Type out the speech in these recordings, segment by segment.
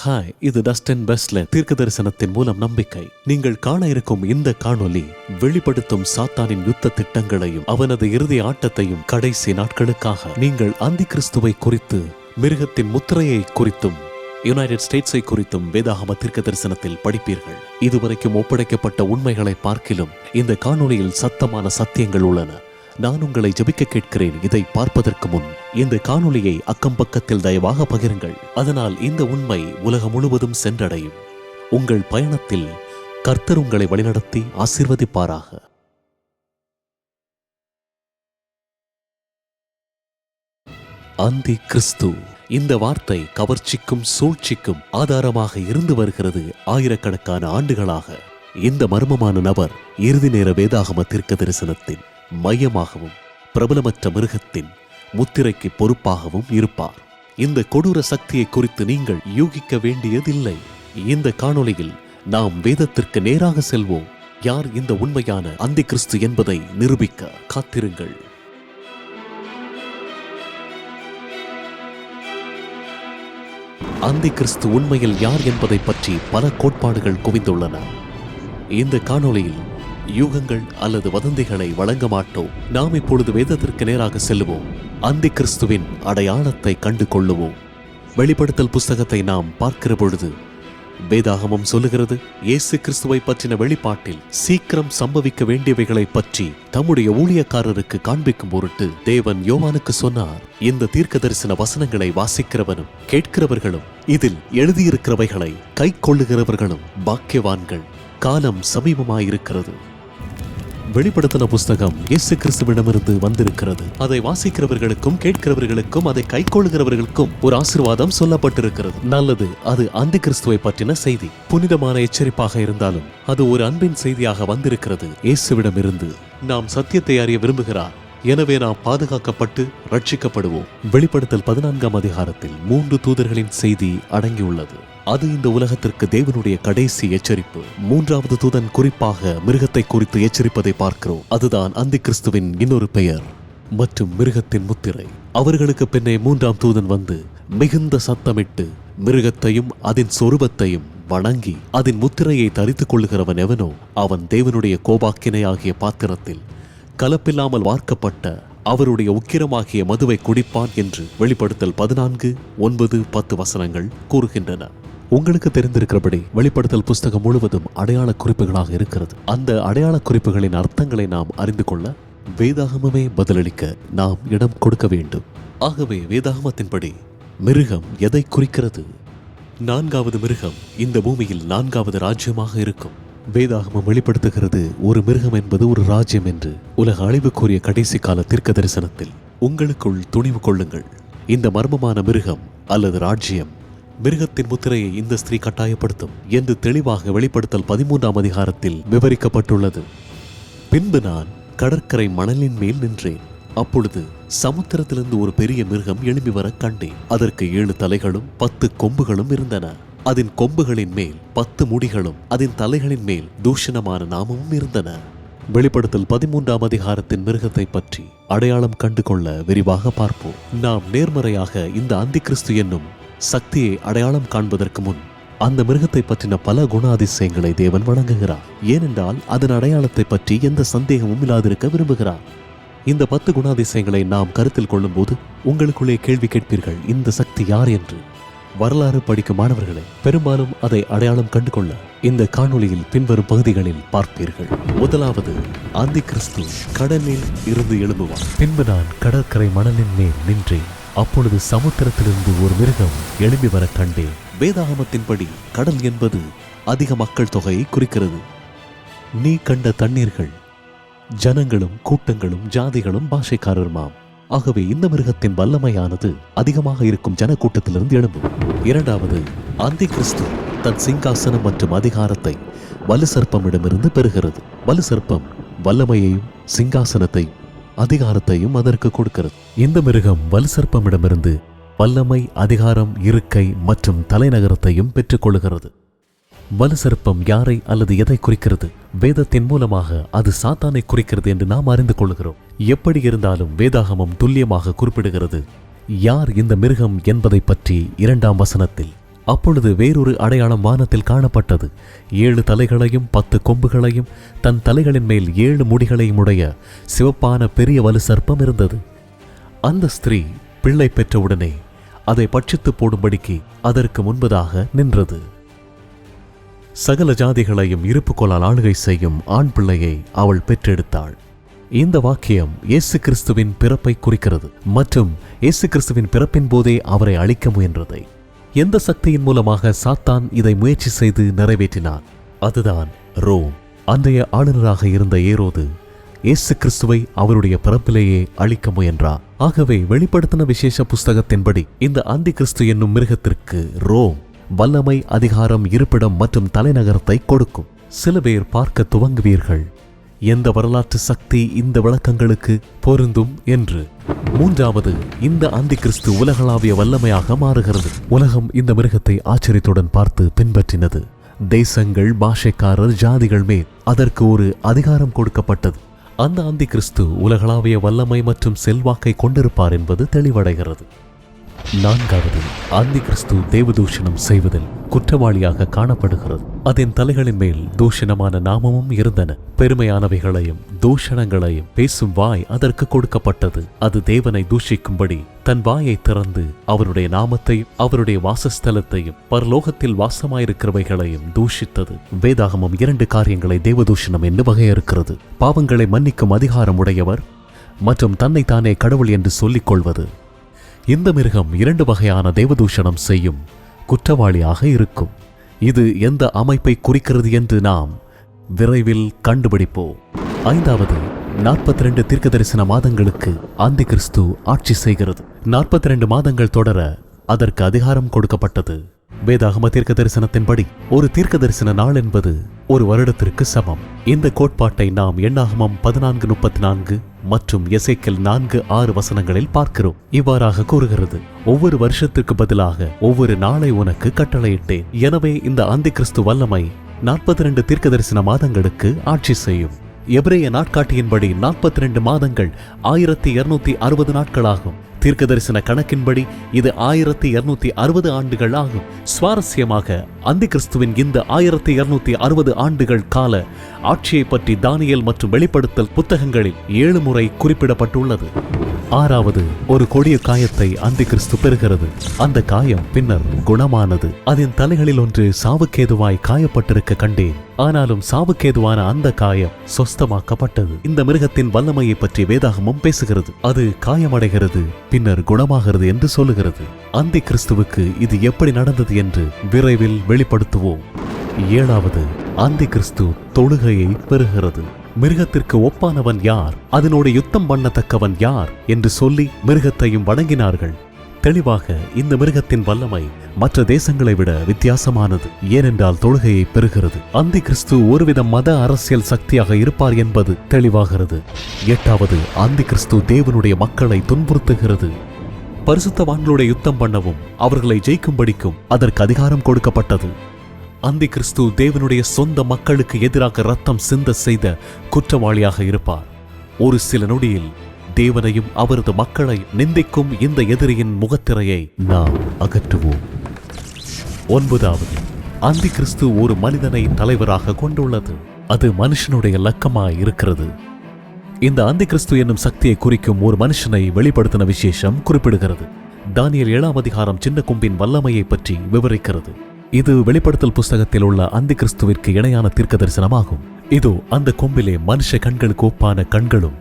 Hi, இது டஸ்டன் Bessler தீர்க்க தரிசனத்தின் மூலம் நம்பிக்கை. நீங்கள் காண இருக்கும் இந்த காணொளி வெளிப்படுத்தும் சாத்தானின் யுத்த திட்டங்களையும் அவனது இறுதி ஆட்டத்தையும் கடைசி நாட்களுக்காக நீங்கள் அந்தி கிறிஸ்துவை குறித்து, மிருகத்தின் முத்திரையை குறித்தும் யுனைடெட் ஸ்டேட்ஸை குறித்தும் வேதாகம தீர்க்க தரிசனத்தில் படிப்பீர்கள். இதுவரைக்கும் ஒப்படைக்கப்பட்ட உண்மைகளை பார்க்கிலும் இந்த காணொளியில் சத்தமான சத்தியங்கள் உள்ளன. நான் உங்களை ஜெபிக்க கேட்கிறேன். இதை பார்ப்பதற்கு முன் இந்த காணொளியை அக்கம் பக்கத்தில் தயவாக பகிருங்கள். அதனால் இந்த உண்மை உலகம் முழுவதும் சென்றடையும். உங்கள் பயணத்தில் கர்த்தர் உங்களை வழிநடத்தி ஆசீர்வதிப்பாராக. அந்தி கிறிஸ்து. இந்த வார்த்தை கவர்ச்சிக்கும் சூழ்ச்சிக்கும் ஆதாரமாக இருந்து வருகிறது ஆயிரக்கணக்கான ஆண்டுகளாக. இந்த மர்மமான நபர் இறுதி நேர வேதாகம தீர்க்க தரிசனத்தின் மையமாகவும் பிரபலமற்ற மிருகத்தின் முத்திரைக்கு பொறுப்பாகவும் இருப்பார். இந்த கொடூர சக்தியை குறித்து நீங்கள் யூகிக்க வேண்டியதில்லை. இந்த காணொளியில் நாம் வேதத்திற்கு நேராக செல்வோம். யார் இந்த உண்மையான அந்தி கிறிஸ்து என்பதை நிரூபிக்க காத்திருங்கள். அந்தி கிறிஸ்து உண்மையில் யார் என்பதை பற்றி பல கோட்பாடுகள் குவிந்துள்ளன. இந்த காணொளியில் யூகங்கள் அல்லது வதந்திகளை வழங்க மாட்டோம். நாம் இப்பொழுது வேதத்திற்கு நேராக செல்லுவோம். அந்தி கிறிஸ்துவின் அடையாளத்தை கண்டு கொள்ளுவோம். வெளிப்படுத்தல் புஸ்தகத்தை நாம் பார்க்கிற பொழுது வேதாகமம் சொல்லுகிறது, இயேசு கிறிஸ்துவை பற்றின வெளிப்பாட்டில் சீக்கிரம் சம்பவிக்க வேண்டியவைகளை பற்றி தம்முடைய ஊழியக்காரருக்கு காண்பிக்கும் பொருட்டு தேவன் யோவானுக்கு சொன்னார், இந்த தீர்க்க தரிசன வசனங்களை வாசிக்கிறவனும் கேட்கிறவர்களும் இதில் எழுதியிருக்கிறவைகளை கை கொள்ளுகிறவர்களும் பாக்கியவான்கள், காலம் சமீபமாயிருக்கிறது. வெளிப்படுத்தின புஸ்தகம் இயேசு கிறிஸ்துவிடமிருந்து வந்திருக்கிறது. அதை வாசிக்கிறவர்களுக்கும் கேட்கிறவர்களுக்கும் அதை கைக்கொள்ளுகிறவர்களுக்கும் ஒரு ஆசீர்வாதம் சொல்லப்பட்டிருக்கிறது. நல்லது, அது அந்தி கிறிஸ்துவை பற்றின செய்தி. புனிதமான எச்சரிப்பாக இருந்தாலும் அது ஒரு அன்பின் செய்தியாக வந்திருக்கிறது. இயேசுவிடமிருந்து நாம் சத்தியத்தை அறிய விரும்புகிறார். எனவே நாம் பாதுகாக்கப்பட்டு ரட்சிக்கப்படுவோம். வெளிப்படுத்தல் 14ஆம் அதிகாரத்தில் 3 தூதர்களின் செய்தி அடங்கியுள்ளது. அது இந்த உலகத்திற்கு தேவனுடைய கடைசி எச்சரிப்பு. 3வது தூதன் குறிப்பாக மிருகத்தை குறித்து எச்சரிப்பதை பார்க்கிறோம். அதுதான் அந்தி கிறிஸ்துவின் இன்னொரு பெயர் மற்றும் மிருகத்தின் முத்திரை. அவர்களுக்கு பின்னே 3ஆம் தூதன் வந்து மிகுந்த சத்தமிட்டு மிருகத்தையும் அதன் சொரூபத்தையும் வணங்கி அதன் முத்திரையை தரித்துக் கொள்ளுகிறவன் எவனோ அவன் தேவனுடைய கோபாக்கினை ஆகிய பாத்திரத்தில் கலப்பில்லாமல் வார்க்கப்பட்ட அவருடைய உக்கிரமாகிய மதுவை குடிப்பான் என்று வெளிப்படுத்தல் 14:9-10 வசனங்கள் கூறுகின்றன. உங்களுக்கு தெரிந்திருக்கிறபடி வெளிப்படுத்தல் புஸ்தகம் முழுவதும் அடையாள குறிப்புகளாக இருக்கிறது. அந்த அடையாள குறிப்புகளின் அர்த்தங்களை நாம் அறிந்து கொள்ள வேதாகமமே பதிலளிக்க நாம் இடம் கொடுக்க வேண்டும். ஆகவே வேதாகமத்தின்படி மிருகம் எதை குறிக்கிறது? 4வது மிருகம் இந்த பூமியில் 4வது ராஜ்யமாக இருக்கும். வேதாகமம் வெளிப்படுத்துகிறது ஒரு மிருகம் என்பது ஒரு ராஜ்யம் என்று. உலக அழிவுக்குரிய கடைசி கால தீர்க்க தரிசனத்தில் உங்களுக்குள் துணிவு கொள்ளுங்கள். இந்த மர்மமான மிருகம் அல்லது ராஜ்யம் மிருகத்தின் முத்திரையை இந்த ஸ்திரீ கட்டாயப்படுத்தும் என்று தெளிவாக வெளிப்படுத்தல் 13ஆம் அதிகாரத்தில் விவரிக்கப்பட்டுள்ளது. பின்பு நான் கடற்கரை மணலின் மேல் நின்றேன். அப்பொழுது சமுத்திரத்திலிருந்து ஒரு பெரிய மிருகம் எழும்பி வர கண்டேன். அதற்கு 7 தலைகளும் 10 கொம்புகளும் இருந்தன. அதன் கொம்புகளின் மேல் 10 முடிகளும் அதன் தலைகளின் மேல் தூஷணமான நாமமும் இருந்தன. வெளிப்படுத்தல் 13ஆம் அதிகாரத்தின் மிருகத்தை பற்றி அடையாளம் கண்டு கொள்ள விரிவாக பார்ப்போம். நாம் நேர்மறையாக இந்த அந்தி கிறிஸ்து என்னும் சக்தியை அடையாளம் காண்பதற்கு முன் அந்த மிருகத்தை பற்றின பல குணாதிசயங்களை தேவன் வழங்குகிறார். ஏனென்றால் அதன் அடையாளத்தை பற்றி எந்த சந்தேகமும் இல்லாதிருக்க விரும்புகிறார். இந்த 10 குணாதிசயங்களை நாம் கருத்தில் கொள்ளும் போது உங்களுக்குள்ளே கேள்வி கேட்பீர்கள், இந்த சக்தி யார் என்று. வரலாறு படிக்கும் மாணவர்களை பெரும்பாலும் அதை அடையாளம் கண்டு கொள்ள இந்த காணொளியில் பின்வரும் பகுதிகளில் பார்ப்பீர்கள். முதலாவது, அந்தி கிறிஸ்து கடலில் இருந்து எழும்புவார். பின்பு நான் கடற்கரை மணலின் மேல் நின்றேன். அப்பொழுது சமுத்திரத்திலிருந்து ஒரு மிருகம் எழும்பி வர கண்டேன். வேதாகமத்தின்படி கடல் என்பது அதிக மக்கள் தொகையை குறிக்கிறது. நீ கண்ட தண்ணீர்கள் ஜனங்களும் கூட்டங்களும் ஜாதிகளும் பாஷைக்காரருமாம். ஆகவே இந்த மிருகத்தின் வல்லமையானது அதிகமாக இருக்கும் ஜன கூட்டத்திலிருந்து எழும்பும். 2வது, அந்தி கிறிஸ்து தன் சிங்காசனம் மற்றும் அதிகாரத்தை வலு சர்ப்பமிடமிருந்து பெறுகிறது. வலு சர்ப்பம் வல்லமையையும் சிங்காசனத்தையும் அதிகாரத்தையும் அதற்கு கொடுக்கிறது. இந்த மிருகம் வலு சர்ப்பமிடமிருந்து வல்லமை, அதிகாரம், இருக்கை மற்றும் தலைநகரத்தையும் பெற்றுக் கொள்கிறது. வலு சர்ப்பம் யாரை அல்லது எதை குறிக்கிறது? வேதத்தின் மூலமாக அது சாத்தானை குறிக்கிறது என்று நாம் அறிந்து கொள்கிறோம். எப்படி இருந்தாலும் வேதாகமம் துல்லியமாக குறிப்பிடுகிறது யார் இந்த மிருகம் என்பதை பற்றி 2ஆம் வசனத்தில். அப்பொழுது வேறொரு அடையாளம் வானத்தில் காணப்பட்டது. 7 தலைகளையும் 10 கொம்புகளையும் தன் தலைகளின் மேல் 7 முடிகளையும் உடைய சிவப்பான பெரிய வலு சர்ப்பம் இருந்தது. அந்த ஸ்திரீ பிள்ளை பெற்றவுடனே அதை பட்சித்து போடும்படிக்கு அதற்கு முன்பதாக நின்றது. சகல ஜாதிகளையும் இருப்புக்கோளால் ஆளுகை செய்யும் ஆண் பிள்ளையை அவள் பெற்றெடுத்தாள். இந்த வாக்கியம் இயேசு கிறிஸ்துவின் பிறப்பை குறிக்கிறது மற்றும் இயேசு கிறிஸ்துவின் பிறப்பின் போதே அவரை அழிக்க முயன்றதை. எந்த சக்தியின் மூலமாக சாத்தான் இதை முயற்சி செய்து நிறைவேற்றினார்? அதுதான் ரோம். அன்றைய ஆளுநராக இருந்த ஏரோது இயேசு கிறிஸ்துவை அவருடைய பிறப்பிலேயே அழிக்க முயன்றார். ஆகவே வெளிப்படுத்தின விசேஷ புஸ்தகத்தின்படி இந்த அந்தி கிறிஸ்து என்னும் மிருகத்திற்கு ரோம் வல்லமை, அதிகாரம், இருப்பிடம் மற்றும் தலைநகரத்தை கொடுக்கும். சில பேர் பார்க்க துவங்குவீர்கள், எந்த வரலாற்று சக்தி இந்த விளக்கங்களுக்கு பொருந்தும் என்று. மூன்றாவது, இந்த அந்தி கிறிஸ்து உலகளாவிய வல்லமையாக மாறுகிறது. உலகம் இந்த மிருகத்தை ஆச்சரியத்துடன் பார்த்து பின்பற்றினது. தேசங்கள், பாஷைக்காரர், ஜாதிகள் மேல் அதற்கு ஒரு அதிகாரம் கொடுக்கப்பட்டது. அந்த அந்தி கிறிஸ்து உலகளாவிய வல்லமை மற்றும் செல்வாக்கை கொண்டிருப்பார் என்பது தெளிவடைகிறது. நான்காவது, அந்தி கிறிஸ்து தேவதூஷணம் செய்வதில் குற்றவாளியாக காணப்படுகிறது. அதன் தலைகளின் மேல் தூஷணமான நாமமும் இருந்தன. பெருமையானவைகளையும் தூஷணங்களையும் பேசும் வாய் அதற்கு கொடுக்கப்பட்டது. அது தேவனை தூஷிக்கும்படி தன் வாயை திறந்து அவருடைய நாமத்தையும் அவருடைய வாசஸ்தலத்தையும் பரலோகத்தில் வாசமாயிருக்கிறவைகளையும் தூஷித்தது. வேதாகமம் 2 காரியங்களை தேவதூஷணம் என்று வகையறுக்கிறது. பாவங்களை மன்னிக்கும் அதிகாரம் உடையவர் மற்றும் தன்னைத்தானே கடவுள் என்று சொல்லிக் கொள்வது. இந்த மிருகம் 2 வகையான தேவதூஷணம் செய்யும் குற்றவாளியாக இருக்கும். இது எந்த அமைப்பை குறிக்கிறது என்று நாம் விரைவில் கண்டுபிடிப்போம். ஐந்தாவது, 42 தீர்க்கதரிசன மாதங்களுக்கு அந்தி கிறிஸ்து ஆட்சி செய்கிறது. 42 மாதங்கள் தொடர அதற்கு அதிகாரம் கொடுக்கப்பட்டது. வேதாகம தீர்க்க தரிசனத்தின்படி ஒரு தீர்க்க தரிசன நாள் என்பது ஒரு வருடத்திற்கு சமம். இந்த கோட்பாட்டை நாம் எண்ணாகமம் 14:34 மற்றும் எசேக்கியேல் 4:6 வசனங்களில் பார்க்கிறோம். இவ்வாறாக கூறுகிறது, ஒவ்வொரு வருஷத்திற்கு பதிலாக ஒவ்வொரு நாளை உனக்கு கட்டளையிட்டேன். எனவே இந்த அந்தி கிறிஸ்து வல்லமை 42 தீர்க்க தரிசன மாதங்களுக்கு ஆட்சி செய்யும். எபிரேய நாட்காட்டியின்படி 42 மாதங்கள் 1260 நாட்களாகும். தீர்க்க தரிசன கணக்கின்படி இது 1260 ஆண்டுகள் ஆகும். சுவாரஸ்யமாக அந்தி கிறிஸ்துவின் இந்த 1260 ஆண்டுகள் கால ஆட்சியை பற்றி தானியேல் மற்றும் வெளிப்படுத்தல் புத்தகங்களில் 7 முறை குறிப்பிடப்பட்டுள்ளது. ஆறாவது, ஒரு கொடிய காயத்தை அந்தி கிறிஸ்து பெறுகிறது. அந்த காயம் பின்னர் குணமானது. அதன் தலைகளில் ஒன்று சாவுக்கேதுவாய் காயப்பட்டிருக்க கண்டேன். ஆனாலும் சாவுக்கேதுவான அந்த காயம் சொஸ்தமாக்கப்பட்டது. இந்த மிருகத்தின் வல்லமையை பற்றி வேதாகமம் பேசுகிறது. அது காயமடைகிறது பின்னர் குணமாகிறது என்று சொல்லுகிறது. அந்தி கிறிஸ்துவுக்கு இது எப்படி நடந்தது என்று விரைவில் வெளிப்படுத்துவோம். ஏழாவது, அந்தி கிறிஸ்து தொழுகையை பெறுகிறது. மிருகத்திற்கு ஒப்பானவன் யார், அதனோடு யுத்தம் பண்ணத்தக்கவன் யார் என்று சொல்லி மிருகத்தையும் வணங்கினார்கள். தெளிவாக இந்த மிருகத்தின் வல்லமை மற்ற தேசங்களை விட வித்தியாசமானது. ஏனென்றால் தொழுகையை பெறுகிறது. அந்தி கிறிஸ்து ஒருவித மத அரசியல் சக்தியாக இருப்பார் என்பது தெளிவாகிறது. எட்டாவது, அந்தி கிறிஸ்து தேவனுடைய மக்களை துன்புறுத்துகிறது. பரிசுத்தவான்களுடைய யுத்தம் பண்ணவும் அவர்களை ஜெயிக்கும்படிக்கும் அதற்கு அதிகாரம் கொடுக்கப்பட்டது. அந்தி கிறிஸ்து தேவனுடைய சொந்த மக்களுக்கு எதிராக ரத்தம் சிந்த செய்த குற்றவாளியாக இருப்பார். ஒரு சில நொடியில் தேவனையும் அவரது மக்களை நிந்திக்கும் இந்த எதிரியின் முகத்திரையை நாம் அகற்றுவோம். ஒன்பதாவது, அந்தி கிறிஸ்து ஒரு மனிதனை தலைவராக கொண்டுள்ளது. அது மனுஷனுடைய லக்கமாய் இருக்கிறது. இந்த அந்தி கிறிஸ்து என்னும் சக்தியை குறிக்கும் ஒரு மனுஷனை வெளிப்படுத்தின விசேஷம் குறிப்பிடுகிறது. தானியேல் 7ஆம் அதிகாரம் சின்ன கொம்பின் வல்லமையை பற்றி விவரிக்கிறது. இது வெளிப்படுத்தல் புஸ்தகத்தில் உள்ள அந்தி கிறிஸ்துவிற்கு இணையான தீர்க்க தரிசனமாகும். இதோ அந்த கொம்பிலே மனுஷ கண்களுக்கு ஒப்பான கண்களும்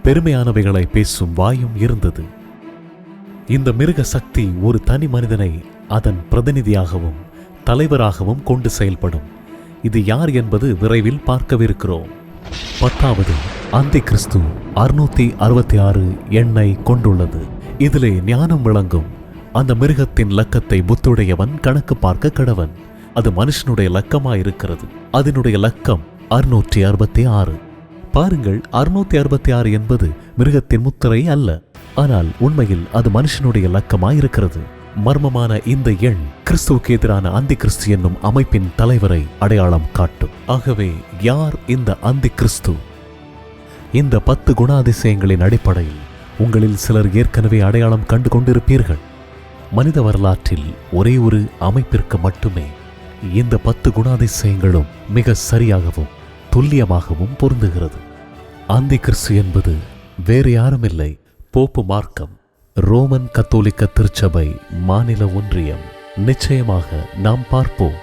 பெருமையானவைகளை பேசும் வாயும் இருந்தது. இந்த மிருக சக்தி ஒரு தனி மனிதனை அதன் பிரதிநிதியாகவும் தலைவராகவும் கொண்டு செயல்படும். இது யார் என்பது விரைவில் பார்க்கவிருக்கிறோம். பத்தாவது, அந்தி கிறிஸ்து 666 எண்ணை கொண்டுள்ளது. இதிலே ஞானம் விளங்கும். அந்த மிருகத்தின் லக்கத்தை புத்துடையவன் கணக்கு பார்க்க கடவன். அது மனுஷனுடைய லக்கமாயிருக்கிறது. அதனுடைய லக்கம் 666. பாருங்கள், 666 என்பது மிருகத்தின் முத்திரை அல்ல, ஆனால் உண்மையில் அது மனுஷனுடைய லக்கமாயிருக்கிறது. மர்மமான இந்த எண் கிறிஸ்துவுக்கு எதிரான அந்தி கிறிஸ்து என்னும் அமைப்பின் தலைவரை அடையாளம் காட்டும். ஆகவே யார் இந்த அந்தி கிறிஸ்து? இந்த 10 குணாதிசயங்களின் அடிப்படையில் உங்களில் சிலர் ஏற்கனவே அடையாளம் கண்டு கொண்டிருப்பீர்கள். மனித வரலாற்றில் ஒரே ஒரு அமைப்பிற்கு மட்டுமே இந்த 10 குணாதிசயங்களும் மிக சரியாகவும் துல்லியமாகவும் பொருந்துகிறது. அந்தி கிறிஸ்து என்பது வேறு யாருமில்லை, போப்பு மார்க்கம், ரோமன் கத்தோலிக்க திருச்சபை மாநில ஒன்றியம். நிச்சயமாக நாம் பார்ப்போம்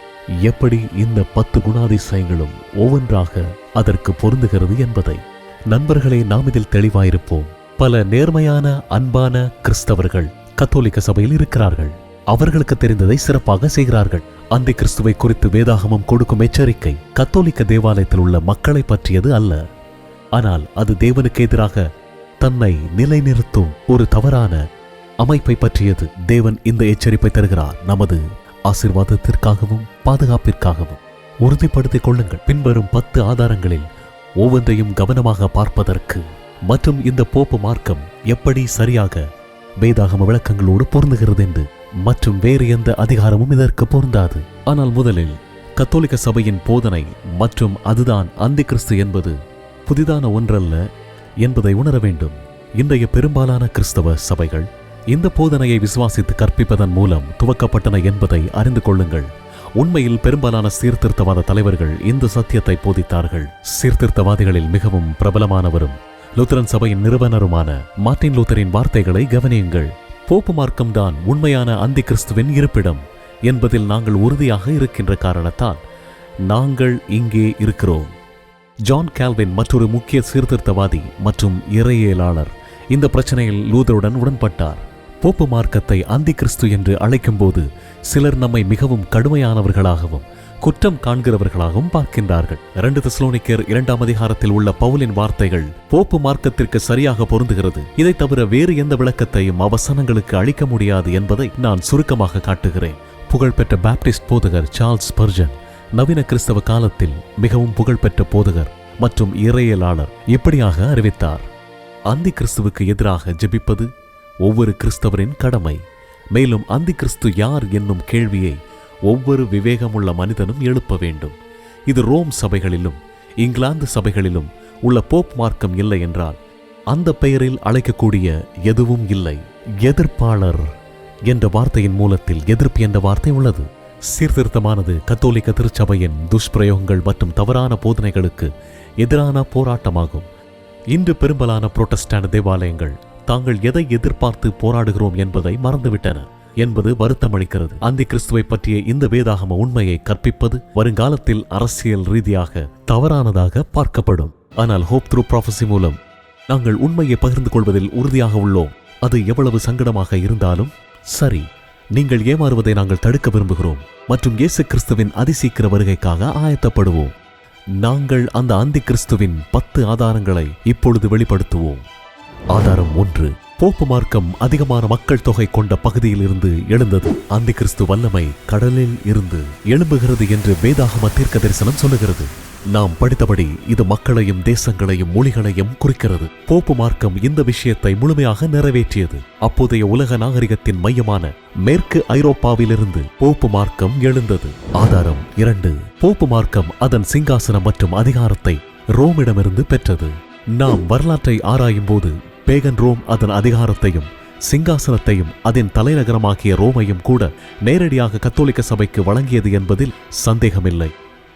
எப்படி இந்த 10 குணாதிசயங்களும் ஒவ்வொன்றாக அதற்கு பொருந்துகிறது என்பதை. நண்பர்களே, நாம் இதில் தெளிவாயிருப்போம். பல நேர்மையான அன்பான கிறிஸ்தவர்கள் கத்தோலிக்க சபையில் இருக்கிறார்கள். அவர்களுக்கு தெரிந்ததை சிறப்பாக செய்கிறார்கள். அந்தி கிறிஸ்துவை குறித்து வேதாகமம் கொடுக்கும் எச்சரிக்கை கத்தோலிக்க தேவாலயத்தில் உள்ள மக்களை பற்றியது அல்ல. ஆனால் அது தேவனுக்கு எதிராக தன்னை நிலைநிறுத்தும் ஒரு தவறான அமைப்பை பற்றியது. தேவன் இந்த எச்சரிப்பை தருகிறார் நமது ஆசீர்வாதத்திற்காகவும் பாதுகாப்பிற்காகவும். உறுதிப்படுத்திக் கொள்ளுங்கள். பின்வரும் 10 ஆதாரங்களில் ஒவ்வொன்றையும் கவனமாக பார்ப்பதற்கு மற்றும் இந்த போப்பு மார்க்கம் எப்படி சரியாக வேதாகம விளக்கங்களோடு பொருந்துகிறது என்று. மற்றும் வேறு எந்த அதிகாரமும் இதற்கு பொருந்தாது. ஆனால் முதலில் கத்தோலிக்க சபையின் போதனை மற்றும் அதுதான் அந்தி கிறிஸ்து என்பது புதிதான ஒன்றல்ல என்பதை உணர வேண்டும். இன்றைய பெரும்பாலான கிறிஸ்தவ சபைகள் இந்த போதனையை விசுவாசித்து கற்பிப்பதன் மூலம் துவக்கப்பட்டன என்பதை அறிந்து கொள்ளுங்கள். உண்மையில் பெரும்பாலான சீர்திருத்தவாத தலைவர்கள் இந்த சத்தியத்தை போதித்தார்கள். சீர்திருத்தவாதிகளில் மிகவும் பிரபலமானவரும் லூத்தரன் சபையின் நிறுவனருமான மார்ட்டின் லூத்தரின் வார்த்தைகளை கவனியுங்கள். போப்பு மார்க்கம் தான் உண்மையான அந்தி கிறிஸ்துவின் இருப்பிடம் என்பதில் நாங்கள் உறுதியாக இருக்கின்ற காரணத்தால் நாங்கள் இங்கே இருக்கிறோம். ஜான் கால்வின் மற்றொரு முக்கிய சீர்திருத்தவாதி மற்றும் இறையியலாளர் இந்த பிரச்சனையில் லூதருடன் உடன்பட்டார். போப்பு மார்க்கத்தை அந்தி கிறிஸ்து என்று அழைக்கும் போது சிலர் நம்மை மிகவும் கடுமையானவர்களாகவும் குற்றம் காண்கிறவர்களாகவும் பார்க்கின்றார்கள். 2 தெசலோனிக்கேயர் 2ஆம் அதிகாரத்தில் உள்ள பவுலின் வார்த்தைகள் போப்பு மார்க்கத்திற்கு சரியாக பொருந்துகிறது. இதை தவிர வேறு எந்த விளக்கத்தையும் அவசனங்களுக்கு அளிக்க முடியாது என்பதை நான் சுருக்கமாக காட்டுகிறேன். புகழ்பெற்ற பாப்டிஸ்ட் போதகர் சார்ல்ஸ் ஸ்பர்ஜன் நவீன கிறிஸ்தவ காலத்தில் மிகவும் புகழ்பெற்ற போதகர் மற்றும் இறையியலாளர் இப்படியாக அறிவித்தார்: அந்தி கிறிஸ்துவுக்கு எதிராக ஜெபிப்பது ஒவ்வொரு கிறிஸ்தவரின் கடமை. மேலும் அந்தி கிறிஸ்து யார் என்னும் கேள்வியை ஒவ்வொரு விவேகமுள்ள மனிதனும் எழுப்ப வேண்டும். இது ரோம் சபைகளிலும் இங்கிலாந்து சபைகளிலும் உள்ள போப் மார்க்கம் இல்லை என்றால் அந்த பெயரில் அழைக்கக்கூடிய எதுவும் இல்லை. எதிர்ப்பாளர் என்ற வார்த்தையின் மூலத்தில் எதிர்ப்பு என்ற வார்த்தை உள்ளது. சீர்திருத்தமானது கத்தோலிக்க திருச்சபையின் துஷ்பிரயோகங்கள் மற்றும் தவறான போதனைகளுக்கு எதிரான போராட்டமாகும். இன்று பெரும்பாலான புரோட்டஸ்டாண்ட் தேவாலயங்கள் தாங்கள் எதை எதிர்பார்த்து போராடுகிறோம் என்பதை மறந்துவிட்டன என்பது வருத்தமளிக்கிறது. அந்தி கிறிஸ்துவை பற்றிய இந்த வேதாகம உண்மையை கற்பிப்பது வருங்காலத்தில் அரசியல் ரீதியாக தவறானதாக பார்க்கப்படும். ஆனால் ஹோப் த்ரூ ப்ராஃபஸி மூலம் நாங்கள் உண்மையை பகிர்ந்து கொள்வதில் உறுதியாக உள்ளோம். அது எவ்வளவு சங்கடமாக இருந்தாலும் சரி, நீங்கள் ஏமாறுவதை நாங்கள் தடுக்க விரும்புகிறோம் மற்றும் இயேசு கிறிஸ்துவின் அதிசீக்கிர வருகைக்காக ஆயத்தப்படுவோம். நாங்கள் அந்த அந்தி கிறிஸ்துவின் 10 ஆதாரங்களை இப்பொழுது வெளிப்படுத்துவோம். ஆதாரம் 1. போப்பு மார்க்கம் அதிகமான மக்கள் தொகை கொண்ட பகுதியில் இருந்து எழுந்தது. அந்தி கிறிஸ்து வல்லமை கடலில் இருந்து எழும்புகிறது என்று வேதாகம தீர்க்க தரிசனம் சொல்லுகிறது. நாம் படித்தபடி இது மக்களையும் தேசங்களையும் மொழிகளையும் குறிக்கிறது. போப்பு மார்க்கம் இந்த விஷயத்தை முழுமையாக நிறைவேற்றியது. அப்போதைய உலக நாகரிகத்தின் மையமான மேற்கு ஐரோப்பாவிலிருந்து போப்பு மார்க்கம் எழுந்தது. ஆதாரம் 2. போப்பு மார்க்கம் அதன் சிங்காசனம் மற்றும் அதிகாரத்தை ரோமிடமிருந்து பெற்றது. நாம் வரலாற்றை ஆராயும் போது பேகன் ரோம் அதன் அதிகாரத்தையும் சிங்காசனத்தையும் அதன் தலைநகரமாகிய ரோமையும் கூட நேரடியாக கத்தோலிக்க சபைக்கு வழங்கியது என்பதில் சந்தேகமில்லை.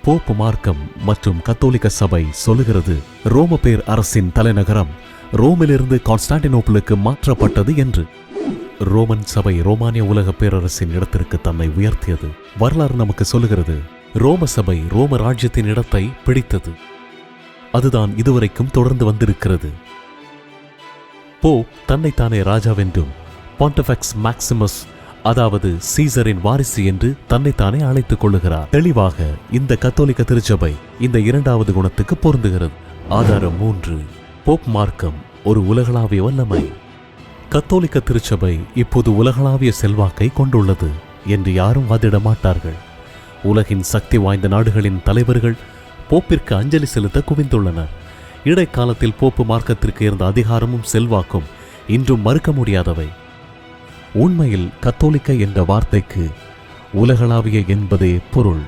போப்பு மார்க்கம் மற்றும் கத்தோலிக்க சபை சொல்லுகிறது ரோம பேர் அரசின் தலைநகரம் ரோமிலிருந்து கான்ஸ்டான்டினோப்பிளுக்கு மாற்றப்பட்டது என்று. ரோமன் சபை ரோமானிய உலக பேரரசின் இடத்திற்கு தன்னை உயர்த்தியது. வரலாறு நமக்கு சொல்லுகிறது ரோம சபை ரோம ராஜ்யத்தின் இடத்தை பிடித்தது. அதுதான் இதுவரைக்கும் தொடர்ந்து வந்திருக்கிறது. போப் தன்னைத்தானே ராஜாவென்றும் பாண்டஃபெக்ஸ் மேக்சிமஸ் அதாவது சீசரின் வாரிசு என்று தன்னைத்தானே அழைத்துக் கொள்ளுகிறார். தெளிவாக இந்த கத்தோலிக்க திருச்சபை இந்த 2வது குணத்துக்கு பொருந்துகிறது. ஆதாரம் 3. போப் மார்க்கம் ஒரு உலகளாவிய வல்லமை. கத்தோலிக்க திருச்சபை இப்போது உலகளாவிய செல்வாக்கை கொண்டுள்ளது என்று யாரும் வாதிட மாட்டார்கள். உலகின் சக்தி வாய்ந்த நாடுகளின் தலைவர்கள் போப்பிற்கு அஞ்சலி செலுத்த குவிந்துள்ளனர். இடைக்காலத்தில் போப்பு மார்க்கத்திற்கு இருந்த அதிகாரமும் செல்வாக்கும் இன்றும் மறுக்க முடியாதவை. உண்மையில் கத்தோலிக்க என்ற வார்த்தைக்கு உலகளாவிய என்பதே பொருள்.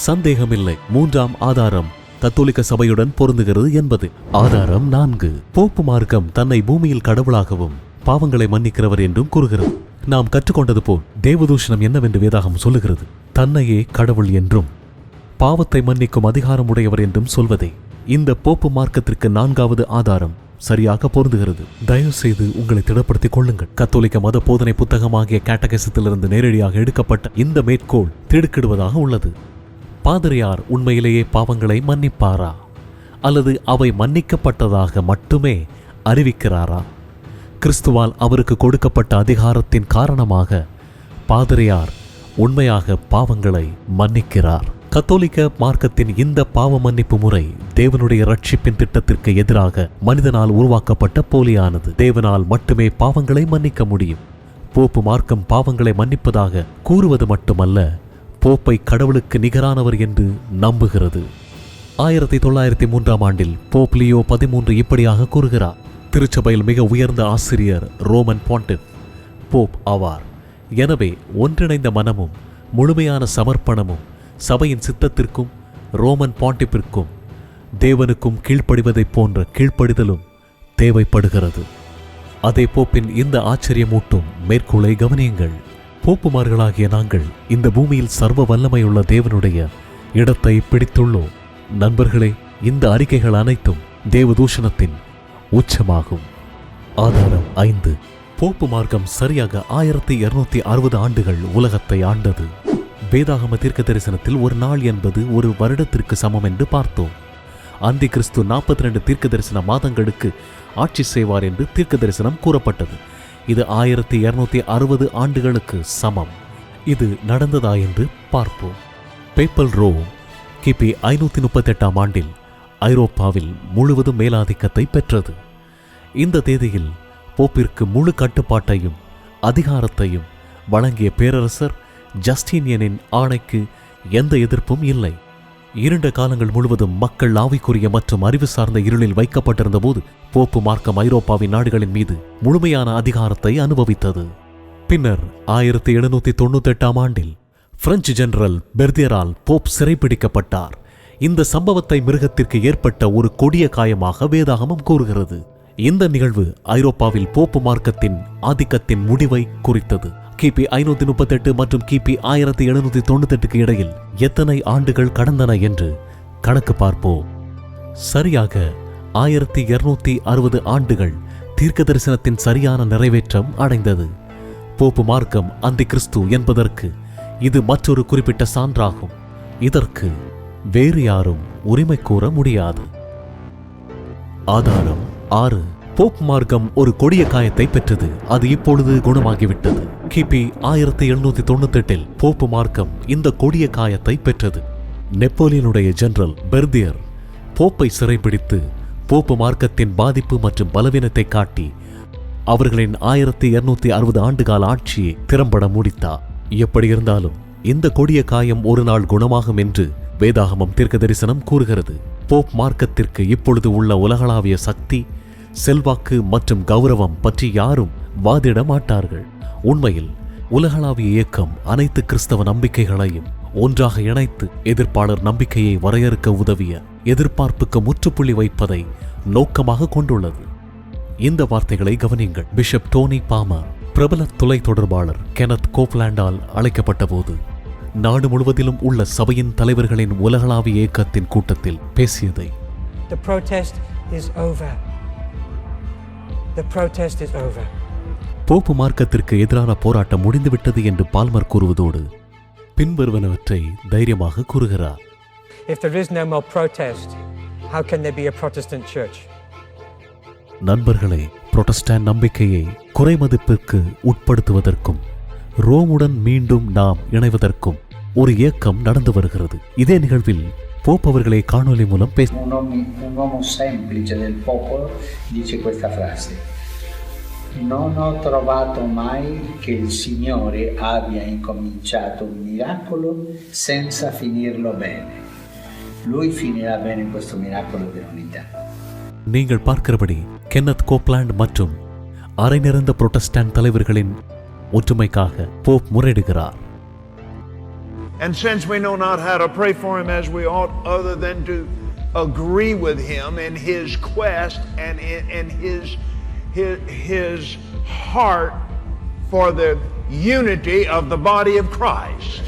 சந்தேகமில்லை. 3ஆம் ஆதாரம் கத்தோலிக்க சபையுடன் பொருந்துகிறது என்பது. ஆதாரம் 4. போப்பு மார்க்கம் தன்னை பூமியில் கடவுளாகவும் பாவங்களை மன்னிக்கிறவர் என்றும் கூறுகிறது. நாம் கற்றுக்கொண்டது போல் தேவதூஷணம் என்னவென்று வேதாகம் சொல்லுகிறது. தன்னையே கடவுள் என்றும் பாவத்தை மன்னிக்கும் அதிகாரம் உடையவர் என்றும் சொல்வதே இந்த போப்பு மார்க்கத்திற்கு 4வது ஆதாரம் சரியாக பொருந்துகிறது. தயவு செய்து உங்களை திடப்படுத்திக் கொள்ளுங்கள். கத்தோலிக்க மத போதனை புத்தகமாகிய கேட்டகசத்திலிருந்து நேரடியாக எடுக்கப்பட்ட இந்த மேற்கோள் திடுக்கிடுவதாக உள்ளது. பாதிரியார் உண்மையிலேயே பாவங்களை மன்னிப்பாரா அல்லது அவை மன்னிக்கப்பட்டதாக மட்டுமே அறிவிக்கிறாரா? கிறிஸ்துவால் அவருக்கு கொடுக்கப்பட்ட அதிகாரத்தின் காரணமாக பாதிரியார் உண்மையாக பாவங்களை மன்னிக்கிறார். கத்தோலிக்க மார்க்கத்தின் இந்த பாவ மன்னிப்பு முறை தேவனுடைய ரட்சிப்பின் திட்டத்திற்கு எதிராக மனிதனால் உருவாக்கப்பட்ட போலியானது. தேவனால் மட்டுமே பாவங்களை மன்னிக்க முடியும். போப்பு மார்க்கம் பாவங்களை மன்னிப்பதாக கூறுவது மட்டுமல்ல, போப்பை கடவுளுக்கு நிகரானவர் என்று நம்புகிறது. 1903ஆம் ஆண்டில் போப் லியோ 13 இப்படியாக கூறுகிறார். திருச்சபையில் மிக உயர்ந்த ஆசிரியர் ரோமன் பாண்டிப் போப் ஆவார். எனவே ஒன்றிணைந்த மனமும் முழுமையான சமர்ப்பணமும் சபையின் சித்தத்திற்கும் ரோமன் பாண்டிப்பிற்கும் தேவனுக்கும் கீழ்ப்படிவதைப் போன்ற கீழ்ப்படிதலும் தேவைப்படுகிறது. அதே போப்பின் இந்த ஆச்சரியமூட்டும் மேற்கோளை கவனியுங்கள். போப்புமார்களாகிய நாங்கள் இந்த பூமியில் சர்வ வல்லமையுள்ள தேவனுடைய இடத்தை பிடித்துள்ளோம். நண்பர்களே, இந்த அறிக்கைகள் அனைத்தும் தேவதூஷணத்தின் உச்சமாகும். ஆதாரம் 5. போப்பு மார்க்கம் சரியாக 1260 ஆண்டுகள் உலகத்தை ஆண்டது. வேதாகம தீர்க்க தரிசனத்தில் ஒரு நாள் என்பது ஒரு வருடத்திற்கு சமம் என்று பார்த்தோம். அந்தி கிறிஸ்து 42 தீர்க்க தரிசன மாதங்களுக்கு ஆட்சி செய்வார் என்று தீர்க்க தரிசனம் கூறப்பட்டது. இது 1260 ஆண்டுகளுக்கு சமம். இது நடந்ததா என்று பார்ப்போம். பேப்பல் ரோம் கிபி 538ஆம் ஆண்டில் ஐரோப்பாவில் முழுவதும் மேலாதிக்கத்தை பெற்றது. இந்த தேதியில் போப்பிற்கு முழு கட்டுப்பாட்டையும் அதிகாரத்தையும் வழங்கிய பேரரசர் ஜஸ்டீனியனின் ஆணைக்கு எந்த எதிர்ப்பும் இல்லை. இருண்ட காலங்கள் முழுவதும் மக்கள் ஆவிக்குரிய மற்றும் அறிவு சார்ந்த இருளில் வைக்கப்பட்டிருந்த போது போப்பு மார்க்கம் ஐரோப்பாவின் நாடுகளின் மீது முழுமையான அதிகாரத்தை அனுபவித்தது. பின்னர் 1798ஆம் ஆண்டில் பிரெஞ்சு ஜெனரல் பெர்தியரால் போப் சிறைப்பிடிக்கப்பட்டார். இந்த சம்பவத்தை மிருகத்திற்கு ஏற்பட்ட ஒரு கொடிய காயமாக வேதாகமம் கூறுகிறது. இந்த நிகழ்வு ஐரோப்பாவில் போப்பு மார்க்கத்தின் ஆதிக்கத்தின் முடிவை குறித்தது. கிபி 538 மற்றும் கிபி 1798க்கு இடையில் எத்தனை ஆண்டுகள் கடந்தன என்று கணக்கு பார்ப்போம். சரியாக 1260 ஆண்டுகள் தீர்க்க தரிசனத்தின் சரியான நிறைவேற்றம் அடைந்தது. போப்பு மார்க்கம் அந்தி கிறிஸ்து என்பதற்கு இது மற்றொரு குறிப்பிட்ட சான்றாகும். இதற்கு வேறு யாரும் உரிமை கூற முடியாது. ஆதாரம் 6. போப் மார்க்கம் ஒரு கொடிய காயத்தை பெற்றது. அது இப்பொழுது குணமாகிவிட்டது. கிபி 1798இல் போப்பு மார்க்கம் இந்த கொடிய காயத்தை பெற்றது. நெப்போலியனுடைய ஜெனரல் பெர்தியர் போப்பை சிறைப்பிடித்து போப்பு மார்க்கத்தின் பாதிப்பு மற்றும் பலவீனத்தை காட்டி அவர்களின் 1260 ஆண்டுகால ஆட்சியை திறம்பட முடித்தார். எப்படி இருந்தாலும் இந்த கொடிய காயம் ஒரு நாள் குணமாகும் என்று வேதாகமம் தீர்க்க தரிசனம் கூறுகிறது. போப் மார்க்கத்திற்கு இப்பொழுது உள்ள உலகளாவிய சக்தி, செல்வாக்கு மற்றும் கௌரவம் பற்றி யாரும் வாதிட மாட்டார்கள். உண்மையில் உலகளாவிய இயக்கம் அனைத்து கிறிஸ்தவ நம்பிக்கைகளையும் ஒன்றாக இணைத்து எதிர்ப்பாளர் நம்பிக்கையை வரையறுக்க உதவிய எதிர்பார்ப்புக்கு முற்றுப்புள்ளி வைப்பதை நோக்கமாக கொண்டுள்ளது. இந்த வார்த்தைகளை கவனியுங்கள். பிஷப் டோனி பாமர் பிரபல தொலை தொடர்பாளர் கெனத் கோப்லாண்டால் அழைக்கப்பட்ட போது நாடு முழுவதிலும் உள்ள சபையின் தலைவர்களின் உலகளாவிய இயக்கத்தின் கூட்டத்தில் பேசியதை போப்பு மார்க்கத்திற்கு எதிரான போராட்டம் முடிந்துவிட்டது என்று பால்மர் கூறுவதோடு பின்வருவனவற்றை தைரியமாக கூறுகிறார். If there is no more protest, how can there be a Protestant church? நண்பர்களே, புரொட்டஸ்டாண்ட் நம்பிக்கையை குறைமதிப்பிற்கு உட்படுத்துவதர்க்கும் ரோமுடன் மீண்டும் நாம் இணைவதற்கும் ஒரு இயக்கம் நடந்து வருகிறது. இதே நிகழ்வில் போப் அவர்களை காணொலி மூலம் Non ho trovato mai che il Signore abbia incominciato un miracolo senza finirlo bene. Lui finirà bene questo miracolo dell'unità. நீங்கள் பார்க்கிறபடி கென்னத் கோப்லாண்ட் மற்றும் அரை நிறந்த புரொட்டஸ்டாண்ட் தலைவர்களின் ஒற்றுமைக்காக Pope முறையிடுகிறார். And since we know not how to pray for him as we ought, other than to agree with him in his quest and in his heart for the unity of the body of Christ.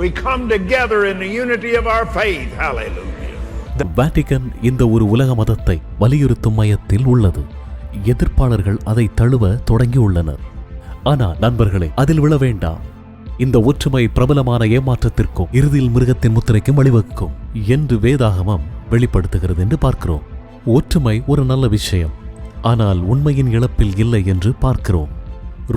We come together in the unity of our faith. Hallelujah. Vatican இந்த ஒரு உலக மதத்தை வலியுறுத்தும் மையத்தில் உள்ளது. எதிர்ப்பாளர்கள் அதை தழுவ தொடங்கியுள்ளனர். ஆனால் நண்பர்களே, அதில் விழ வேண்டாம். இந்த ஒற்றுமை பிரபலமான ஏமாற்றத்திற்கும் இறுதியில் மிருகத்தின் முத்திரைக்கும் வழிவகுக்கும் என்று வேதாகமம் வெளிப்படுத்துகிறது என்று பார்க்கிறோம். ஒற்றுமை ஒரு நல்ல விஷயம், ஆனால் உண்மையின் இழப்பில் இல்லை என்று பார்க்கிறோம்.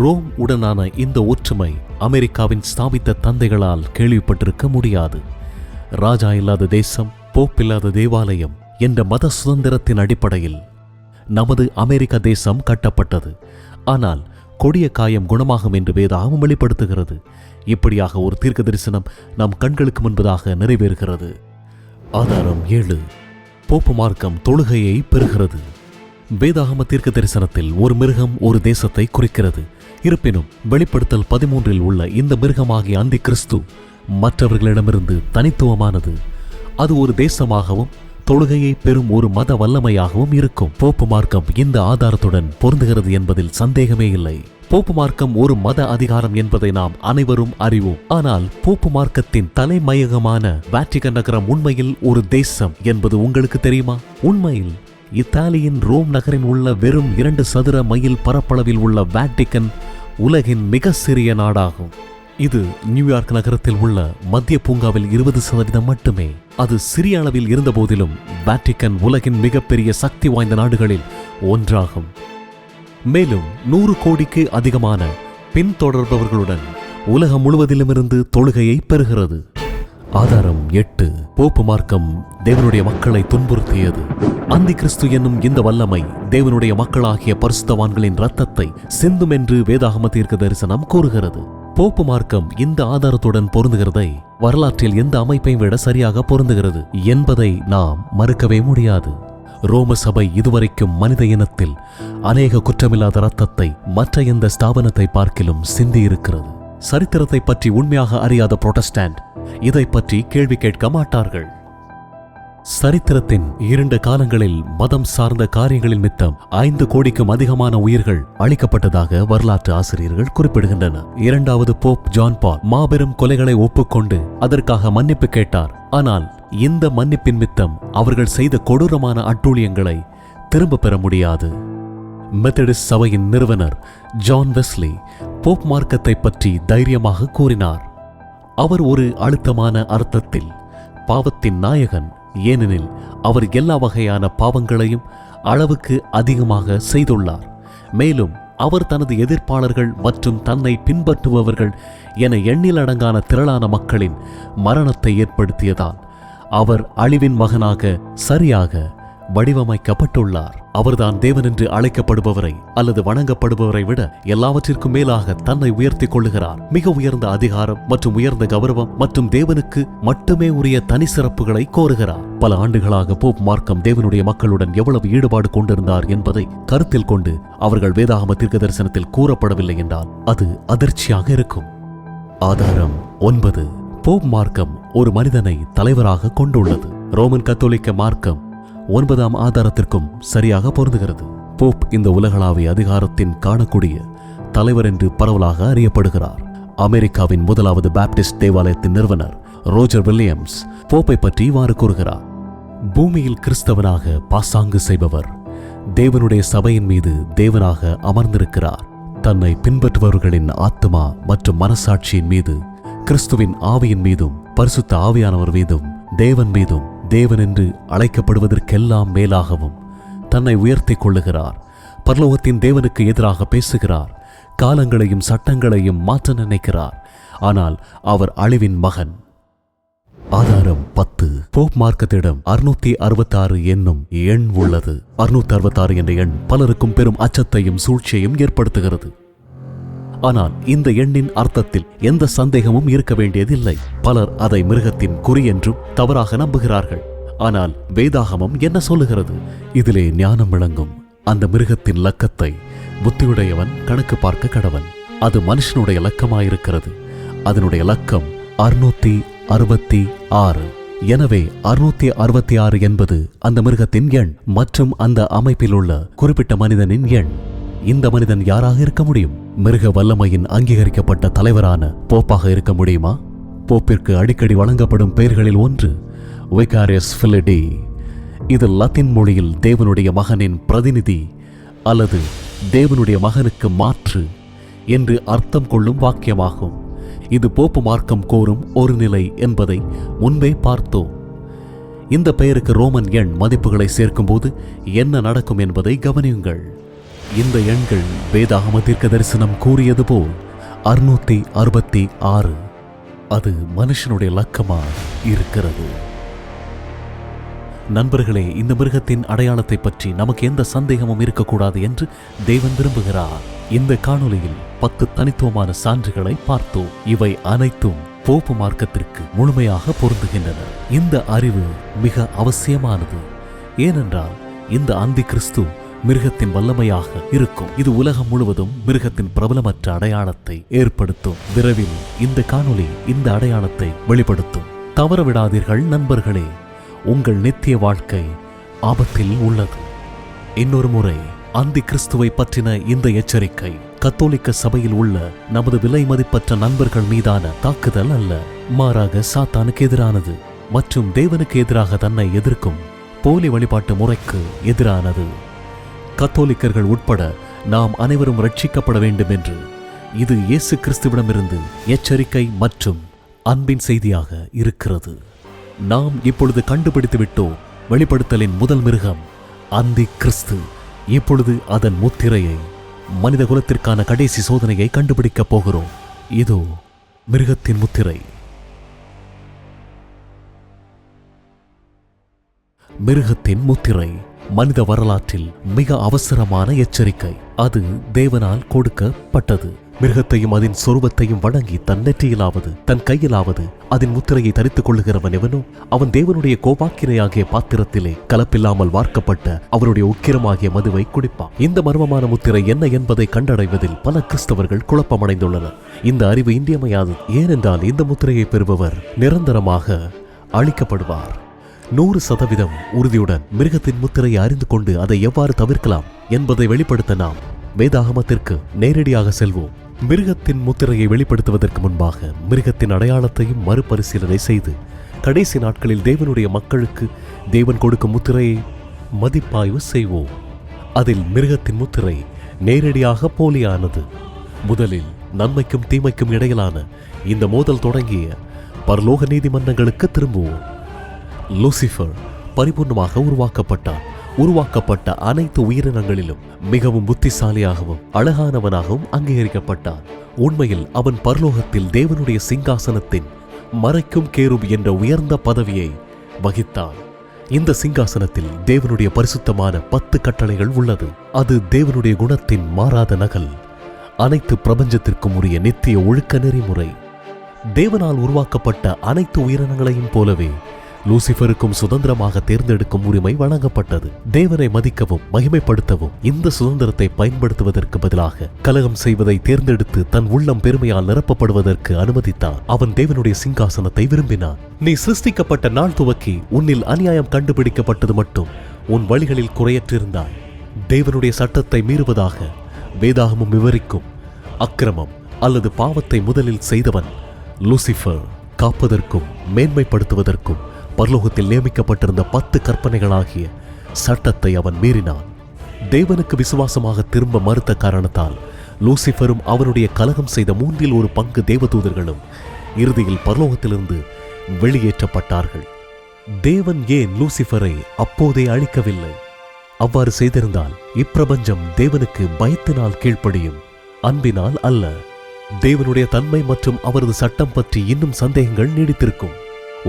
ரோம் உடனான இந்த ஒற்றுமை அமெரிக்காவின் ஸ்தாபித்த தந்தைகளால் கேள்விப்பட்டிருக்க முடியாது. ராஜா இல்லாத தேசம், போப் இல்லாத தேவாலயம் என்ற மத சுதந்திரத்தின் அடிப்படையில் நமது அமெரிக்க தேசம் கட்டப்பட்டது. ஆனால் கொடிய காயம் குணமாகும் என்று வேதாகமம் வெளிப்படுத்துகிறது. இப்படியாக ஒரு தீர்க்க தரிசனம் நம் கண்களுக்கு முன்பதாக நிறைவேறுகிறது. ஆதாரம் 7. போப்பு மார்க்கம் தொழுகையை பெறுகிறது. வேதாகம தீர்க்க தரிசனத்தில் ஒரு மிருகம் ஒரு தேசத்தை குறிக்கிறது. இருப்பினும் வெளிப்படுத்தல் 13 உள்ள இந்த மிருகமாகிய அந்தி கிறிஸ்து மற்றவர்களிடமிருந்து தனித்துவமானது. அது ஒரு தேசமாகவும் தொழுகையை பெறும் ஒரு மத வல்லமையாகவும் இருக்கும். போப்பு மார்க்கம் இந்த ஆதாரத்துடன் பொருந்துகிறது என்பதில் சந்தேகமே இல்லை. போப்பு மார்க்கம் ஒரு மத அதிகாரம் என்பதை நாம் அனைவரும் அறிவோம். ஆனால் போப்பு மார்க்கத்தின் தலைமையகமான வாட்டிகன் நகரம் உண்மையில் ஒரு தேசம் என்பது உங்களுக்கு தெரியுமா? உண்மையில் இத்தாலியின் ரோம் நகரின் உள்ள வெறும் 2 சதுர மைல் பரப்பளவில் உள்ள வாட்டிகன் உலகின் மிக சிறிய நாடாகும். இது நியூயார்க் நகரத்தில் உள்ள மத்திய பூங்காவில் 20% மட்டுமே. அது சிறிய அளவில் இருந்த போதிலும் வாட்டிகன் உலகின் மிகப்பெரிய சக்தி வாய்ந்த நாடுகளில் ஒன்றாகும். மேலும் 100 கோடிக்கு அதிகமான பின்தொடர்பவர்களுடன் உலகம் முழுவதிலுமிருந்து தொழுகையை பெறுகிறது. ஆதாரம் 8. போப்பு மார்க்கம் தேவனுடைய மக்களை துன்புறுத்தியது. அந்தி கிறிஸ்து என்னும் இந்த வல்லமை தேவனுடைய மக்களாகிய பரிசுத்தவான்களின் இரத்தத்தை சிந்தும் என்று வேதாகம தீர்க்க தரிசனம் கூறுகிறது. போப்பு மார்க்கம் இந்த ஆதாரத்துடன் பொருந்துகிறதை வரலாற்றில் எந்த அமைப்பையும் விட சரியாக பொருந்துகிறது என்பதை நாம் மறுக்கவே முடியாது. ரோம சபை இதுவரைக்கும் மனித இனத்தில் அநேக குற்றமில்லாத இரத்தத்தை மற்ற எந்த ஸ்தாபனத்தை பார்க்கிலும் சிந்தியிருக்கிறது. சரித்திரத்தை பற்றி உண்மையாக அறியாத புரோட்டஸ்டாண்ட் இதை பற்றி கேள்வி கேட்க மாட்டார்கள். சரித்திரத்தின் 2 காலங்களில் மதம் சார்ந்த காரியங்களின் மித்தம் 5 கோடிக்கும் அதிகமான உயிர்கள் அளிக்கப்பட்டதாக வரலாற்று ஆசிரியர்கள் குறிப்பிடுகின்றனர். 2வது போப் ஜான் பால் மாபெரும் கொலைகளை ஒப்புக்கொண்டு அதற்காக மன்னிப்பு கேட்டார். ஆனால் இந்த மன்னிப்பின் மித்தம் அவர்கள் செய்த கொடூரமான அட்டூழியங்களை திரும்ப பெற முடியாது. மெத்தடிஸ்ட் சபையின் நிறுவனர் ஜான் வெஸ்லி போப் மார்க்கத்தை பற்றி தைரியமாக கூறினார். அவர் ஒரு அழுத்தமான அர்த்தத்தில் பாவத்தின் நாயகன், ஏனெனில் அவர் எல்லா வகையான பாவங்களையும் அளவுக்கு அதிகமாக செய்துள்ளார். மேலும் அவர் தனது எதிர்ப்பாளர்கள் மற்றும் தன்னை பின்பற்றுபவர்கள் என எண்ணிலடங்கான திரளான மக்களின் மரணத்தை ஏற்படுத்தியதால் அவர் அழிவின் மகனாக சரியாக வடிவமைக்கப்பட்டுள்ளார். அவர்தான் தேவன் என்று அழைக்கப்படுபவரை அல்லது வணங்கப்படுபவரை விட எல்லாவற்றிற்கும் மேலாக தன்னை உயர்த்தி கொள்ளுகிறார். மிக உயர்ந்த அதிகாரம் மற்றும் உயர்ந்த கௌரவம் மற்றும் தேவனுக்கு மட்டுமே உரிய தனி சிறப்புகளை கோருகிறார். பல ஆண்டுகளாக போப் மார்க்கம் தேவனுடைய மக்களுடன் எவ்வளவு ஈடுபாடு கொண்டிருந்தார் என்பதை கருத்தில் கொண்டு அவர்கள் வேதாகம தீர்க்க தரிசனத்தில் கூறப்படவில்லை என்றால் அது அதிர்ச்சியாக இருக்கும். ஆதாரம் 9. போப் மார்க்கம் ஒரு மனிதனை தலைவராக கொண்டுள்ளது. ரோமன் கத்தோலிக்க மார்க்கம் 9ஆம் ஆதாரத்திற்கும் சரியாக பொருந்துகிறது. போப் இந்த உலகளாவிய அதிகாரத்தின் காணக்கூடிய தலைவர் என்று பரவலாக அறியப்படுகிறார். அமெரிக்காவின் 1வது பாப்டிஸ்ட் தேவாலயத்தின் நிறுவனர் ரோஜர் வில்லியம்ஸ் போப்பை பற்றி இவ்வாறு கூறுகிறார். பூமியில் கிறிஸ்தவனாக பாசாங்கு செய்பவர் தேவனுடைய சபையின் மீது தேவனாக அமர்ந்திருக்கிறார். தன்னை பின்பற்றுபவர்களின் ஆத்மா மற்றும் மனசாட்சியின் மீது, கிறிஸ்துவின் ஆவியின் மீதும் பரிசுத்த ஆவியானவர் மீதும் தேவன் மீதும் தேவன் என்று அழைக்கப்படுவதற்கெல்லாம் மேலாகவும் தன்னை உயர்த்தி கொள்ளுகிறார். பரலோகத்தின் தேவனுக்கு எதிராக பேசுகிறார். காலங்களையும் சட்டங்களையும் மாற்ற நினைக்கிறார். ஆனால் அவர் அழிவின் மகன். ஆதாரம் 10. போப் மார்க்கத்திடம் 666 என்னும் எண் உள்ளது. 666 என்ற எண் பலருக்கும் பெரும் அச்சத்தையும் சூழ்ச்சியையும் ஏற்படுத்துகிறது. ஆனால் இந்த எண்ணின் அர்த்தத்தில் எந்த சந்தேகமும் இருக்க வேண்டியதில்லை. பலர் அதை மிருகத்தின் குறி என்றும் தவறாக நம்புகிறார்கள். ஆனால் வேதாகமம் என்ன சொல்லுகிறது? இதிலே ஞானம் விளங்கும். அந்த மிருகத்தின் லக்கத்தை புத்தியுடையவன் கணக்கு பார்க்க கடவன். அது மனுஷனுடைய லக்கமாயிருக்கிறது. அதனுடைய லக்கம் 666. எனவே 666 என்பது அந்த மிருகத்தின் எண் மற்றும் அந்த அமைப்பில் உள்ள குறிப்பிட்ட மனிதனின் எண். இந்த மனிதன் யாராக இருக்க முடியும்? மிருக வல்லமையின் அங்கீகரிக்கப்பட்ட தலைவரான போப்பாக இருக்க முடியுமா? போப்பிற்கு அடிக்கடி வழங்கப்படும் பெயர்களில் ஒன்று விகாரியஸ் ஃபிலிடி. இது லத்தீன் மொழியில் தேவனுடைய மகனின் பிரதிநிதி அல்லது தேவனுடைய மகனுக்கு மாற்று என்று அர்த்தம் கொள்ளும் வாக்கியமாகும். இது போப்பு மார்க்கம் கோரும் ஒரு நிலை என்பதை முன்பே பார்த்தோம். இந்த பெயருக்கு ரோமன் எண் மதிப்புகளை சேர்க்கும்போது என்ன நடக்கும் என்பதை கவனியுங்கள். இந்த எண்கள் வேதாகம தீர்க்க தரிசனம் கூறியது போல் 666. அது மனுஷனுடைய லக்கமா இருக்கிறது. நண்பர்களே, இந்த மிருகத்தின் அடையாளத்தை பற்றி நமக்கு எந்த சந்தேகமும் இருக்கக்கூடாது என்று தேவன் விரும்புகிறார். இந்த காணொளியில் 10 தனித்துவமான சான்றுகளை பார்த்தோம். இவை அனைத்தும் போப்பு மார்க்கத்திற்கு முழுமையாக பொருந்துகின்றன. இந்த அறிவு மிக அவசியமானது. ஏனென்றால் இந்த அந்தி கிறிஸ்து மிருகத்தின் வல்லமையாக இருக்கும். இது உலகம் முழுவதும் மிருகத்தின் பிரபலமற்ற அடையாளத்தை ஏற்படுத்தும். விரைவில் இந்த காணொளி இந்த அடையாளத்தை வெளிப்படுத்தும். தவறவிடாதீர்கள் நண்பர்களே, உங்கள் நித்திய வாழ்க்கை ஆபத்தில் உள்ளது. இன்னொரு முறை அந்தி கிறிஸ்துவை பற்றின இந்த எச்சரிக்கை கத்தோலிக்க சபையில் உள்ள நமது விலை மதிப்பற்ற நண்பர்கள் மீதான தாக்குதல் அல்ல, மாறாக சாத்தானுக்கு எதிரானது மற்றும் தேவனுக்கு எதிராக தன்னை எதிர்க்கும் போலி வழிபாட்டு முறைக்கு எதிரானது. கத்தோலிக்கர்கள் உட்பட நாம் அனைவரும் ரட்சிக்கப்பட வேண்டும் என்று இது இயேசு கிறிஸ்துவிடமிருந்து எச்சரிக்கை மற்றும் அன்பின் செய்தியாக இருக்கிறது. நாம் இப்பொழுது கண்டுபிடித்து விட்டோம். வெளிப்படுத்தலின் முதல் மிருகம் அந்தி கிறிஸ்து. இப்பொழுது அதன் முத்திரையை, மனித குலத்திற்கான கடைசி சோதனையை கண்டுபிடிக்கப் போகிறோம். இதோ மிருகத்தின் முத்திரை. மிருகத்தின் முத்திரை மனித வரலாற்றில் மிக அவசரமான எச்சரிக்கை. அது தேவனால் கொடுக்கப்பட்டது. மிருகத்தையும் அதன் சொரூபத்தையும் வணங்கி தன் நெற்றியிலாவது தன் கையிலாவது அதன் முத்திரையை தரித்துக் கொள்ளுகிறவன் எவனோ அவன் தேவனுடைய கோபாக்கினையாகிய பாத்திரத்திலே கலப்பில்லாமல் வார்க்கப்பட்ட அவருடைய உக்கிரமாகிய மதுவை குடிப்பான். இந்த மர்மமான முத்திரை என்ன என்பதை கண்டடைவதில் பல கிறிஸ்தவர்கள் குழப்பமடைந்துள்ளனர். இந்த அறிவு இன்றியமையாதது. ஏனென்றால் இந்த முத்திரையை பெறுபவர் நிரந்தரமாக அழிக்கப்படுவார். 100% உறுதியுடன் மிருகத்தின் முத்திரையை அறிந்து கொண்டு அதை எவ்வாறு தவிர்க்கலாம் என்பதை வெளிப்படுத்த நாம் வேதாகமத்திற்கு நேரடியாக செல்வோம். மிருகத்தின் முத்திரையை வெளிப்படுத்துவதற்கு முன்பாக மிருகத்தின் அடையாளத்தையும் மறுபரிசீலனை செய்து கடைசி நாட்களில் தேவனுடைய மக்களுக்கு தேவன் கொடுக்கும் முத்திரையை மதிப்பாய்வு செய்வோம். அதில் மிருகத்தின் முத்திரை நேரடியாக போலியானது. முதலில் நன்மைக்கும் தீமைக்கும் இடையிலான இந்த மோதல் தொடங்கிய பரலோக நீதிமன்றங்களுக்கு திரும்புவோம். லூசிஃபர் பரிபூர்ணமாக உருவாக்கப்பட்டார். உருவாக்கப்பட்ட அனைத்து உயிரினங்களிலும் மிகவும் புத்திசாலியாகவும் அழகானவனாகவும் அங்கீகரிக்கப்பட்டான். உண்மையில் அவன் பரலோகத்தில் தேவனுடைய சிங்காசனத்தின் மறைக்கும் கேருப் என்ற உயர்ந்த பதவியை வகித்தான். இந்த சிங்காசனத்தில் தேவனுடைய பரிசுத்தமான 10 கட்டளைகள் உள்ளது. அது தேவனுடைய குணத்தின் மாறாத நகல். அனைத்து பிரபஞ்சத்திற்கும் உரிய நித்திய ஒழுக்க நெறிமுறை. தேவனால் உருவாக்கப்பட்ட அனைத்து உயிரினங்களையும் போலவே லூசிஃபருக்கும் சுதந்திரமாக தேர்ந்தெடுக்கும் உரிமை வழங்கப்பட்டது. தேவனை மதிக்கவும் மகிமைப்படுத்தவும் இந்த சுதந்திரத்தை பயன்படுத்துவதற்கு பதிலாக கலகம் செய்வதை தேர்ந்தெடுத்து தன் உள்ளம் பெருமையால் நிரப்பப்படுவதற்கு அனுமதித்தான். அவன் தேவனுடைய சிங்காசனத்தை விரும்பினான். நீ சிருஷ்டிக்கப்பட்ட நாள் துவக்கி உன்னில் அநியாயம் கண்டுபிடிக்கப்பட்டது மட்டும் உன் வழிகளில் குறையற்றிருந்தாய். தேவனுடைய சட்டத்தை மீறுவதாக வேதாகமம் விவரிக்கும் அக்கிரமம் அல்லது பாவத்தை முதலில் செய்தவன் லூசிஃபர். காப்பதற்கும் மேன்மைப்படுத்துவதற்கும் பரலோகத்தில் நியமிக்கப்பட்டிருந்த 10 கற்பனைகளாகிய சட்டத்தை அவன் மீறினான். தேவனுக்கு விசுவாசமாக திரும்ப மறுத்த காரணத்தால் லூசிஃபரும் அவனுடைய கலகம் செய்த 1/3 பங்கு தேவதூதர்களும் இறுதியில் பரலோகத்திலிருந்து வெளியேற்றப்பட்டார்கள். தேவன் ஏன் லூசிஃபரை அப்போதே அழிக்கவில்லை? அவ்வாறு செய்திருந்தால் இப்பிரபஞ்சம் தேவனுக்கு பயத்தினால் கீழ்ப்படியும், அன்பினால் அல்ல. தேவனுடைய தன்மை மற்றும் அவரது சட்டம் பற்றி இன்னும் சந்தேகங்கள் நீடித்திருக்கும்.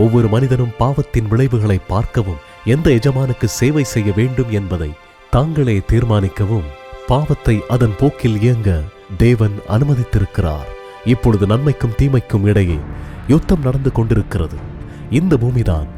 ஒவ்வொரு மனிதனும் பாவத்தின் விளைவுகளை பார்க்கவும் எந்த எஜமானுக்கு சேவை செய்ய வேண்டும் என்பதை தாங்களே தீர்மானிக்கவும் பாவத்தை அதன் போக்கில் இயங்க தேவன் அனுமதித்திருக்கிறார். இப்பொழுது நன்மைக்கும் தீமைக்கும் இடையே யுத்தம் நடந்து கொண்டிருக்கிறது. இந்த பூமிதான்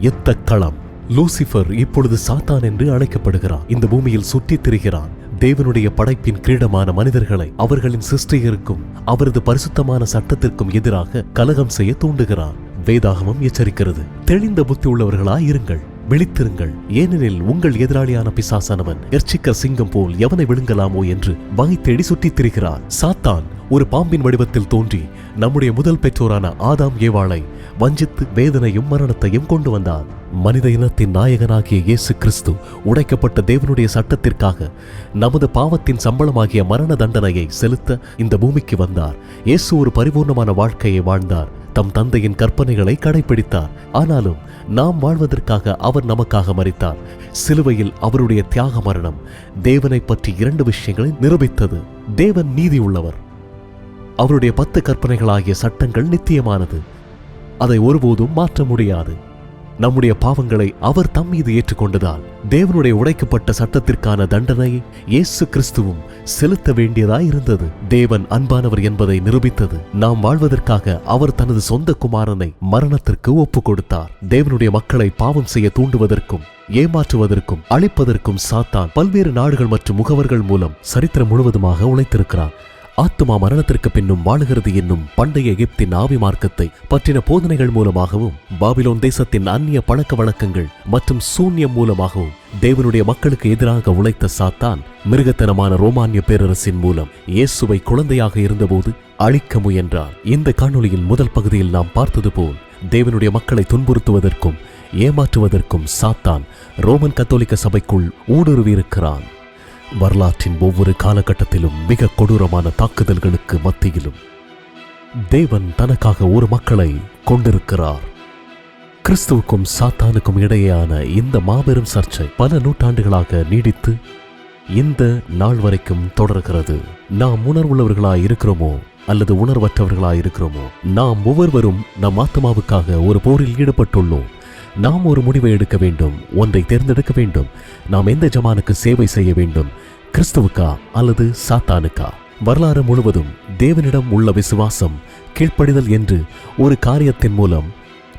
யுத்த களம். லூசிஃபர் இப்பொழுது சாத்தான் என்று அழைக்கப்படுகிறான். இந்த பூமியில் சுற்றித் திரிகிறான். தேவனுடைய படைப்பின் கிரீடமான மனிதர்களை அவர்களின் சிருஷ்டிகருக்கும் அவரது பரிசுத்தமான சட்டத்திற்கும் எதிராக கலகம் செய்ய தூண்டுகிறான். வேதாகமம் எச்சரிக்கிறது. தெளிந்த புத்தி உள்ளவர்களாய் இருங்கள். விழித்திருங்கள், ஏனெனில் உங்கள் எதிராளியான பிசாசானவன் எர்ச்சிக்க சிங்கம் போல் எவனை விழுங்கலாமோ என்று வகை தேடி சுற்றித் திரிகிறான். சாத்தான் ஒரு பாம்பின் வடிவத்தில் தோன்றி நம்முடைய முதல் பெற்றோரான ஆதாம் ஏவாளை வஞ்சித்து வேதனையும் மரணத்தையும் கொண்டு வந்தான். மனித இனத்தின் நாயகனாகிய இயேசு கிறிஸ்து உடைக்கப்பட்ட தேவனுடைய சட்டத்திற்காக நமது பாவத்தின் சம்பளமாகிய மரண தண்டனையை செலுத்த இந்த பூமிக்கு வந்தார். இயேசு ஒரு பரிபூர்ணமான வாழ்க்கையை வாழ்ந்தார். தம் தந்தையின் கற்பனைகளை கடைபிடித்தார். ஆனாலும் நாம் வாழ்வதற்காக அவர் நமக்காக மரித்தார். சிலுவையில் அவருடைய தியாக மரணம் தேவனை பற்றி 2 விஷயங்களை நிரூபித்தது. தேவன் நீதி உள்ளவர். அவருடைய 10 கற்பனைகளாகிய சட்டங்கள் நித்தியமானது. அதை ஒருபோதும் மாற்ற முடியாது. நம்முடைய பாவங்களை அவர் தம் மீது ஏற்றுக்கொண்டதால் தேவனுடைய உடைக்கப்பட்ட சட்டத்திற்கான தண்டனையை இயேசு கிறிஸ்துவும் செலுத்த வேண்டியதாயிருந்தது. தேவன் அன்பானவர் என்பதை நிரூபித்தது. நாம் வாழ்வதற்காக அவர் தனது சொந்த குமாரனை மரணத்திற்கு ஒப்பு கொடுத்தார். தேவனுடைய மக்களை பாவம் செய்ய தூண்டுவதற்கும் ஏமாற்றுவதற்கும் அழிப்பதற்கும் சாத்தான் பல்வேறு நாடுகள் மற்றும் முகவர்கள் மூலம் சரித்திரம் முழுவதுமாக உழைத்திருக்கிறார். ஆத்துமா மரணத்திற்கு பின்னும் வாழுகிறது என்னும் பண்டைய எகிப்தின் ஆவி மார்க்கத்தை பற்றின போதனைகள் மூலமாகவும் பாபிலோன் தேசத்தின் அந்நிய பழக்க வழக்கங்கள் மற்றும் சூன்யம் மூலமாகவும் தேவனுடைய மக்களுக்கு எதிராக உழைத்த சாத்தான் மிருகத்தனமான ரோமானிய பேரரசின் மூலம் இயேசுவை குழந்தையாக இருந்தபோது அழிக்க முயன்றார். இந்த காணொளியின் முதல் பகுதியில் நாம் பார்த்தது போல் தேவனுடைய மக்களை துன்புறுத்துவதற்கும் ஏமாற்றுவதற்கும் சாத்தான் ரோமன் கத்தோலிக்க சபைக்குள் ஊடுருவியிருக்கிறான். வரலாற்றின் ஒவ்வொரு காலகட்டத்திலும் மிக கொடூரமான தாக்குதல்களுக்கு மத்தியிலும் தேவன் தனக்காக ஒரு மக்களை கொண்டிருக்கிறார். கிறிஸ்துவுக்கும் சாத்தானுக்கும் இடையேயான இந்த மாபெரும் சர்ச்சை பல நூற்றாண்டுகளாக நீடித்து இந்த நாள் வரைக்கும் தொடர்கிறது. நாம் உணர்வுள்ளவர்களாய் இருக்கிறோமோ அல்லது உணர்வற்றவர்களாய் இருக்கிறோமோ, நாம் ஒவ்வொருவரும் நம் ஆத்மாவுக்காக ஒரு போரில் ஈடுபட்டுள்ளோம். நாம் ஒரு முடிவை எடுக்க வேண்டும், ஒன்றை தேர்ந்தெடுக்க வேண்டும். நாம் எந்த ஜமானுக்கு சேவை செய்ய வேண்டும், கிறிஸ்துவுக்கா அல்லது சாத்தானுக்கா? வரலாறு முழுவதும் தேவனிடம் உள்ள விசுவாசம் கீழ்ப்படிதல் என்று ஒரு காரியத்தின் மூலம்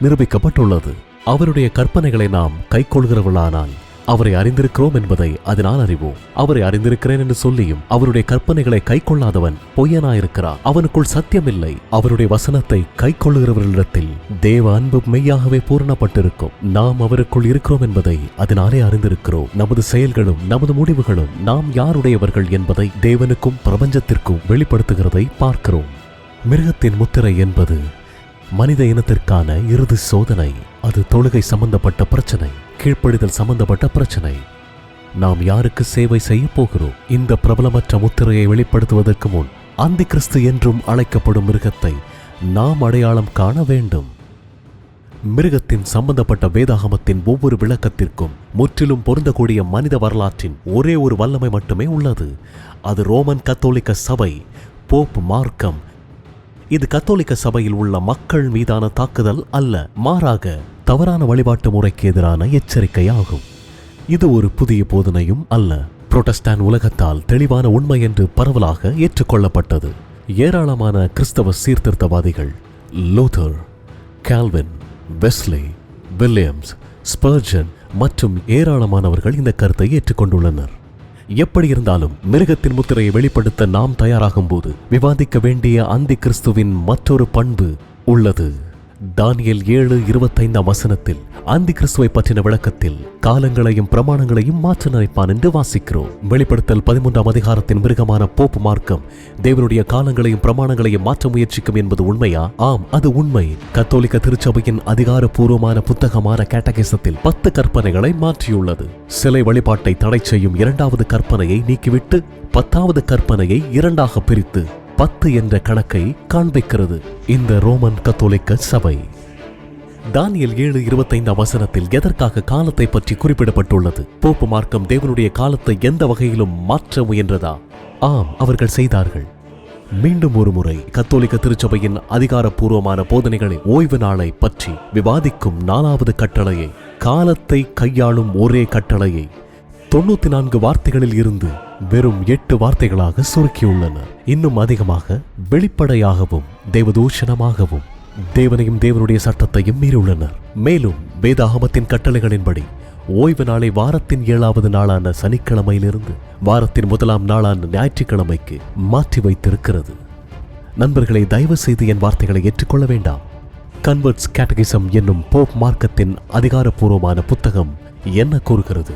நிரூபிக்கப்பட்டுள்ளது. அவருடைய கற்பனைகளை நாம் கைக்கொள்கிறவர்களானால் அவரை அறிந்திருக்கிறோம் என்பதை அதனால் அறிவோம். அவரை அறிந்திருக்கிறேன் என்று சொல்லியும் அவருடைய கற்பனைகளை கைக்கொள்ளாதவன் பொய்யனாயிருக்கிறான். அவனுக்குள் சத்தியமில்லை. அவருடைய வசனத்தை கைக்கொள்ளுகிறவர்களிடத்தில் தேவ அன்பு மெய்யாகவே பூரணப்பட்டிருக்கும். நாம் அவருக்குள் இருக்கிறோம் என்பதை அதனாலே அறிந்திருக்கிறோம். நமது செயல்களும் நமது முடிவுகளும் நாம் யாருடையவர்கள் என்பதை தேவனுக்கும் பிரபஞ்சத்திற்கும் வெளிப்படுத்துகிறதை பார்க்கிறோம். மிருகத்தின் முத்திரை என்பது மனித இனத்திற்கான இறுதி சோதனை. அது தொழுகை சம்பந்தப்பட்ட பிரச்சனை, கீழ்ப்படிதல் சம்பந்தப்பட்ட பிரச்சனை. நாம் யாருக்கு சேவை செய்ய போகிறோம்? இந்த பிரபலமற்ற முத்திரையை வெளிப்படுத்துவதற்கு முன் அந்தி கிறிஸ்து என்றும் அழைக்கப்படும் மிருகத்தை நாம் அடையாளம் காண வேண்டும். மிருகத்தின் சம்பந்தப்பட்ட வேதாகமத்தின் ஒவ்வொரு விளக்கத்திற்கும் முற்றிலும் பொருந்தக்கூடிய மனித வரலாற்றின் ஒரே ஒரு வல்லமை மட்டுமே உள்ளது. அது ரோமன் கத்தோலிக்க சபை, போப் மார்க்கம். இது கத்தோலிக்க சபையில் உள்ள மக்கள் மீதான தாக்குதல் அல்ல, மாறாக தவறான வழிபாட்டு முறைக்கு எதிரான எச்சரிக்கையாகும். இது ஒரு புதிய போதனையும் அல்ல. புரோட்டஸ்டான் உலகத்தால் தெளிவான உண்மை என்று பரவலாக ஏற்றுக்கொள்ளப்பட்டது. ஏராளமான கிறிஸ்தவ சீர்திருத்தவாதிகள் Luther, Calvin, Wesley, Williams, Spurgeon மற்றும் ஏராளமானவர்கள் இந்த கருத்தை ஏற்றுக்கொண்டுள்ளனர். எப்படி இருந்தாலும் மிருகத்தின் முத்திரையை வெளிப்படுத்த நாம் தயாராகும் போது விவாதிக்க வேண்டிய அந்தி கிறிஸ்துவின் மற்றொரு பண்பு உள்ளது. தானியேல் 7:25 அந்தி கிறிஸ்துவை பற்றின விளக்கத்தில் காலங்களையும் பிரமாணங்களையும் மாற்ற நினைப்பான் என்று வாசிக்கிறோம். வெளிப்படுத்தல் 13 மிருகமான போப் மார்க்கம் தேவனுடைய காலங்களையும் பிரமாணங்களையும் மாற்ற முயற்சிக்கும் என்பது உண்மையா? ஆம், அது உண்மை. கத்தோலிக்க திருச்சபையின் அதிகாரப்பூர்வமான புத்தகமான கேட்டகிசத்தில் 10 கற்பனைகளை மாற்றியுள்ளது. சிலை வழிபாட்டை தடை செய்யும் 2வது கற்பனையை நீக்கிவிட்டு 10வது கற்பனையை 2ஆக பிரித்து 10 என்ற கணக்கை காண்பிக்கிறது இந்த ரோமன் கத்தோலிக்க சபை. தானியேல் 7:25 எதற்காக காலத்தை பற்றி குறிப்பிடப்பட்டுள்ளது? போப்பு மார்க்கம் தேவனுடைய காலத்தை எந்த வகையிலும் மாற்ற முயன்றதா? ஆம், அவர்கள் செய்தார்கள். மீண்டும் ஒரு முறை கத்தோலிக்க திருச்சபையின் அதிகாரப்பூர்வமான போதனைகளில் ஓய்வு நாளை பற்றி விவாதிக்கும் 4வது கட்டளையை, காலத்தை கையாளும் ஒரே கட்டளையை 94 வார்த்தைகளில் இருந்து வெறும் 8 வார்த்தைகளாக சுருக்கியுள்ளனர். இன்னும் அதிகமாக வெளிப்படையாகவும் தேவதூஷணமாகவும் தேவனையும் தேவனுடைய சட்டத்தையும் மீறியுள்ளனர். மேலும் வேதாகமத்தின் கட்டளைகளின்படி ஓய்வு நாளை வாரத்தின் 7வது நாளான சனிக்கிழமையிலிருந்து வாரத்தின் 1ஆம் நாளான ஞாயிற்றுக்கிழமைக்கு மாற்றி வைத்திருக்கிறது. நண்பர்களை, தயவு செய்து என் வார்த்தைகளை ஏற்றுக்கொள்ள வேண்டாம். கன்வெர்ட்ஸ் கேட்டகிசம் என்னும் போப் மார்க்கத்தின் அதிகாரப்பூர்வமான புத்தகம் என்ன கூறுகிறது?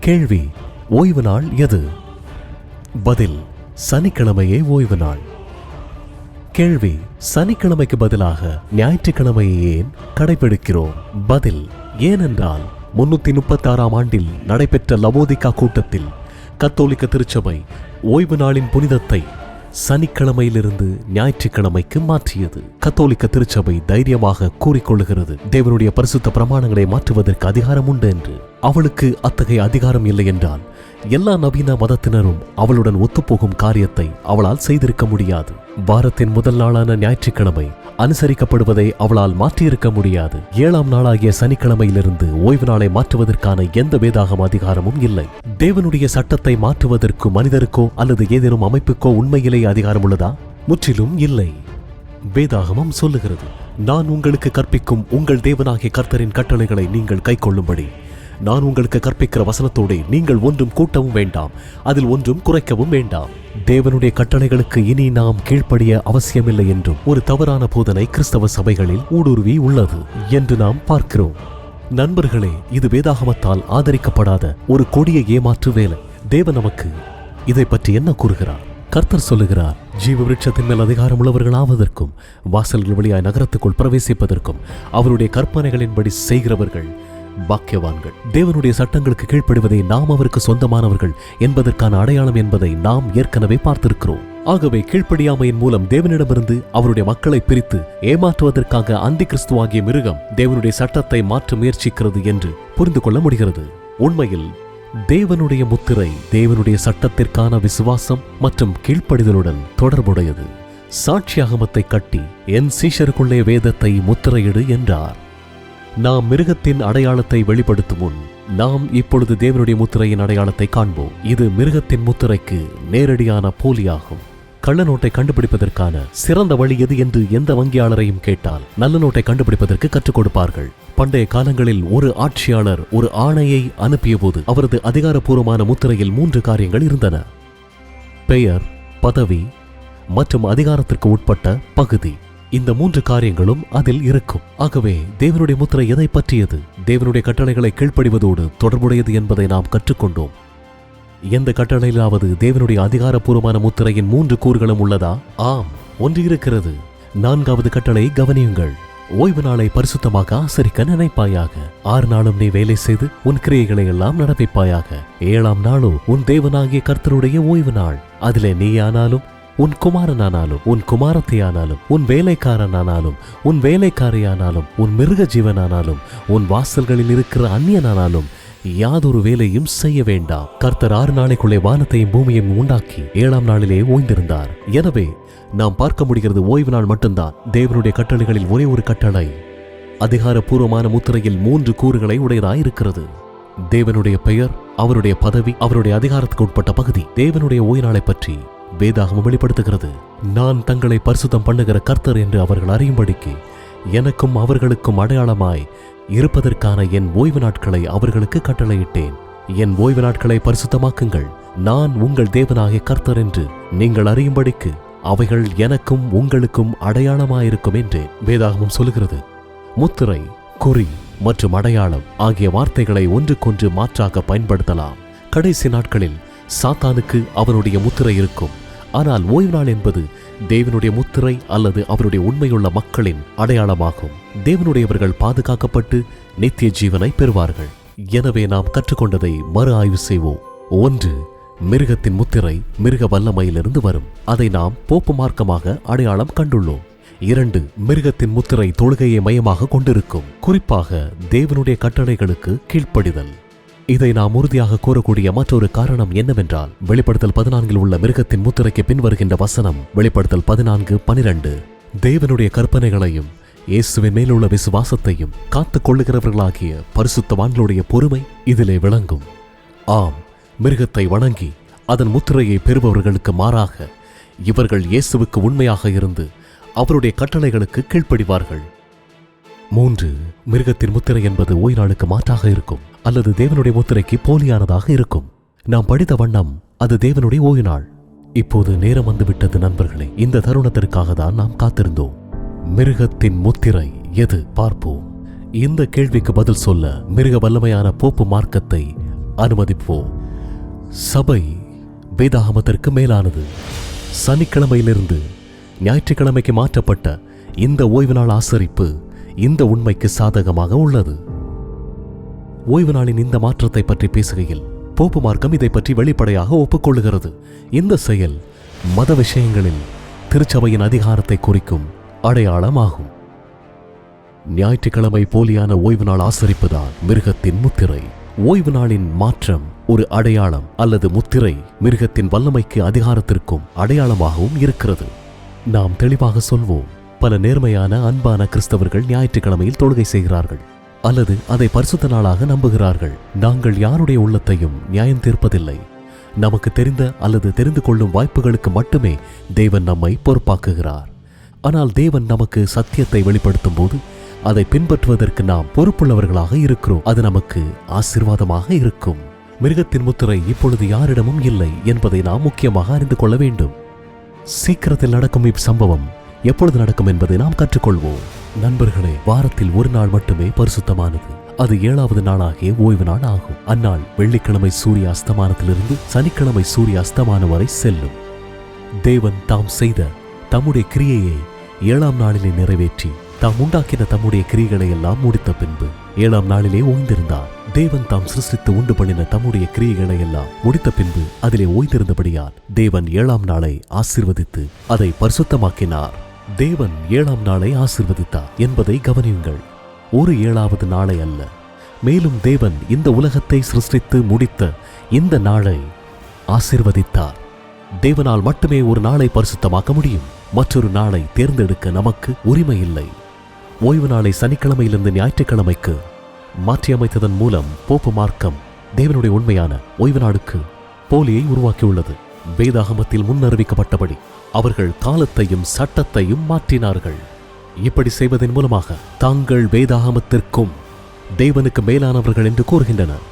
கேள்வி: ஓய்வு நாள் எது? பதில்: சனிக்கிழமையே ஓய்வு நாள். கேள்வி: சனிக்கிழமைக்கு பதிலாக ஞாயிற்றுக்கிழமையை ஏன் கடைபிடிக்கிறோம்? பதில்: ஏனென்றால் 336ஆம் ஆண்டில் நடைபெற்ற லவோதிகா கூட்டத்தில் கத்தோலிக்க திருச்சபை ஓய்வு நாளின் புனிதத்தை சனிக்கிழமையிலிருந்து ஞாயிற்றுக்கிழமைக்கு மாற்றியது. கத்தோலிக்க திருச்சபை தைரியமாக கூறிக்கொள்ளுகிறது, தேவனுடைய பரிசுத்த பிரமாணங்களை மாற்றுவதற்கு அதிகாரம் உண்டு என்று. அவளுக்கு அத்தகைய அதிகாரம் இல்லை என்றால் எல்லா நவீன மதத்தினரும் அவளுடன் ஒத்துப்போகும் காரியத்தை அவளால் செய்திருக்க முடியாது. வாரத்தின் முதல் நாளான ஞாயிற்றுக்கிழமை அனுசரிக்கப்படுவதை அவளால் மாற்றியிருக்க முடியாது. 7ஆம் நாளாகிய சனிக்கிழமையிலிருந்து ஓய்வு நாளை மாற்றுவதற்கான எந்த வேதாகம அதிகாரமும் இல்லை. தேவனுடைய சட்டத்தை மாற்றுவதற்கு மனிதருக்கோ அல்லது ஏதேனும் அமைப்புக்கோ உண்மையிலேயே அதிகாரம் உள்ளதா? முற்றிலும் இல்லை. வேதாகமம் சொல்லுகிறது, நான் உங்களுக்கு கற்பிக்கும் உங்கள் தேவனாகிய கர்த்தரின் கட்டளைகளை நீங்கள் கைக்கொள்ளும்படி நான் உங்களுக்கு கற்பிக்கிற வசனத்தோடு நீங்கள் ஒன்றும் கூட்டவும் வேண்டாம், அதில் ஒன்றும் குறைக்கவும் வேண்டாம். தேவனுடைய கட்டளைகளுக்கு இனி நாம் கீழ்ப்படிய அவசியமில்லை என்றும் ஒரு தவறான போதனை கிறிஸ்தவ சபைகளில் ஊடுருவி உள்ளது என்று நாம் பார்க்கிறோம். நண்பர்களே, இது வேதாகமத்தால் ஆதரிக்கப்படாத ஒரு கொடிய ஏமாற்று வேலை. தேவன் நமக்கு இதை பற்றி என்ன கூறுகிறார்? கர்த்தர் சொல்லுகிறார், ஜீவ விருட்சத்தின் மேல் அதிகாரம் உள்ளவர்கள் ஆவதற்கும் வாசல்கள் வழியாய் நகரத்துக்குள் பிரவேசிப்பதற்கும் அவருடைய கற்பனைகளின்படி செய்கிறவர்கள் பாக்கியவான்கள். தேவனுடைய சட்டங்களுக்கு கீழ்ப்படுவதை நாம் அவருக்கு சொந்தமானவர்கள் என்பதற்கான அடையாளம் என்பதை நாம் ஏற்கனவே பார்த்திருக்கிறோம். ஆகவே கீழ்ப்படியாமையின் மூலம் தேவனிடமிருந்து அவருடைய மக்களை பிரித்து ஏமாற்றுவதற்காக அந்தி கிறிஸ்துவாகிய மிருகம் தேவனுடைய சட்டத்தை மாற்ற முயற்சிக்கிறது என்று புரிந்து கொள்ள முடிகிறது. உண்மையில் தேவனுடைய முத்திரை தேவனுடைய சட்டத்திற்கான விசுவாசம் மற்றும் கீழ்ப்படிதலுடன் தொடர்புடையது. சாட்சியாகமத்தை கட்டி என் சீஷருக்குள்ளே வேதத்தை முத்திரையிடு என்றார். நாம் மிருகத்தின் அடையாளத்தை வெளிப்படுத்தும் முன் நாம் இப்பொழுது தேவனுடைய முத்திரையின் அடையாளத்தை காண்போம். இது மிருகத்தின் முத்திரைக்கு நேரடியான போலியாகும். கள்ள நோட்டை கண்டுபிடிப்பதற்கான சிறந்த வழி எது என்று எந்த வங்கியாளரையும் கேட்டால் நல்ல நோட்டை கண்டுபிடிப்பதற்கு கற்றுக் கொடுப்பார்கள். பண்டைய காலங்களில் ஒரு ஆட்சியாளர் ஒரு ஆணையை அனுப்பிய போது அவரது அதிகாரப்பூர்வமான முத்திரையில் 3 காரியங்கள் இருந்தன: பெயர், பதவி மற்றும் அதிகாரத்திற்கு உட்பட்ட பகுதி. இந்த 3 காரியங்களும் அதில் இருக்கும். ஆகவே தேவனுடைய முத்திரை எதை பற்றியது? தேவனுடைய கட்டளைகளை கீழ்ப்படிவதோடு தொடர்புடையது என்பதை நாம் கற்றுக்கொண்டோம். எந்த கட்டளையிலாவது தேவனுடைய அதிகாரப்பூர்வமான முத்திரையின் 3 கூறுகளும் உள்ளதா? ஆம், ஒன்று இருக்கிறது. 4வது கட்டளை கவனியுங்கள். ஓய்வு நாளை பரிசுத்தமாக ஆசரிக்க நினைப்பாயாக. 6 நாளும் நீ வேலை செய்து உன் கிரியைகளை எல்லாம் நடப்பிப்பாயாக. 7ஆம் நாளோ உன் தேவனாகிய கர்த்தருடைய ஓய்வு நாள். அதிலே நீயானாலும் உன் குமாரனானாலும் உன் குமாரத்தையானாலும் உன் வேலைக்காரனானாலும் உன் வேலைக்காரியானாலும் உன் மிருக ஜீவனானாலும் உன் வாசல்களில் இருக்கிற அந்நியனானாலும் யாதொரு வேலையும் செய்ய வேண்டாம். கர்த்தர் 6 நாளைக்குள்ளே வானத்தையும் பூமியையும் உண்டாக்கி 7ஆம் நாளிலே ஓய்ந்திருந்தார். எனவே நாம் பார்க்க முடிகிறது, ஓய்வு நாள் மட்டும்தான். தேவனுடைய கட்டளைகளில் ஒரே ஒரு கட்டளை அதிகாரப்பூர்வமான முத்திரையில் 3 கூறுகளை உடையதாயிருக்கிறது: தேவனுடைய பெயர், அவருடைய பதவி, அவருடைய அதிகாரத்துக்கு உட்பட்ட பகுதி. தேவனுடைய ஓய்வு நாளை பற்றி வேதாகமம் வெளிப்படுத்துகிறது. நான் தங்களை பரிசுத்தம் பண்ணுகிற கர்த்தர் என்று அவர்கள் அறியும்படிக்கு எனக்கும் அவர்களுக்கும் அடையாளமாய் இருப்பதற்கான என் ஓய்வு நாட்களை அவர்களுக்கு கட்டளையிட்டேன். என் ஓய்வு நாட்களை பரிசுத்தமாக்குங்கள். நான் உங்கள் தேவனாகிய கர்த்தர் என்று நீங்கள் அறியும்படிக்கு அவைகள் எனக்கும் உங்களுக்கும் அடையாளமாயிருக்கும் என்றேன். வேதாகமம் சொல்லுகிறது. முத்திரை, குறி மற்றும் அடையாளம் ஆகிய வார்த்தைகளை ஒன்றுக்கொன்று மாற்றாக பயன்படுத்தலாம். கடைசி நாட்களில் சாத்தானுக்கு அவனுடைய முத்திரை இருக்கும். ஆனால் ஓய்வு நாள் என்பது தேவனுடைய முத்திரை அல்லது அவருடைய உண்மையுள்ள மக்களின் அடையாளமாகும். தேவனுடையவர்கள் பாதுகாக்கப்பட்டு நித்திய ஜீவனை பெறுவார்கள். எனவே நாம் கற்றுக்கொண்டதை மறு ஆய்வு செய்வோம். 1. மிருகத்தின் முத்திரை மிருக வல்லமையிலிருந்து வரும். அதை நாம் போப்பு மார்க்கமாக அடையாளம் கண்டுள்ளோம். 2. மிருகத்தின் முத்திரை தொழுகையை மையமாக கொண்டிருக்கும். குறிப்பாக தேவனுடைய கட்டளைகளுக்கு கீழ்ப்படிதல். இதை நாம் உறுதியாக கூறக்கூடிய மற்றொரு காரணம் என்னவென்றால், வெளிப்படுத்தல் 14 உள்ள மிருகத்தின் முத்திரைக்கு பின்வருகின்ற வசனம் வெளிப்படுத்தல் 14:12. தேவனுடைய கற்பனைகளையும் இயேசுவின் மேலுள்ள விசுவாசத்தையும் காத்துக் கொள்ளுகிறவர்களாகிய பரிசுத்தவான்களுடைய பொறுமை இதிலே விளங்கும். ஆம், மிருகத்தை வணங்கி அதன் முத்திரையை பெறுபவர்களுக்கு மாறாக இவர்கள் இயேசுவுக்கு உண்மையாக இருந்து அவருடைய கட்டளைகளுக்கு கீழ்ப்படிவார்கள். 3. மிருகத்தின் முத்திரை என்பது ஓய்வு நாளுக்கு மாற்றாக இருக்கும் அல்லது தேவனுடைய முத்திரைக்கு போலியானதாக இருக்கும். நாம் படித்த வண்ணம் அது தேவனுடைய ஓய்வு நாள். இப்போது நேரம் வந்துவிட்டது நண்பர்களே. இந்த தருணத்திற்காக தான் நாம் காத்திருந்தோம். மிருகத்தின் முத்திரை எது பார்ப்போம். இந்த கேள்விக்கு பதில் சொல்ல மிருக வல்லமையான போப்பு மார்க்கத்தை அனுமதிப்போம். சபை வேதாகமத்திற்கு மேலானது. சனிக்கிழமையிலிருந்து ஞாயிற்றுக்கிழமைக்கு மாற்றப்பட்ட இந்த ஓய்வு நாள் ஆசரிப்பு இந்த உண்மைக்கு சாதகமாக உள்ளது. ஓய்வு நாளின் இந்த மாற்றத்தை பற்றி பேசுகையில் போப்பு மார்க்கம் இதை பற்றி வெளிப்படையாக ஒப்புக்கொள்ளுகிறது. இந்த செயல் மத விஷயங்களில் திருச்சபையின் அதிகாரத்தை குறிக்கும் அடையாளமாகும். ஞாயிற்றுக்கிழமை போலியான ஓய்வு நாள் ஆசரிப்புதான் மிருகத்தின் முத்திரை. ஓய்வு நாளின் மாற்றம் ஒரு அடையாளம் அல்லது முத்திரை மிருகத்தின் வல்லமைக்கு அதிகாரத்திற்கும் அடையாளமாகவும் இருக்கிறது. நாம் தெளிவாக சொல்வோம், பல நேர்மையான அன்பான கிறிஸ்தவர்கள் ஞாயிற்றுக்கிழமையில் தொழுகை செய்கிறார்கள் அல்லது அதை பரிசுத்த நாளாக நம்புகிறார்கள். நாங்கள் யாருடைய உள்ளத்தையும் நியாயம் தீர்ப்பதில்லை. நமக்கு தெரிந்த அல்லது தெரிந்து கொள்ளும் வாய்ப்புகளுக்கு மட்டுமே தேவன் நம்மை பொறுப்பாக்குகிறார். ஆனால் தேவன் நமக்கு சத்தியத்தை வெளிப்படுத்தும் போது அதை பின்பற்றுவதற்கு நாம் பொறுப்புள்ளவர்களாக இருக்கிறோம். அது நமக்கு ஆசீர்வாதமாக இருக்கும். மிருகத்தின் முத்திரை இப்பொழுது யாரிடமும் இல்லை என்பதை நாம் முக்கியமாக அறிந்து கொள்ள வேண்டும். சீக்கிரத்தில் நடக்கும் இச்சம்பவம் எப்பொழுது நடக்கும் என்பதை நாம் கற்றுக்கொள்வோம். நண்பர்களே, வாரத்தில் ஒரு நாள் மட்டுமே பரிசுத்தமானது. அது 7வது நாளாகிய ஓய்வு நாள் ஆகும். அந்நாள் வெள்ளிக்கிழமை சூரிய அஸ்தமானத்திலிருந்து சனிக்கிழமை சூரிய அஸ்தமானம் வரை செல்லும். தேவன் தாம் செய்த தம்முடைய கிரியையை 7ஆம் நாளிலே நிறைவேற்றி தாம் உண்டாக்கின தம்முடைய கிரியைகளை எல்லாம் முடித்த பின்பு 7ஆம் நாளிலே ஓய்ந்திருந்தார். தேவன் தாம் சிருஷ்டித்து உண்டு பண்ணின தம்முடைய கிரியைகளை எல்லாம் முடித்த பின்பு அதிலே ஓய்ந்திருந்தபடியால் தேவன் 7ஆம் நாளை ஆசீர்வதித்து அதை பரிசுத்தமாக்கினார். தேவன் 7ஆம் நாளை ஆசீர்வதித்தார் என்பதை கவனியுங்கள். ஒரு 7வது நாளை அல்ல. மேலும் தேவன் இந்த உலகத்தை சிருஷ்டித்து முடித்த இந்த நாளை ஆசீர்வதித்தார். தேவனால் மட்டுமே ஒரு நாளை பரிசுத்தமாக்க முடியும். மற்றொரு நாளை தேர்ந்தெடுக்க நமக்கு உரிமை இல்லை. ஓய்வு நாளை சனிக்கிழமையிலிருந்து ஞாயிற்றுக்கிழமைக்கு மாற்றியமைத்ததன் மூலம் போப்பு மார்க்கம் தேவனுடைய உண்மையான ஓய்வு நாளுக்கு போலியை உருவாக்கியுள்ளது. வேதாகமத்தில் முன்னறிவிக்கப்பட்டபடி அவர்கள் காலத்தையும் சட்டத்தையும் மாற்றினார்கள். இப்படி செய்வதன் மூலமாக தாங்கள் வேதாகமத்திற்கும் தேவனுக்கு மேலானவர்கள் என்று கூறுகின்றனர்.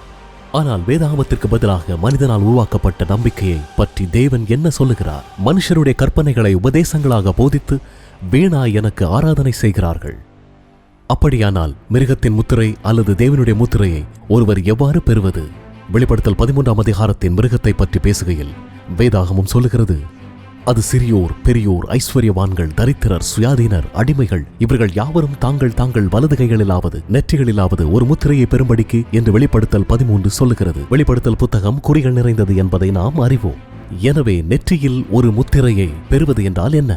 ஆனால் வேதாகமத்திற்கு பதிலாக மனிதனால் உருவாக்கப்பட்ட நம்பிக்கையை பற்றி தேவன் என்ன சொல்லுகிறார்? மனுஷருடைய கற்பனைகளை உபதேசங்களாக போதித்து வீணாய் எனக்கு ஆராதனை செய்கிறார்கள். அப்படியானால் மிருகத்தின் முத்திரை அல்லது தேவனுடைய முத்திரையை ஒருவர் எவ்வாறு பெறுவது? வெளிப்படுத்தல் 13ஆம் அதிகாரத்தின் மிருகத்தை பற்றி பேசுகையில் வேதாகமம் சொல்லுகிறது, அது சிறியோர், பெரியோர், ஐஸ்வர்யவான்கள், தரித்திரர், சுயாதீனர், அடிமைகள் இவர்கள் யாவரும் தாங்கள் வலது கைகளிலாவது நெற்றிகளிலாவது ஒரு முத்திரையை பெறும்படிக்கு என்று வெளிப்படுத்தல் 13 சொல்லுகிறது. வெளிப்படுத்தல் புத்தகம் குறிகள் நிறைந்தது என்பதை நாம் அறிவோம். எனவே நெற்றியில் ஒரு முத்திரையை பெறுவது என்றால் என்ன?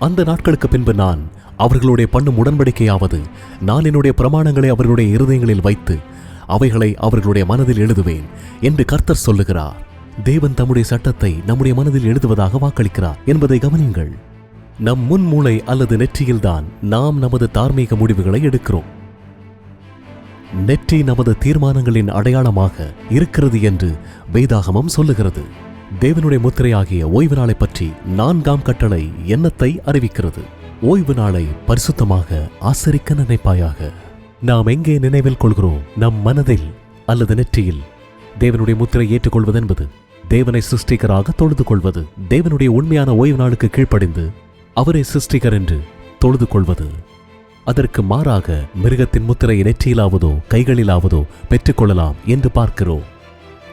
அந்த நாட்களுக்கு பின்பு நான் அவர்களுடைய பண்ணும் உடன்படிக்கையாவது, நான் என்னுடைய பிரமாணங்களை அவர்களுடைய இருதயங்களில் வைத்து அவைகளை அவர்களுடைய மனதில் எழுதுவேன் என்று கர்த்தர் சொல்லுகிறார். தேவன் தம்முடைய சட்டத்தை நம்முடைய மனதில் எழுதுவதாக வாக்களிக்கிறார் என்பதை கவனியுங்கள். நம் முன் மூளை அல்லது நெற்றியில்தான் நாம் நமது தார்மீக முடிவுகளை எடுக்கிறோம். நெற்றி நமது தீர்மானங்களின் அடையாளமாக இருக்கிறது என்று வேதாகமம் சொல்லுகிறது. தேவனுடைய முத்திரையாகிய ஓய்வு நாளை பற்றி 4ஆம் கட்டளை எண்ணத்தை அறிவிக்கிறது. ஓய்வு நாளை பரிசுத்தமாக ஆசரிக்க நினைப்பாயாக. நாம் எங்கே நினைவில் கொள்கிறோம்? நம் மனதில் அல்லது நெற்றியில். தேவனுடைய முத்திரை ஏற்றுக்கொள்வது என்பது தேவனை சிருஷ்டிகராக தொழுது கொள்வது. தேவனுடைய உண்மையான ஓய்வு நாளுக்கு கீழ்ப்படிந்து அவரை சிருஷ்டிகர் என்று தொழுது கொள்வது. அதற்கு மாறாக மிருகத்தின் முத்திரையை நெற்றியிலாவதோ கைகளிலாவதோ பெற்றுக்கொள்ளலாம் என்று பார்க்கிறோம்.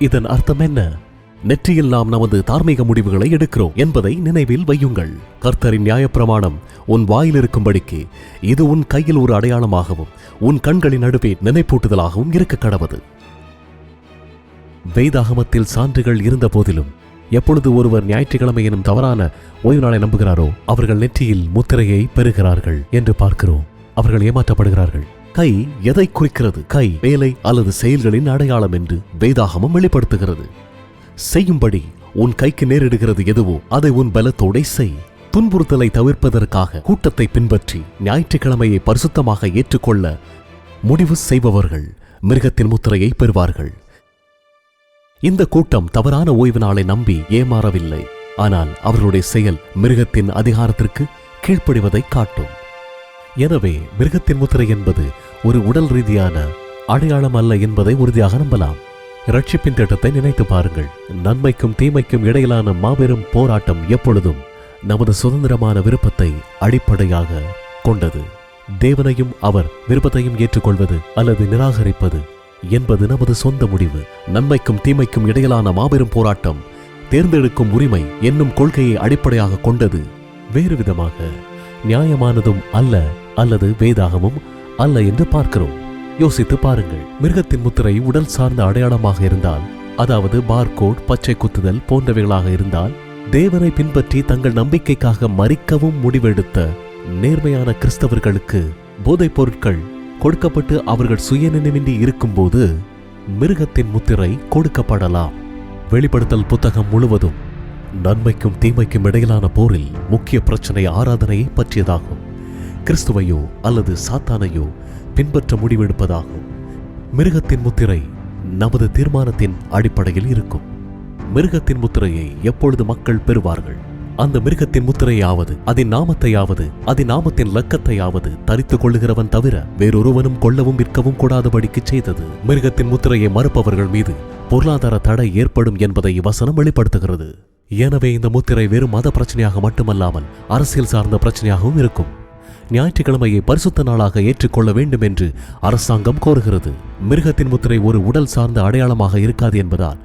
இதன் அர்த்தம் என்ன? நெற்றியில் நாம் நமது தார்மீக முடிவுகளை எடுக்கிறோம் என்பதை நினைவில் வையுங்கள். கர்த்தரின் நியாயப்பிரமாணம் உன் வாயில் இருக்கும்படிக்கு இது உன் கையில் ஒரு அடையாளமாகவும் உன் கண்களின் நடுவே நினைப்பூட்டுதலாகவும் இருக்க கடவது. வேதாகமத்தில் சான்றுகள் இருந்த போதிலும் எப்பொழுது ஒருவர் ஞாயிற்றுக்கிழமை எனும் தவறான ஓய்வு நாளை நம்புகிறாரோ அவர்கள் நெற்றியில் முத்திரையை பெறுகிறார்கள் என்று பார்க்கிறோம். அவர்கள் ஏமாற்றப்படுகிறார்கள். கை எதை குறிக்கிறது? கை வேலை அல்லது செயல்களின் அடையாளம் என்று வேதாகமம் வெளிப்படுத்துகிறது. செய்யும்படி உன் கைக்கு நேரிடுகிறது எதுவோ அதை உன் பலத்தோடே செய். துன்புறுத்தலை தவிர்ப்பதற்காக கூட்டத்தை பின்பற்றி ஞாயிற்றுக்கிழமையை பரிசுத்தமாக ஏற்றுக்கொள்ள முடிவு செய்பவர்கள் மிருகத்தின் முத்திரையை பெறுவார்கள். இந்த கூட்டம் தவறான ஓய்வு நாளை நம்பி ஏமாறவில்லை. ஆனால் அவர்களுடைய செயல் மிருகத்தின் அதிகாரத்திற்கு கீழ்ப்படிவதை காட்டும். எனவே மிருகத்தின் முத்திரை என்பது ஒரு உடல் ரீதியான அடையாளம் அல்ல என்பதை உறுதியாக நம்பலாம். இரட்சிப்பின் திட்டத்தை நினைத்து பாருங்கள். நன்மைக்கும் தீமைக்கும் இடையிலான மாபெரும் போராட்டம் எப்பொழுதும் நமது சுதந்திரமான விருப்பத்தை அடிப்படையாக கொண்டது. தேவனையும் அவர் விருப்பத்தையும் ஏற்றுக்கொள்வது அல்லது நிராகரிப்பது என்பது நமது சொந்த முடிவு. நன்மைக்கும் தீமைக்கும் இடையிலான மாபெரும் போராட்டம் தேர்ந்தெடுக்கும் உரிமை என்னும் கொள்கையை அடிப்படையாக கொண்டது. வேறு விதமாக நியாயமானதும் அல்ல அல்லது வேதாகமும் அல்ல என்று பார்க்கிறோம். யோசித்து பாருங்கள். மிருகத்தின் முத்திரை உடல் சார்ந்த அடையாளமாக இருந்தால், அதாவது பார்கோட், பச்சை குத்துதல் போன்றவைகளாக இருந்தால், தேவனை பின்பற்றி தங்கள் நம்பிக்கைக்காக மரிக்கவும் முடிவெடுத்த நேர்மையான கிறிஸ்தவர்களுக்கு போதைப் பொருட்கள் கொடுக்கப்பட்டு அவர்கள் சுயநினைவின்றி இருக்கும்போது மிருகத்தின் முத்திரை கொடுக்கப்படலாம். வெளிப்படுத்தல் புத்தகம் முழுவதும் நன்மைக்கும் தீமைக்கும் இடையிலான போரில் முக்கிய பிரச்சனை ஆராதனையை பற்றியதாகும். கிறிஸ்துவையோ அல்லது சாத்தானையோ பின்பற்ற முடிவெடுப்பதாகும். மிருகத்தின் முத்திரை நமது தீர்மானத்தின் அடிப்படையில் இருக்கும். மிருகத்தின் முத்திரையை எப்பொழுது மக்கள் பெறுவார்கள்? அந்த மிருகத்தின் முத்திரையாவது, அதன் நாமத்தையாவது, அதன் நாமத்தின் லக்கத்தையாவது தரித்துக் கொள்ளுகிறவன் தவிர வேறொருவனும் கொள்ளவும் விற்கவும் கூடாதபடிக்கு செய்தது. மிருகத்தின் முத்திரையை மறுப்பவர்கள் மீது பொருளாதார தடை ஏற்படும் என்பதை வசனம் வெளிப்படுத்துகிறது. எனவே இந்த முத்திரை வெறும் மத பிரச்சனையாக மட்டுமல்லாமல் அரசியல் சார்ந்த பிரச்சனையாகவும் இருக்கும். ஞாயிற்றுக்கிழமையை பரிசுத்த நாளாக ஏற்றுக்கொள்ள வேண்டும் என்று அரசாங்கம் கோருகிறது. மிருகத்தின் முத்திரை ஒரு உடல் சார்ந்த அடையாளமாக இருக்காது என்பதால்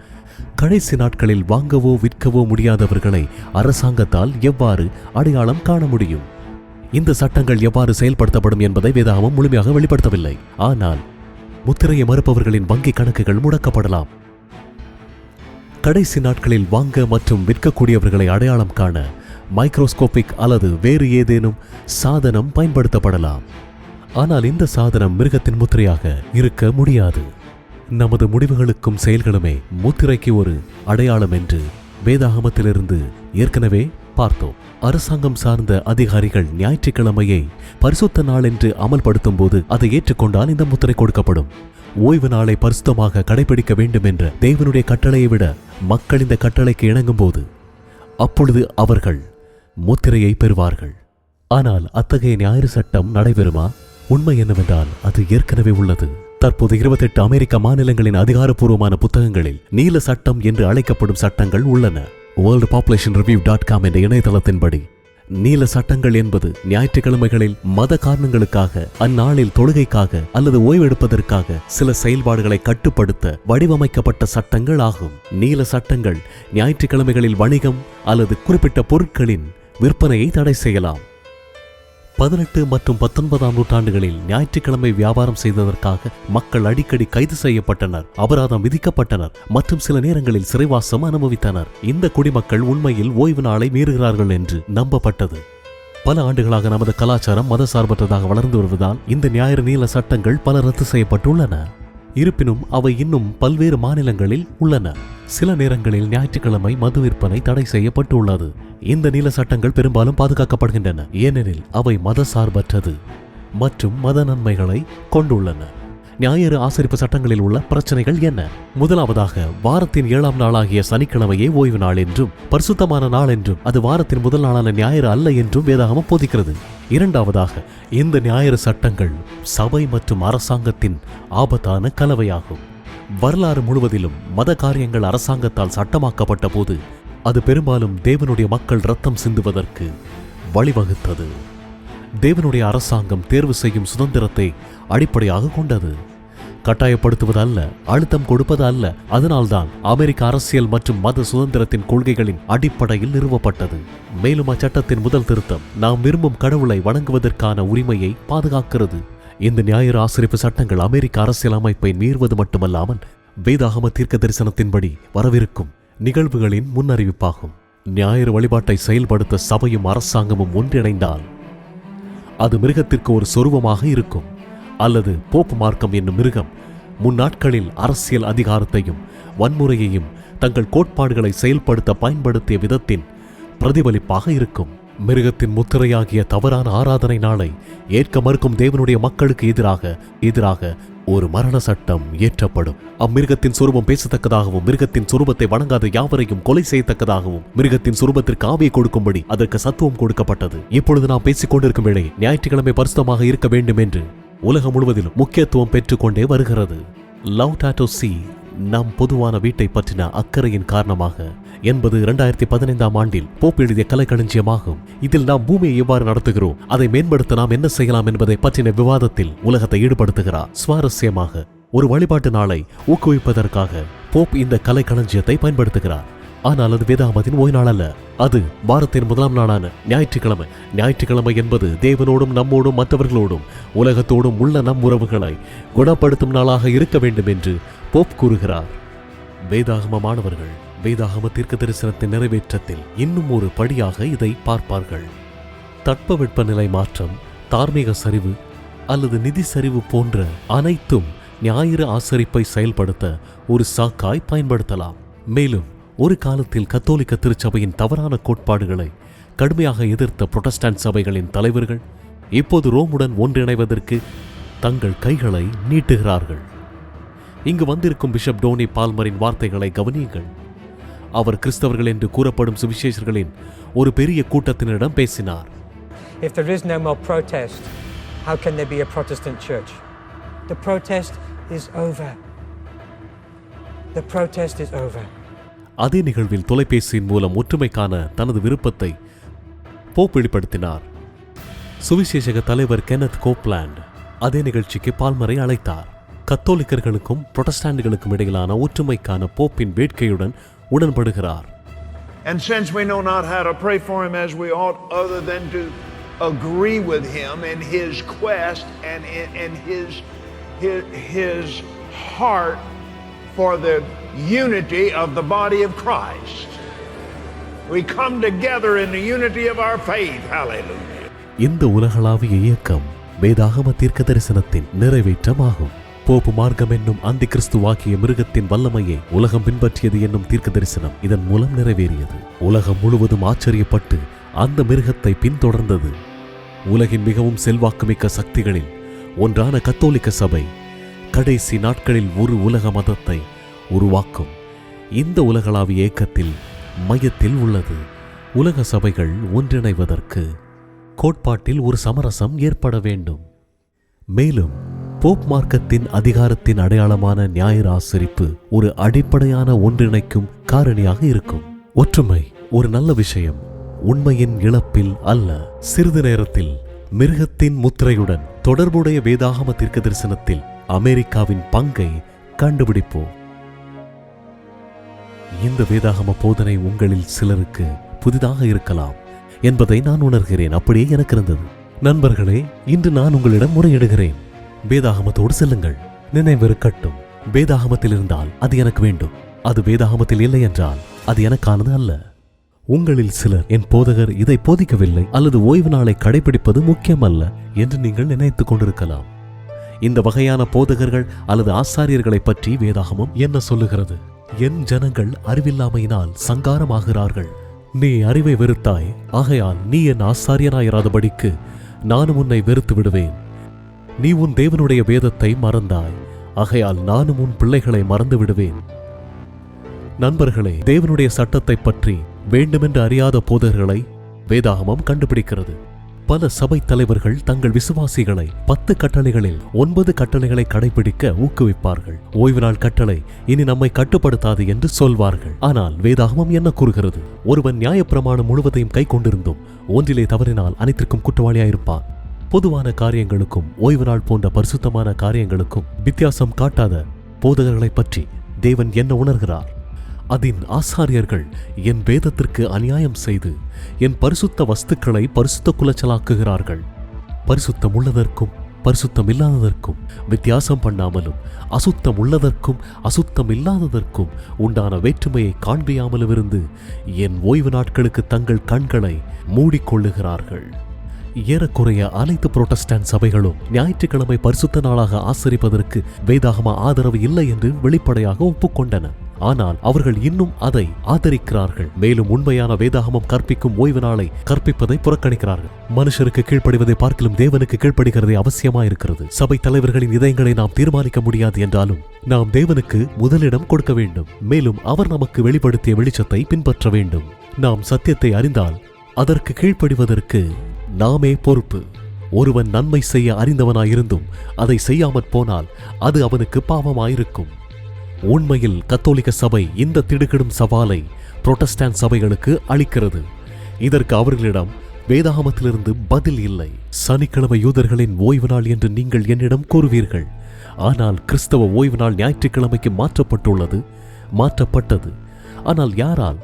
கடைசி நாட்களில் வாங்கவோ விற்கவோ முடியாதவர்களை அரசாங்கத்தால் எவ்வாறு அடையாளம் காண முடியும்? இந்த சட்டங்கள் எவ்வாறு செயல்படுத்தப்படும் என்பதை வேதாகமம் முழுமையாக வெளிப்படுத்தவில்லை. ஆனால் முத்திரையை மறுப்பவர்களின் வங்கி கணக்குகள் முடக்கப்படலாம். கடைசி நாட்களில் வாங்க மற்றும் விற்கக்கூடியவர்களை அடையாளம் காண மைக்ரோஸ்கோபிக் அல்லது வேறு ஏதேனும் சாதனம் பயன்படுத்தப்படலாம். ஆனால் இந்த சாதனம் மிருகத்தின் முத்திரையாக இருக்க முடியாது. நமது முடிவுகளுக்கும் செயல்களுமே முத்திரைக்கு ஒரு அடையாளம் என்று வேதாகமத்திலிருந்து ஏற்கனவே பார்த்தோம். அரசாங்கம் சார்ந்த அதிகாரிகள் ஞாயிற்றுக்கிழமையை பரிசுத்த நாள் என்று அமல்படுத்தும் போது அதை ஏற்றுக்கொண்டால் இந்த முத்திரை கொடுக்கப்படும். ஓய்வு நாளை பரிசுத்தமாக கடைபிடிக்க வேண்டும் என்ற தேவனுடைய கட்டளையை விட மக்கள் இந்த கட்டளைக்கு இணங்கும் போது அப்பொழுது அவர்கள் முத்திரையை பெறுவார்கள். ஆனால் அத்தகைய ஞாயிறு சட்டம் நடைபெறுமா? உண்மை என்னவென்றால் அது ஏற்கனவே உள்ளது. தற்போது 28 அமெரிக்க மாநிலங்களின் அதிகாரப்பூர்வமான புத்தகங்களில் நீல சட்டம் என்று அழைக்கப்படும் சட்டங்கள் உள்ளன. worldpopulationreview.com என்ற இணையதளத்தின்படி நீல சட்டங்கள் என்பது ஞாயிற்றுக்கிழமைகளில் மத காரணங்களுக்காக, அந்நாளில் தொழுகைக்காக அல்லது ஓய்வெடுப்பதற்காக சில செயல்பாடுகளை கட்டுப்படுத்த வடிவமைக்கப்பட்ட சட்டங்கள் ஆகும். நீல சட்டங்கள் ஞாயிற்றுக்கிழமைகளில் வணிகம் அல்லது குறிப்பிட்ட பொருட்களின் விற்பனையை தடை செய்யலாம். 18 மற்றும் 19ஆம் நூற்றாண்டுகளில் ஞாயிற்றுக்கிழமை வியாபாரம் செய்ததற்காக மக்கள் அடிக்கடி கைது செய்யப்பட்டனர், அபராதம் விதிக்கப்பட்டனர் மற்றும் சில நேரங்களில் சிறைவாசம் அனுபவித்தனர். இந்த குடிமக்கள் உண்மையில் ஓய்வு நாளை மீறுகிறார்கள் என்று நம்பப்பட்டது. பல ஆண்டுகளாக நமது கலாச்சாரம் மதசார்பற்றதாக வளர்ந்து வருவதால் இந்த ஞாயிறு நீல சட்டங்கள் பல ரத்து செய்யப்பட்டுள்ளன. இருப்பினும் அவை இன்னும் பல்வேறு மாநிலங்களில் உள்ளன. சில நேரங்களில் ஞாயிற்றுக்கிழமை மது விற்பனை தடை செய்யப்பட்டுள்ளது. இந்த நீல சட்டங்கள் பெரும்பாலும் பாதுகாக்கப்படுகின்றன, ஏனெனில் அவை மத சார்பற்றது மற்றும் மத நன்மைகளை கொண்டுள்ளன. ஞாயிறு ஆசரிப்பு சட்டங்களில் உள்ள பிரச்சனைகள் என்ன? முதலாவதாக, வாரத்தின் 7ஆம் நாளாகிய சனிக்கிழமையே ஓய்வு நாள் என்றும் பரிசுத்தமான நாள் என்றும் அது வாரத்தின் முதல் நாளான ஞாயிறு அல்ல என்றும் வேதாகமம் போதிக்கிறது. இரண்டாவதாக, இந்த ஞாயிறு சட்டங்கள் சபை மற்றும் அரசாங்கத்தின் ஆபத்தான கலவையாகும். வரலாறு முழுவதிலும் மத காரியங்கள் அரசாங்கத்தால் சட்டமாக்கப்பட்ட போது அது பெரும்பாலும் தேவனுடைய மக்கள் இரத்தம் சிந்துவதற்கு வழிவகுத்தது. தேவனுடைய அரசாங்கம் தேர்வு செய்யும் சுதந்திரத்தை அடிப்படையாக கொண்டது. கட்டாயப்படுத்துவது அல்ல, அழுத்தம் கொடுப்பது அல்ல. அதனால்தான் அமெரிக்க அரசியல் மற்றும் மத சுதந்திரத்தின் கொள்கைகளின் அடிப்படையில் நிறுவப்பட்டது. மேலும் அச்சட்டத்தின் முதல் திருத்தம் நாம் விரும்பும் கடவுளை வணங்குவதற்கான உரிமையை பாதுகாக்கிறது. இந்த ஞாயிறு ஆசரிப்பு சட்டங்கள் அமெரிக்க அரசியல் அமைப்பை மீறுவது மட்டுமல்லாமல் வேதாகம தீர்க்க தரிசனத்தின்படி வரவிருக்கும் நிகழ்வுகளின் முன்னறிவிப்பாகும். ஞாயிறு வழிபாட்டை செயல்படுத்த சபையும் அரசாங்கமும் ஒன்றிணைந்தால் அது மிருகத்திற்கு ஒரு சொருவமாக இருக்கும். அல்லது போப் மார்க்கம் என்னும் மிருகம் முன்னாட்களில் அரசியல் அதிகாரத்தையும் வன்முறையையும் தங்கள் கோட்பாடுகளை செயல்படுத்த பயன்படுத்திய விதத்தின் பிரதிபலிப்பாக இருக்கும். மிருகத்தின் முத்திரையாகிய தவறான ஆராதனை நாளை ஏற்க மறுக்கும் தேவனுடைய மக்களுக்கு எதிராக ஒரு மரண சட்டம் இயற்றப்படும். அம்மிருகத்தின் சுரூபம் பேசத்தக்கதாகவும், மிருகத்தின் சுரூபத்தை வணங்காத யாவரையும் கொலை செய்யத்தக்கதாகவும், மிருகத்தின் சுரூபத்திற்கு ஆவியை கொடுக்கும்படி அதற்கு சத்துவம் கொடுக்கப்பட்டது. இப்பொழுது நாம் பேசிக் கொண்டிருக்கும் வேளை ஞாயிற்றுக்கிழமை பரிசுத்தமாக இருக்க வேண்டும் என்று உலகம் முழுவதிலும் முக்கியத்துவம் பெற்றுக்கொண்டே வருகிறது. லவ்டாட்டோ சி நம் பொதுவான வீட்டை பற்றின அக்கறையின் காரணமாக என்பது 2015ஆம் ஆண்டில் போப் எழுதிய கலைக்களஞ்சியமாகும். இதில் நாம் பூமியை எவ்வாறு நடத்துகிறோம், அதை மேம்படுத்த நாம் என்ன செய்யலாம் என்பதை பற்றின விவாதத்தில் உலகத்தை ஈடுபடுத்துகிறார். சுவாரஸ்யமாக ஒரு வழிபாட்டு நாளை ஊக்குவிப்பதற்காக போப் இந்த கலைக்களஞ்சியத்தை பயன்படுத்துகிறார். ஆனால் அது வேதாகமத்தின் ஓய்வு நாள் அல்ல, அது வாரத்தின் முதலாம் நாளான ஞாயிற்றுக்கிழமை. ஞாயிற்றுக்கிழமை என்பது தேவனோடும் நம்மோடும் மற்றவர்களோடும் உலகத்தோடும் உள்ள நம் உறவுகளை குணப்படுத்தும் நாளாக இருக்க வேண்டும் என்று போப் கூறுகிறார். வேதாகம மாணவர்கள் வேதாகம தீர்க்க தரிசனத்தின் நிறைவேற்றத்தில் இன்னும் ஒரு படியாக இதை பார்ப்பார்கள். தட்பவெப்பநிலை மாற்றம், தார்மீக சரிவு அல்லது நிதி சரிவு போன்ற அனைத்தும் ஞாயிறு ஆசரிப்பை செயல்படுத்த ஒரு சாக்காய் பயன்படுத்தலாம். மேலும் ஒரு காலத்தில் கத்தோலிக்க திருச்சபையின் தவறான கோட்பாடுகளை கடுமையாக எதிர்த்த புரொட்டஸ்டாண்ட் சபைகளின் தலைவர்கள் இப்போது ரோமுடன் ஒன்றிணைவதற்கு தங்கள் கைகளை நீட்டுகிறார்கள். இங்கு வந்திருக்கும் பிஷப் டோனி பால்மரின் வார்த்தைகளை கவனியுங்கள். அவர் கிறிஸ்தவர்கள் என்று கூறப்படும் சுவிசேஷர்களின் ஒரு பெரிய கூட்டத்தினரிடம் பேசினார். If there is no more protest, how can there be a Protestant church? The protest is over. The protest is over. அதே நிகழ்வில் தொலைபேசியின் மூலம் ஒற்றுமைக்கான தனது விருப்பத்தை போப் வெளிப்படுத்தினார். சுவிசேஷக தலைவர் கெனத் கோப்லாண்ட் அதே நிகழ்ச்சிக்கு பால்மரை அழைத்தார். கத்தோலிக்கர்களுக்கும் புரொட்டஸ்டாண்டுகளுக்கும் இடையிலான ஒற்றுமைக்கான போப்பின் வேட்கையுடன் உடன்படுகிறார். And since we know not how to pray for him as we ought, other than to agree with him in his quest and in his heart for the unity of the body of Christ, we come together in the unity of our faith. Hallelujah. இந்த உலகளாவிய இயக்கம் வேதாகம தீர்க்க தரிசனத்தின் நிறைவேற்றமாகும். Pope மார்க்கம் என்னும் அந்தி கிறிஸ்துவாக்கிய மிருகத்தின் வல்லமையை உலகம் பின்பற்றியது என்னும் தீர்க்க தரிசனம் இதன் மூலம் நிறைவேறியது. உலகம் முழுவதும் ஆச்சரியப்பட்டு அந்த மிருகத்தை பின்தொடர்ந்தது. உலகின் மிகவும் செல்வாக்குமிக்க சக்திகளில் ஒன்றான கத்தோலிக்க சபை கடைசி நாட்களில் ஒரு உலக மதத்தை உருவாக்கும். இந்த உலகளாவிய இயக்கத்தில் மையத்தில் உள்ளது. உலக சபைகள் ஒன்றிணைவதற்கு கோட்பாட்டில் ஒரு சமரசம் ஏற்பட வேண்டும். மேலும் போப் மார்க்கத்தின் அதிகாரத்தின் அடையாளமான ஞாயிறு ஆசரிப்பு ஒரு அடிப்படையான ஒன்றிணைக்கும் காரணியாக இருக்கும். ஒற்றுமை ஒரு நல்ல விஷயம், உண்மையின் இழப்பில் அல்ல. சிறிது நேரத்தில் மிருகத்தின் முத்திரையுடன் தொடர்புடைய வேதாகம தீர்க்க தரிசனத்தில் அமெரிக்காவின் பங்கை கண்டுபிடிப்போம். இந்த வேதாகம போதனை உங்களில் சிலருக்கு புதிதாக இருக்கலாம் என்பதை நான் உணர்கிறேன். அப்படியே எனக்கு இருந்தது. நண்பர்களே, இன்று நான் உங்களிடம் முறையிடுகிறேன். வேதாகமத்தோடு செல்லுங்கள். நினைவிருக்கட்டும், வேதாகமத்தில் இருந்தால் அது எனக்கு வேண்டும், அது வேதாகமத்தில் இல்லை என்றால் அது எனக்கானது அல்ல. உங்களில் சிலர் என் போதகர் இதை போதிக்கவில்லை அல்லது ஓய்வு நாளை கடைபிடிப்பது முக்கியமல்ல என்று நீங்கள் நினைத்துக் கொண்டிருக்கலாம். இந்த வகையான போதகர்கள் அல்லது ஆசாரியர்களை பற்றி வேதாகமம் என்ன சொல்லுகிறது? என் ஜனங்கள் அறிவில்லாமையினால் சங்காரமாகிறார்கள். நீ அறிவை வெறுத்தாய், ஆகையால் நீ என் ஆசாரியனாயிராதபடிக்கு நானும் உன்னை வெறுத்து விடுவேன். நீ உன் தேவனுடைய வேதத்தை மறந்தாய், ஆகையால் நானும் உன் பிள்ளைகளை மறந்து விடுவேன். நண்பர்களே, தேவனுடைய சட்டத்தை பற்றி வேண்டுமென்று அறியாத போதகர்களை வேதாகமம் கண்டுபிடிக்கிறது. பல சபை தலைவர்கள் தங்கள் விசுவாசிகளை 10 கட்டளைகளில் 9 கட்டளைகளை கடைபிடிக்க ஊக்குவிப்பார்கள். ஓய்வு நாள் கட்டளை இனி நம்மை கட்டுப்படுத்தாது என்று சொல்வார்கள். ஆனால் வேதாகமம் என்ன கூறுகிறது? ஒருவன் நியாயப்பிரமாணம் முழுவதையும் கை கொண்டிருந்தும் ஒன்றிலே தவறினால் அனைத்திற்கும் குற்றவாளியாயிருப்பான். பொதுவான காரியங்களுக்கும் ஓய்வு நாள் போன்ற பரிசுத்தமான காரியங்களுக்கும் வித்தியாசம் காட்டாத போதகர்களை பற்றி தேவன் என்ன உணர்கிறார்? அதன் ஆசாரியர்கள் என் வேதத்திற்கு அநியாயம் செய்து என் பரிசுத்த வஸ்துக்களை பரிசுத்த குலைச்சலாக்குகிறார்கள். பரிசுத்தம் உள்ளதற்கும் பரிசுத்தம் இல்லாததற்கும் வித்தியாசம் பண்ணாமலும் அசுத்தம் உள்ளதற்கும் அசுத்தம் இல்லாததற்கும் உண்டான வேற்றுமையை காண்பியாமலும் இருந்து என் ஓய்வு நாட்களுக்கு தங்கள் கண்களை மூடிக்கொள்ளுகிறார்கள். ஏறக்குறைய அனைத்து புரோட்டஸ்டாண்ட் சபைகளும் ஞாயிற்றுக்கிழமை பரிசுத்த நாளாக ஆசரிப்பதற்கு வேதாகம ஆதரவு இல்லை என்று வெளிப்படையாக ஒப்புக்கொண்டன. ஆனால் அவர்கள் இன்னும் அதை ஆதரிக்கிறார்கள். மேலும் உண்மையான வேதாகமம் கற்பிக்கும் ஓய்வு நாளை கற்பிப்பதை புறக்கணிக்கிறார்கள். மனுஷருக்கு கீழ்ப்படிவதை பார்க்கலும் தேவனுக்கு கீழ்ப்படுகிறதே அவசியமாயிருக்கிறது. சபை தலைவர்களின் இதயங்களை நாம் தீர்மானிக்க முடியாது என்றாலும் நாம் தேவனுக்கு முதலிடம் கொடுக்க வேண்டும். மேலும் அவர் நமக்கு வெளிப்படுத்திய வெளிச்சத்தை பின்பற்ற வேண்டும். நாம் சத்தியத்தை அறிந்தால் அதற்கு கீழ்ப்படிவதற்கு நாமே பொறுப்பு. ஒருவன் நன்மை செய்ய அறிந்தவனாயிருந்தும் அதை செய்யாமற் போனால் அது அவனுக்கு பாவமாயிருக்கும். உண்மையில் கத்தோலிக்க சபை இந்த திடுக்கிடும் சவாலை புரொட்டஸ்டாண்ட் சபைகளுக்கு அளிக்கிறது. இதற்கு அவர்களிடம் வேதாகமத்திலிருந்து பதில் இல்லை. சனிக்கிழமை யூதர்களின் ஓய்வு நாள் என்று நீங்கள் என்னிடம் கூறுவீர்கள். ஆனால் கிறிஸ்தவ ஓய்வு நாள் ஞாயிற்றுக்கிழமைக்கு மாற்றப்பட்டது. ஆனால் யாரால்?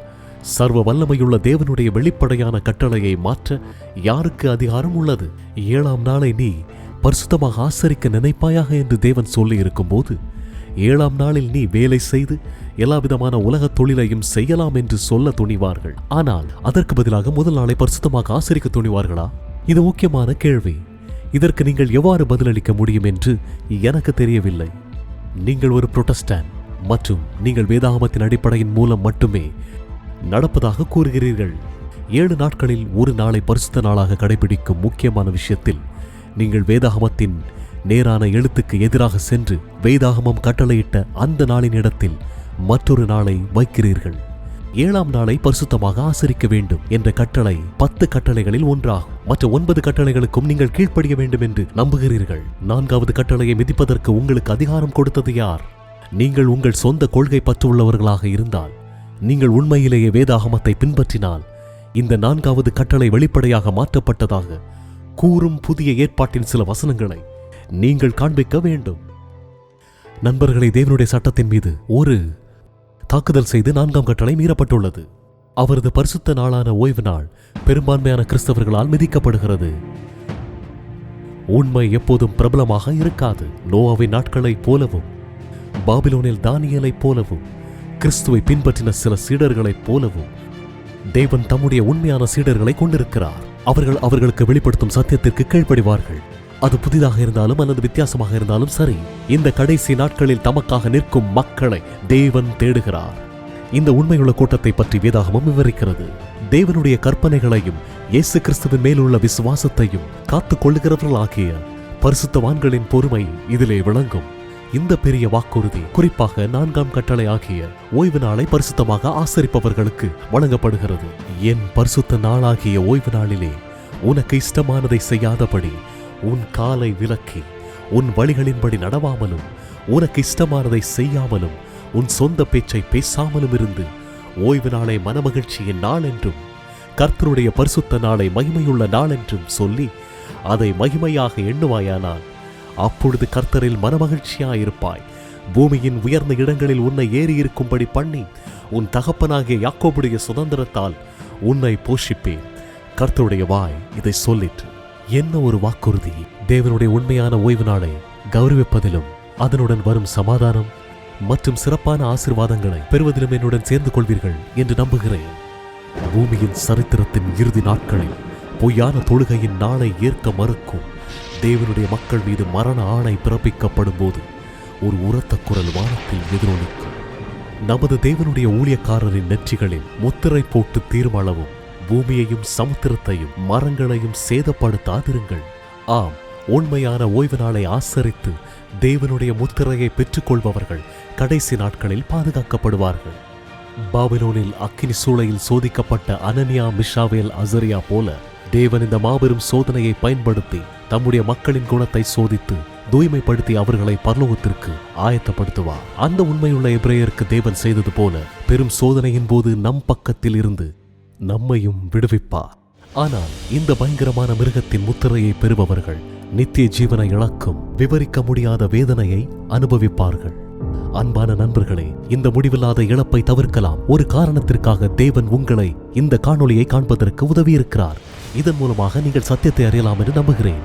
சர்வ வல்லமையுள்ள தேவனுடைய வெளிப்படையான கட்டளையை மாற்ற யாருக்கு அதிகாரம் உள்ளது? 7ஆம் நாளை நீ பரிசுத்தமாக ஆசரிக்க நினைப்பாயாக என்று தேவன் சொல்லி இருக்கும் போது 7ஆம் நாளில் நீ வேலை செய்து எல்லாவிதமான உலக தொழிலையும் செய்யலாம் என்று சொல்ல துணிவார்கள். ஆனால் அதற்கு பதிலாக முதல் நாளை பரிசுத்தமாக ஆசரிக்க துணிவார்களா? இது முக்கியமான கேள்வி. இதற்கு நீங்கள் எவ்வாறு பதிலளிக்க முடியும் என்று எனக்கு தெரியவில்லை. நீங்கள் ஒரு புரொட்டஸ்டாண்ட் மற்றும் நீங்கள் வேதாகமத்தின் அடிப்படையின் மூலம் மட்டுமே நடப்பதாக கூறுகிறீர்கள். 7 நாட்களில் ஒரு நாளை பரிசுத்த நாளாக கடைபிடிக்கும் முக்கியமான விஷயத்தில் நீங்கள் வேதாகமத்தின் நேரான எழுத்துக்கு எதிராக சென்று வேதாகமம் கட்டளையிட்ட அந்த நாளின் இடத்தில் மற்றொரு நாளை வைக்கிறீர்கள். 7ஆம் நாளை பரிசுத்தமாக ஆசரிக்க வேண்டும் என்ற கட்டளை 10 கட்டளைகளில் ஒன்றாகும். மற்ற 9 கட்டளைகளுக்கும் நீங்கள் கீழ்ப்படிய வேண்டும் என்று நம்புகிறீர்கள். 4வது கட்டளையை மிதிப்பதற்கு உங்களுக்கு அதிகாரம் கொடுத்தது யார்? நீங்கள் உங்கள் சொந்த கொள்கை பற்றுள்ளவர்களாக இருந்தால், நீங்கள் உண்மையிலேயே வேதாகமத்தை பின்பற்றினால், இந்த 4வது கட்டளை வெளிப்படையாக மாற்றப்பட்டதாக கூறும் புதிய ஏற்பாட்டின் சில வசனங்களை நீங்கள் காண்பிக்க வேண்டும். நண்பர்களை, தேவனுடைய சட்டத்தின் மீது ஒரு தாக்குதல் செய்து 4ஆம் கட்டளை மீறப்பட்டுள்ளது. அவரது பரிசுத்த நாளான ஓய்வு நாள் பெரும்பான்மையான கிறிஸ்தவர்களால் மிதிக்கப்படுகிறது. உண்மை எப்போதும் பிரபலமாக இருக்காது. நோவாவின் நாட்களைப் போலவும், பாபிலோனில் தானியேலைப் போலவும், கிறிஸ்துவை பின்பற்றின சில சீடர்களைப் போலவும் தேவன் தம்முடைய உண்மையான சீடர்களை கொண்டிருக்கிறார். அவர்களுக்கு வெளிப்படுத்தும் சத்தியத்திற்கு கீழ்ப்படிவார்கள். அது புதிதாக இருந்தாலும் அல்லது வித்தியாசமாக இருந்தாலும் சரி. இந்த கடைசி நாட்களில் தமக்காக நிற்கும் மக்களை தேவன் தேடுகிறார். இந்த உண்மையுள்ள கூட்டத்தை பற்றி வேதாகமம் விவரிக்கிறது. தேவனுடைய கற்பனைகளையும் இயேசு கிறிஸ்துவின் மேலுள்ள விசுவாசத்தையும் காத்துக் கொள்ளுகிறவர்களாகிய பரிசுத்தவான்களின் பொறுமை இதிலே விளங்கும். இந்த பெரிய வாக்குறுதி குறிப்பாக 4ஆம் கட்டளை ஆகிய ஓய்வு நாளை பரிசுத்தமாக ஆசரிப்பவர்களுக்கு வழங்கப்படுகிறது. என் பரிசுத்த நாளாகிய ஓய்வு நாளிலே உனக்கு இஷ்டமானதை செய்யாதபடி உன் காலை விலக்கி உன் வழிகளின்படி நடவாமலும் உனக்கு இஷ்டமானதை செய்யாமலும் உன் சொந்த பேச்சை பேசாமலும் இருந்து ஓய்வு நாளை மனமகிழ்ச்சியின் நாள் என்றும் கர்த்தருடைய பரிசுத்த நாளை மகிமையுள்ள நாள் என்றும் சொல்லி அதை மகிமையாக எண்ணுவாயானால் அப்பொழுது கர்த்தரில் மனமகிழ்ச்சியாயிருப்பாய். பூமியின் உயர்ந்த இடங்களில் உன்னை ஏறி இருக்கும்படி பண்ணி உன் தகப்பனாகிய யாக்கோபுடைய சுதந்திரத்தால் உன்னை போஷிப்பேன். கர்த்தருடைய வாய் இதை சொல்லிற்று. என்ன ஒரு வாக்குறுதி! தேவனுடைய உண்மையான ஓய்வு நாளை கௌரவிப்பதிலும் அதனுடன் வரும் சமாதானம் மற்றும் சிறப்பான ஆசீர்வாதங்களை பெறுவதிலும் என்னுடன் சேர்ந்து கொள்வீர்கள் என்று நம்புகிறேன். பூமியின் சரித்திரத்தின் இறுதி நாட்களில் பொய்யான தொழுகையின் நாளை ஏற்க மறுக்கும் தேவனுடைய மக்கள் மீது மரண ஆணை பிறப்பிக்கப்படும் போது ஒரு உரத்த குரல் வானத்தில் எதிரொலிக்கும். நமது தேவனுடைய ஊழியக்காரரின் நெற்றிகளில் முத்திரை போட்டு தீர்மானவும் பூமியையும் சமுத்திரத்தையும் மரங்களையும் சேதப்படுத்தாதிருங்கள். ஆம், உண்மையான ஓய்வு நாளை ஆசரித்து தேவனுடைய முத்திரையை பெற்றுக்கொள்பவர்கள் கடைசி நாட்களில் பாதுகாக்கப்படுவார்கள். பாபிலோனில் அக்கினி சூளையில் சோதிக்கப்பட்ட அனனியா, மிஷாவேல், அசரியா போல தேவன் இந்த மாபெரும் சோதனையை பயன்படுத்தி தம்முடைய மக்களின் குணத்தை சோதித்து தூய்மைப்படுத்தி அவர்களை பரலோகத்திற்கு ஆயத்தப்படுத்துவார். அந்த உண்மையுள்ள எபிரேயருக்கு தேவன் செய்தது போல பெரும் சோதனையின் போது நம் பக்கத்தில் இருந்து நம்மையும் விடுவிப்பார். ஆனால் இந்த பயங்கரமான மிருகத்தின் முத்திரையை பெறுபவர்கள் நித்திய ஜீவனை இழக்கும் விவரிக்க முடியாத வேதனையை அனுபவிப்பார்கள். அன்பான நண்பர்களே, இந்த முடிவில்லாத இழப்பை தவிர்க்கலாம். ஒரு காரணத்திற்காக தேவன் உங்களை இந்த காணொளியை காண்பதற்கு உதவியிருக்கிறார். இதன் மூலமாக நீங்கள் சத்தியத்தை அறியலாம் என்று நம்புகிறேன்.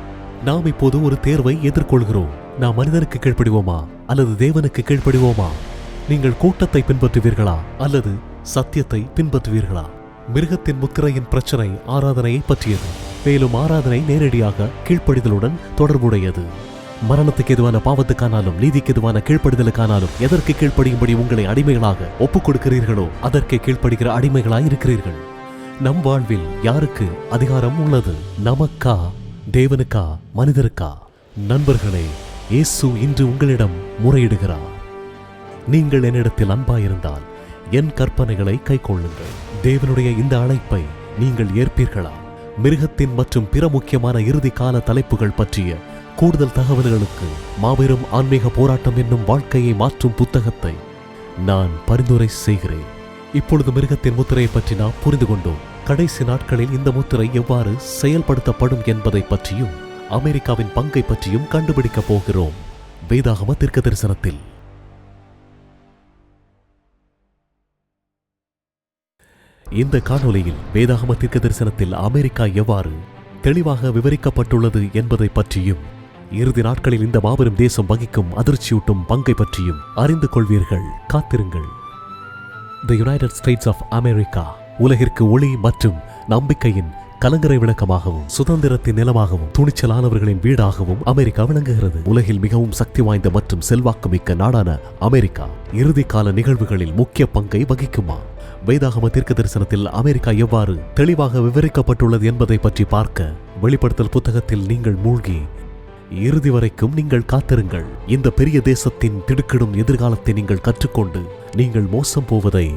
நாம் இப்போது ஒரு தேர்வை எதிர்கொள்கிறோம். நாம் மனிதனுக்கு கீழ்ப்படிவோமா அல்லது தேவனுக்கு கீழ்ப்படிவோமா? நீங்கள் கூட்டத்தை பின்பற்றுவீர்களா அல்லது சத்தியத்தை பின்பற்றுவீர்களா? மிருகத்தின் முத்திரையின் பிரச்சனை ஆராதனையை பற்றியது. மேலும் ஆராதனை நேரடியாக கீழ்ப்படிதலுடன் தொடர்புடையது. மரணத்துக்கு எதுவான பாவத்துக்கானாலும் நீதிக்கு எதுவான கீழ்ப்படிதலுக்கானாலும் எதற்கு கீழ்ப்படியும்படி உங்களை அடிமைகளாக ஒப்புக் கொடுக்கிறீர்களோ அதற்கே கீழ்ப்படுகிற அடிமைகளாய் இருக்கிறீர்கள். நம் வாழ்வில் யாருக்கு அதிகாரம் உள்ளது? நமக்கா, தேவனுக்கா, மனிதருக்கா? நண்பர்களே, இயேசு இன்று உங்களிடம் முறையிடுகிறார். நீங்கள் என்னிடத்தில் அன்பாயிருந்தால் என் கற்பனைகளை கைக்கொள்ளுங்கள். தேவனுடைய இந்த அழைப்பை நீங்கள் ஏற்பீர்களா? மிருகத்தின் மற்றும் பிற முக்கியமான இறுதி கால தலைப்புகள் பற்றிய கூடுதல் தகவல்களுக்கு மாபெரும் ஆன்மீக போராட்டம் என்னும் வாழ்க்கையை மாற்றும் புத்தகத்தை நான் பரிந்துரை செய்கிறேன். இப்பொழுது மிருகத்தின் முத்திரையை பற்றி நாம் புரிந்து கொண்டோம். கடைசி நாட்களில் இந்த முத்திரை எவ்வாறு செயல்படுத்தப்படும் என்பதை பற்றியும் அமெரிக்காவின் பங்கை பற்றியும் கண்டுபிடிக்கப் போகிறோம். வேதாகம தீர்க்கதரிசனத்தில் இந்த காணொளியில் வேதாகம தீர்க்கதரிசனத்தில் அமெரிக்கா எவ்வாறு தெளிவாக விவரிக்கப்பட்டுள்ளது என்பதை பற்றியும் இறுதி நாட்களில் இந்த மாபெரும் தேசம் வகிக்கும் அதிர்ச்சியூட்டும் பங்கை பற்றியும் அறிந்து கொள்வீர்கள். காத்திருங்கள். The United States of America உலகிற்கு ஒளி மற்றும் நம்பிக்கையின் கலங்கரை விளக்கமாகவும் சுதந்திரத்தின் நிலமாகவும் துணிச்சலானவர்களின் வீடாகவும் அமெரிக்கா விளங்குகிறது. உலகில் மிகவும் சக்தி வாய்ந்த மற்றும் செல்வாக்குமிக்க நாடான அமெரிக்கா இறுதி கால நிகழ்வுகளில் முக்கிய பங்கை வகிக்குமா? வேதாகம தீர்க்கதரிசனத்தில் அமெரிக்கா எவ்வாறு தெளிவாக விவரிக்கப்பட்டுள்ளது என்பதை பற்றி பார்க்க வெளிப்படுத்தல் புத்தகத்தில் நீங்கள் மூழ்கி இறுதி வரைக்கும் நீங்கள் காத்திருங்கள். இந்த பெரிய தேசத்தின் திடுக்கிடும் எதிர்காலத்தை நீங்கள் கற்றுக்கொண்டு நீங்கள் மோசம் போவதை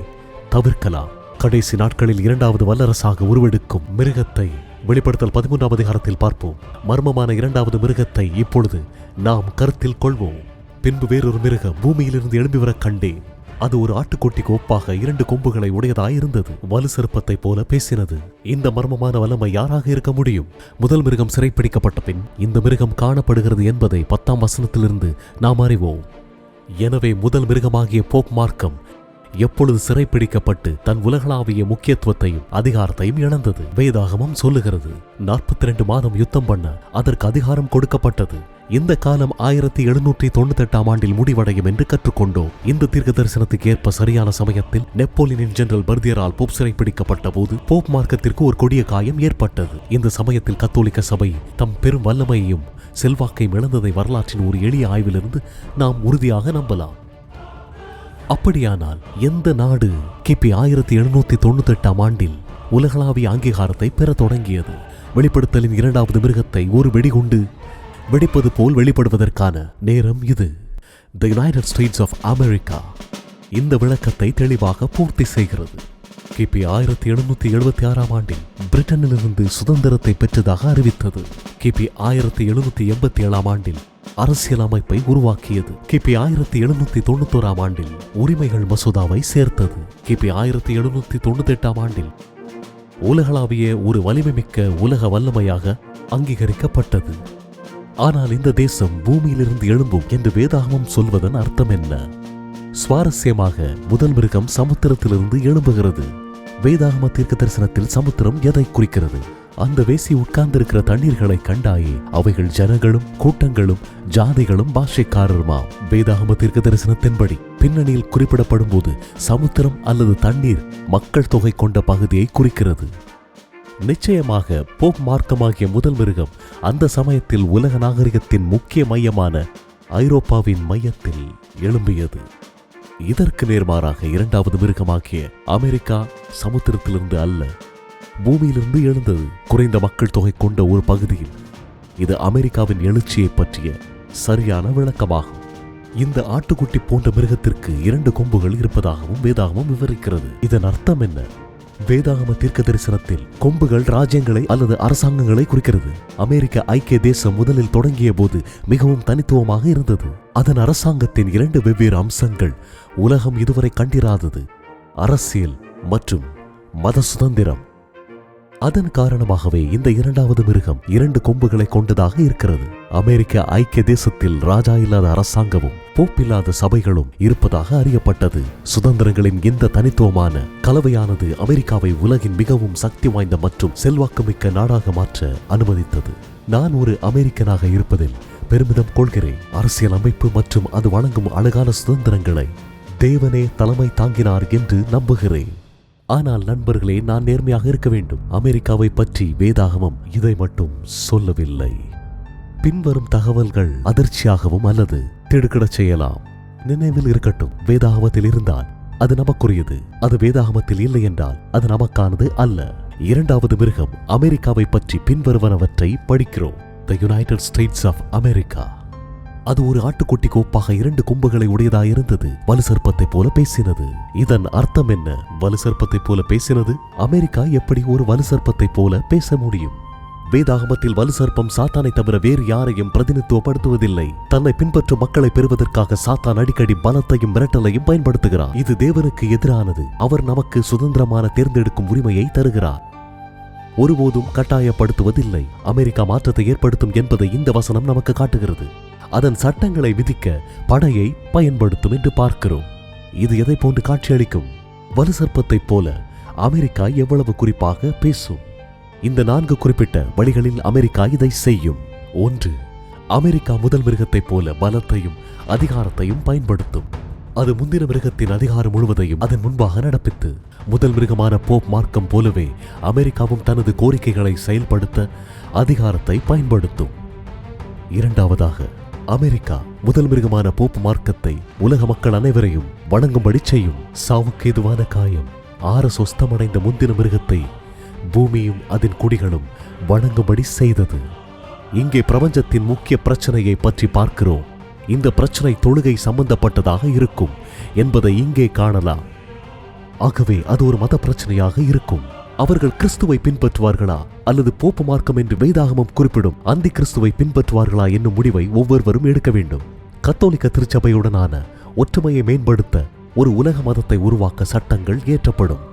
தவிர்க்கலாம். கடைசி நாட்களில் இரண்டாவது வல்லரசாக உருவெடுக்கும் மிருகத்தை வெளிப்படுத்தல் 13ஆம் அதிகாரத்தில் பார்ப்போம். மர்மமான இரண்டாவது மிருகத்தை இப்பொழுது நாம் கருத்தில் கொள்வோம். பின்பு வேறொரு மிருகம் பூமியிலிருந்து எழும்பி வர கண்டேன். அது ஒரு ஆட்டுக்குட்டிக்கு ஒப்பாக 2 கொம்புகளை உடையதாயிருந்தது. வலு சர்ப்பத்தை போல பேசினது. இந்த மர்மமான வல்லமை யாராக இருக்க முடியும்? முதல் மிருகம் சிறைப்பிடிக்கப்பட்ட பின் இந்த மிருகம் காணப்படுகிறது என்பதை 10ஆம் வசனத்திலிருந்து நாம் அறிவோம். எனவே முதல் மிருகமாகிய போப் மார்க்கம் எப்பொழுது சிறைப்பிடிக்கப்பட்டு தன் உலகளாவிய முக்கியத்துவத்தையும் அதிகாரத்தையும் இழந்தது? வேதாகமம் சொல்லுகிறது 42 மாதம் யுத்தம் பண்ண அதற்கு அதிகாரம் கொடுக்கப்பட்டது. இந்த காலம் 1798ஆம் ஆண்டில் முடிவடையும் என்று கற்றுக்கொண்டோம். இந்த தீர்க்க தரிசனத்துக்கு ஏற்ப சரியான சமயத்தில் நெப்போலியனின் ஜெனரல் பர்தியரால் போப் சிறைப்பிடிக்கப்பட்ட போது போப் மார்க்கத்திற்கு ஒரு கொடிய காயம் ஏற்பட்டது. இந்த சமயத்தில் கத்தோலிக்க சபை தம் பெரும் வல்லமையையும் செல்வாக்கையும் இழந்ததை வரலாற்றின் ஒரு எளிய ஆய்விலிருந்து நாம் உறுதியாக நம்பலாம். அப்படியானால் எந்த நாடு கிபி 1798ஆம் ஆண்டில் உலகளாவிய அங்கீகாரத்தை பெற தொடங்கியது? வெளிப்படுத்தலின் 2வது மிருகத்தை ஒரு வெடிகுண்டு வெடிப்பது போல் வெளிப்படுவதற்கான நேரம் இது. The United States of America இந்த விளக்கத்தை தெளிவாக பூர்த்தி செய்கிறது. கிபி 1776ஆம் ஆண்டில் பிரிட்டனிலிருந்து சுதந்திரத்தை பெற்றதாக அறிவித்தது. கிபி 1787ஆம் ஆண்டில் அரசியல் அமைப்பை உருவாக்கியது. கிபி 1791ஆம் ஆண்டில் உரிமைகள் மசோதாவை சேர்த்தது. கிபி 1798ஆம் ஆண்டில் உலகளாவிய ஒரு வலிமைமிக்க உலக வல்லமையாக அங்கீகரிக்கப்பட்டது. ஆனால் இந்த தேசம் பூமியிலிருந்து எழும்பும் என்று வேதாகமம் சொல்வதன் அர்த்தம் என்ன? சுவாரஸ்யமாக முதல் மிருகம் சமுத்திரத்திலிருந்து எழும்புகிறது. வேதாகம தீர்க்க தரிசனத்தில் சமுத்திரம் எதை குறிக்கிறது? அந்த வேசி உட்கார்ந்திருக்கிற தண்ணீர்களை கண்டாயே அவைகள் ஜனங்களும் கூட்டங்களும் ஜாதிகளும் பாஷைக்காரருமாம். வேதாகம தீர்க்க தரிசனத்தின்படி பின்னணியில் குறிப்பிடப்படும் போது சமுத்திரம் அல்லது தண்ணீர் மக்கள் தொகை கொண்ட பகுதியை குறிக்கிறது. நிச்சயமாக போப் மார்க்கமாகிய முதல் மிருகம் அந்த சமயத்தில் உலக நாகரிகத்தின் முக்கிய மையமான ஐரோப்பாவின் மையத்தில் எழும்பியது. இதற்கு நேர்மாறாக 2வது மிருகமாகிய அமெரிக்கா சமுத்திரத்திலிருந்து அல்ல, பூமியிலிருந்து எழுந்தது. குறைந்த மக்கள் தொகை கொண்ட ஒரு பகுதியில் இது அமெரிக்காவின் எழுச்சியை பற்றிய சரியான விளக்கமாகும். இந்த ஆட்டுக்குட்டி போன்ற மிருகத்திற்கு 2 கொம்புகள் இருப்பதாகவும் வேதாகமம் விவரிக்கிறது. இதன் அர்த்தம் என்ன? வேதாகம தீர்க்க தரிசனத்தில் கொம்புகள் ராஜ்யங்களை அல்லது அரசாங்கங்களை குறிக்கிறது. அமெரிக்க ஐக்கிய தேசம் முதலில் தொடங்கிய போது மிகவும் தனித்துவமாக இருந்தது. அதன் அரசாங்கத்தின் 2 வெவ்வேறு அம்சங்கள் உலகம் இதுவரை கண்டிராதது: அரசியல் மற்றும் மத சுதந்திரம். அதன் காரணமாகவே இந்த 2வது மிருகம் 2 கொம்புகளை கொண்டதாக இருக்கிறது. அமெரிக்க ஐக்கிய தேசத்தில் ராஜா இல்லாத அரசாங்கமும் போப்பில்லாத சபைகளும் இருப்பதாக அறியப்பட்டது. சுதந்திரங்களின் இந்த தனித்துவமான கலவையானது அமெரிக்காவை உலகின் மிகவும் சக்தி வாய்ந்த மற்றும் செல்வாக்குமிக்க நாடாக மாற்ற அனுமதித்தது. நான் ஒரு அமெரிக்கனாக இருப்பதில் பெருமிதம் கொள்கிறேன். அரசியல் அமைப்பு மற்றும் அது வழங்கும் அழகான சுதந்திரங்களை தேவனே தலைமை தாங்கினார் என்று நம்புகிறேன். ஆனால் நண்பர்களே, நான் நேர்மையாக இருக்க வேண்டும். அமெரிக்காவை பற்றி வேதாகமம் இதை மட்டும் சொல்லவில்லை. பின்வரும் தகவல்கள் அதிர்ச்சியாகவும் அல்லது திடுக்கிடச் செய்யலாம். நினைவில் இருக்கட்டும், வேதாகமத்தில் இருந்தால் அது நமக்குரியது. அது வேதாகமத்தில் இல்லை என்றால் அது நமக்கானது அல்ல. 2வது மிருகம் அமெரிக்காவை பற்றி பின்வருவனவற்றை படிக்கிறோம். The United States of America. அது ஒரு ஆட்டுக்குட்டிக்கு ஒப்பாக 2 கொம்புகளை உடையதாயிருந்தது. வலு சர்ப்பத்தை போல பேசினது. இதன் அர்த்தம் என்ன? வலு சர்ப்பத்தை போல பேசினது. அமெரிக்கா எப்படி ஒரு வலு சர்ப்பத்தை போல பேச முடியும்? வேதாகமத்தில் வலுசர்ப்பம் சாத்தானை தவிர வேறு யாரையும் பிரதிநிதித்துவப்படுத்துவதில்லை. தன்னை பின்பற்றும் மக்களை பெறுவதற்காக சாத்தான் அடிக்கடி பலத்தையும் மிரட்டலையும் பயன்படுத்துகிறார். இது தேவனுக்கு எதிரானது. அவர் நமக்கு சுதந்திரமான தேர்ந்தெடுக்கும் உரிமையை தருகிறார், ஒருபோதும் கட்டாயப்படுத்துவதில்லை. அமெரிக்கா மாற்றத்தை ஏற்படுத்தும் என்பதை இந்த வசனம் நமக்கு காட்டுகிறது. அதன் சட்டங்களை விதிக்க படையை பயன்படுத்தும் என்று பார்க்கிறோம். இது எதை போன்று காட்சியளிக்கும்? வலுசர்ப்பத்தைப் போல அமெரிக்கா எவ்வளவு குறிப்பாக பேசும். இந்த 4 குறிப்பிட்ட வழிகளில் அமெரிக்கா இதை செய்யும். 1. அமெரிக்கா முதல் மிருகத்தைப் போல பலத்தையும் அதிகாரத்தையும் பயன்படுத்தும். அது முந்தின மிருகத்தின் அதிகாரம் முழுவதையும் அதன் முன்பாக நடப்பித்து, முதல் மிருகமான போப் மார்க்கம் போலவே அமெரிக்காவும் தனது கோரிக்கைகளை செயல்படுத்த அதிகாரத்தை பயன்படுத்தும். 2. அமெரிக்கா முதல் மிருகமான போப் மார்க்கத்தை உலக மக்கள் அனைவரையும் வணங்கும்படி செய்யும். சாவுக்கு ஏதுவான காயம் ஆற சொஸ்தமடைந்த முந்தின மிருகத்தை பூமியும் அதன் குடிகளும் வணங்கும்படி செய்தது. இங்கே பிரபஞ்சத்தின் முக்கிய பிரச்சனையை பற்றி பார்க்கிறோம். இந்த பிரச்சனை தொழுகை சம்பந்தப்பட்டதாக இருக்கும் என்பதை இங்கே காணலாம். ஆகவே அது ஒரு மத பிரச்சனையாக இருக்கும். அவர்கள் கிறிஸ்துவை பின்பற்றுவார்களா அல்லது போப்பு மார்க்கம் என்று வேதாகமம் குறிப்பிடும் அந்தி கிறிஸ்துவை பின்பற்றுவார்களா என்னும் முடிவை ஒவ்வொருவரும் எடுக்க வேண்டும். கத்தோலிக்க திருச்சபையுடனான ஒற்றுமையை மேம்படுத்த ஒரு உலக மதத்தை உருவாக்க சட்டங்கள் இயற்றப்படும்.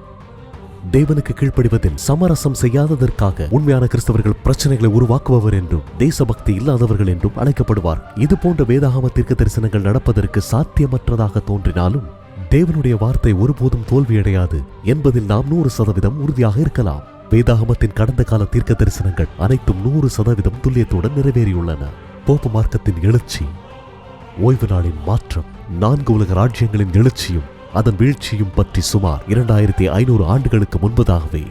தேவனுக்கு கீழ்ப்படிவதில் சமரசம் செய்யாததற்காக உண்மையான கிறிஸ்தவர்கள் பிரச்சனைகளை உருவாக்குபவர் என்றும் தேசபக்தி இல்லாதவர்கள் என்றும் அழைக்கப்படுவார். இது போன்ற வேதாகம தீர்க்க தரிசனங்கள் நடப்பதற்கு சாத்தியமற்றதாக தோன்றினாலும் தேவனுடைய வார்த்தை ஒருபோதும் தோல்வியடையாது என்பதில் நாம் 100% உறுதியாக இருக்கலாம். வேதாகமத்தின் கடந்த கால தீர்க்க தரிசனங்கள் அனைத்தும் 100% துல்லியத்துடன் நிறைவேறியுள்ளன. போப்பு மார்க்கத்தின் எழுச்சி, ஓய்வு நாளின் மாற்றம், 4 உலக ராஜ்யங்களின் எழுச்சியும் அதன் வீழ்ச்சியும் பற்றி சுமார் 2500 ஆண்டுகளுக்கு முன்பதாகவே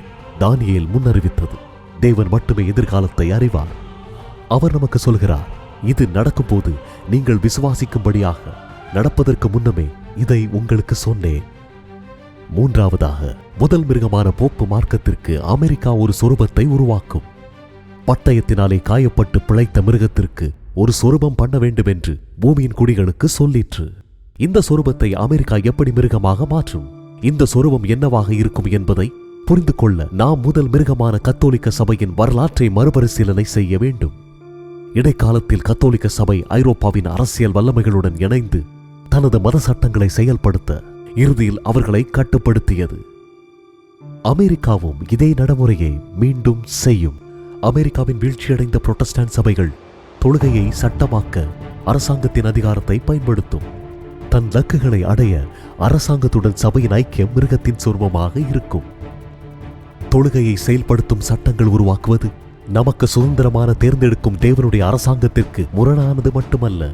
தானியேல் முன்னறிவித்தது. தேவன் மட்டுமே எதிர்காலத்தை அறிவார். அவர் நமக்கு சொல்கிறார், இது நடக்கும்போது நீங்கள் விசுவாசிக்கும்படியாக நடப்பதற்கு முன்னமே இதை உங்களுக்கு சொன்னேன். 3. முதல் மிருகமான போப்பு மார்க்கத்திற்கு அமெரிக்கா ஒரு சொரூபத்தை உருவாக்கும். பட்டயத்தினாலே காயப்பட்டு பிழைத்த மிருகத்திற்கு ஒரு சொரூபம் பண்ண வேண்டும் என்று பூமியின் குடிகளுக்கு சொல்லிற்று. இந்த சொரூபத்தை அமெரிக்கா எப்படி மிருகமாக மாற்றும்? இந்த சொரூபம் என்னவாக இருக்கும் என்பதை புரிந்து கொள்ள நாம் முதல் மிருகமான கத்தோலிக்க சபையின் வரலாற்றை மறுபரிசீலனை செய்ய வேண்டும். இடைக்காலத்தில் கத்தோலிக்க சபை ஐரோப்பாவின் அரசியல் வல்லமைகளுடன் இணைந்து தனது மத சட்டங்களை செயல்படுத்த இறுதியில் அவர்களை கட்டுப்படுத்தியது. அமெரிக்காவும் இதே நடைமுறையை மீண்டும் செய்யும். அமெரிக்காவின் வீழ்ச்சியடைந்த புரொட்டஸ்டாண்ட் சபைகள் தொழுகையை சட்டமாக்க அரசாங்கத்தின் அதிகாரத்தை பயன்படுத்தும். தன் இலக்குகளை அடைய அரசாங்கத்துடன் சபையின் ஐக்கியம் மிருகத்தின் சொர்மமாக இருக்கும். தொழுகையை செயல்படுத்தும் சட்டங்கள் உருவாக்குவது நமக்கு சுதந்திரமான தேர்ந்தெடுக்கும் தேவனுடைய அரசாங்கத்திற்கு முரணானது மட்டுமல்ல,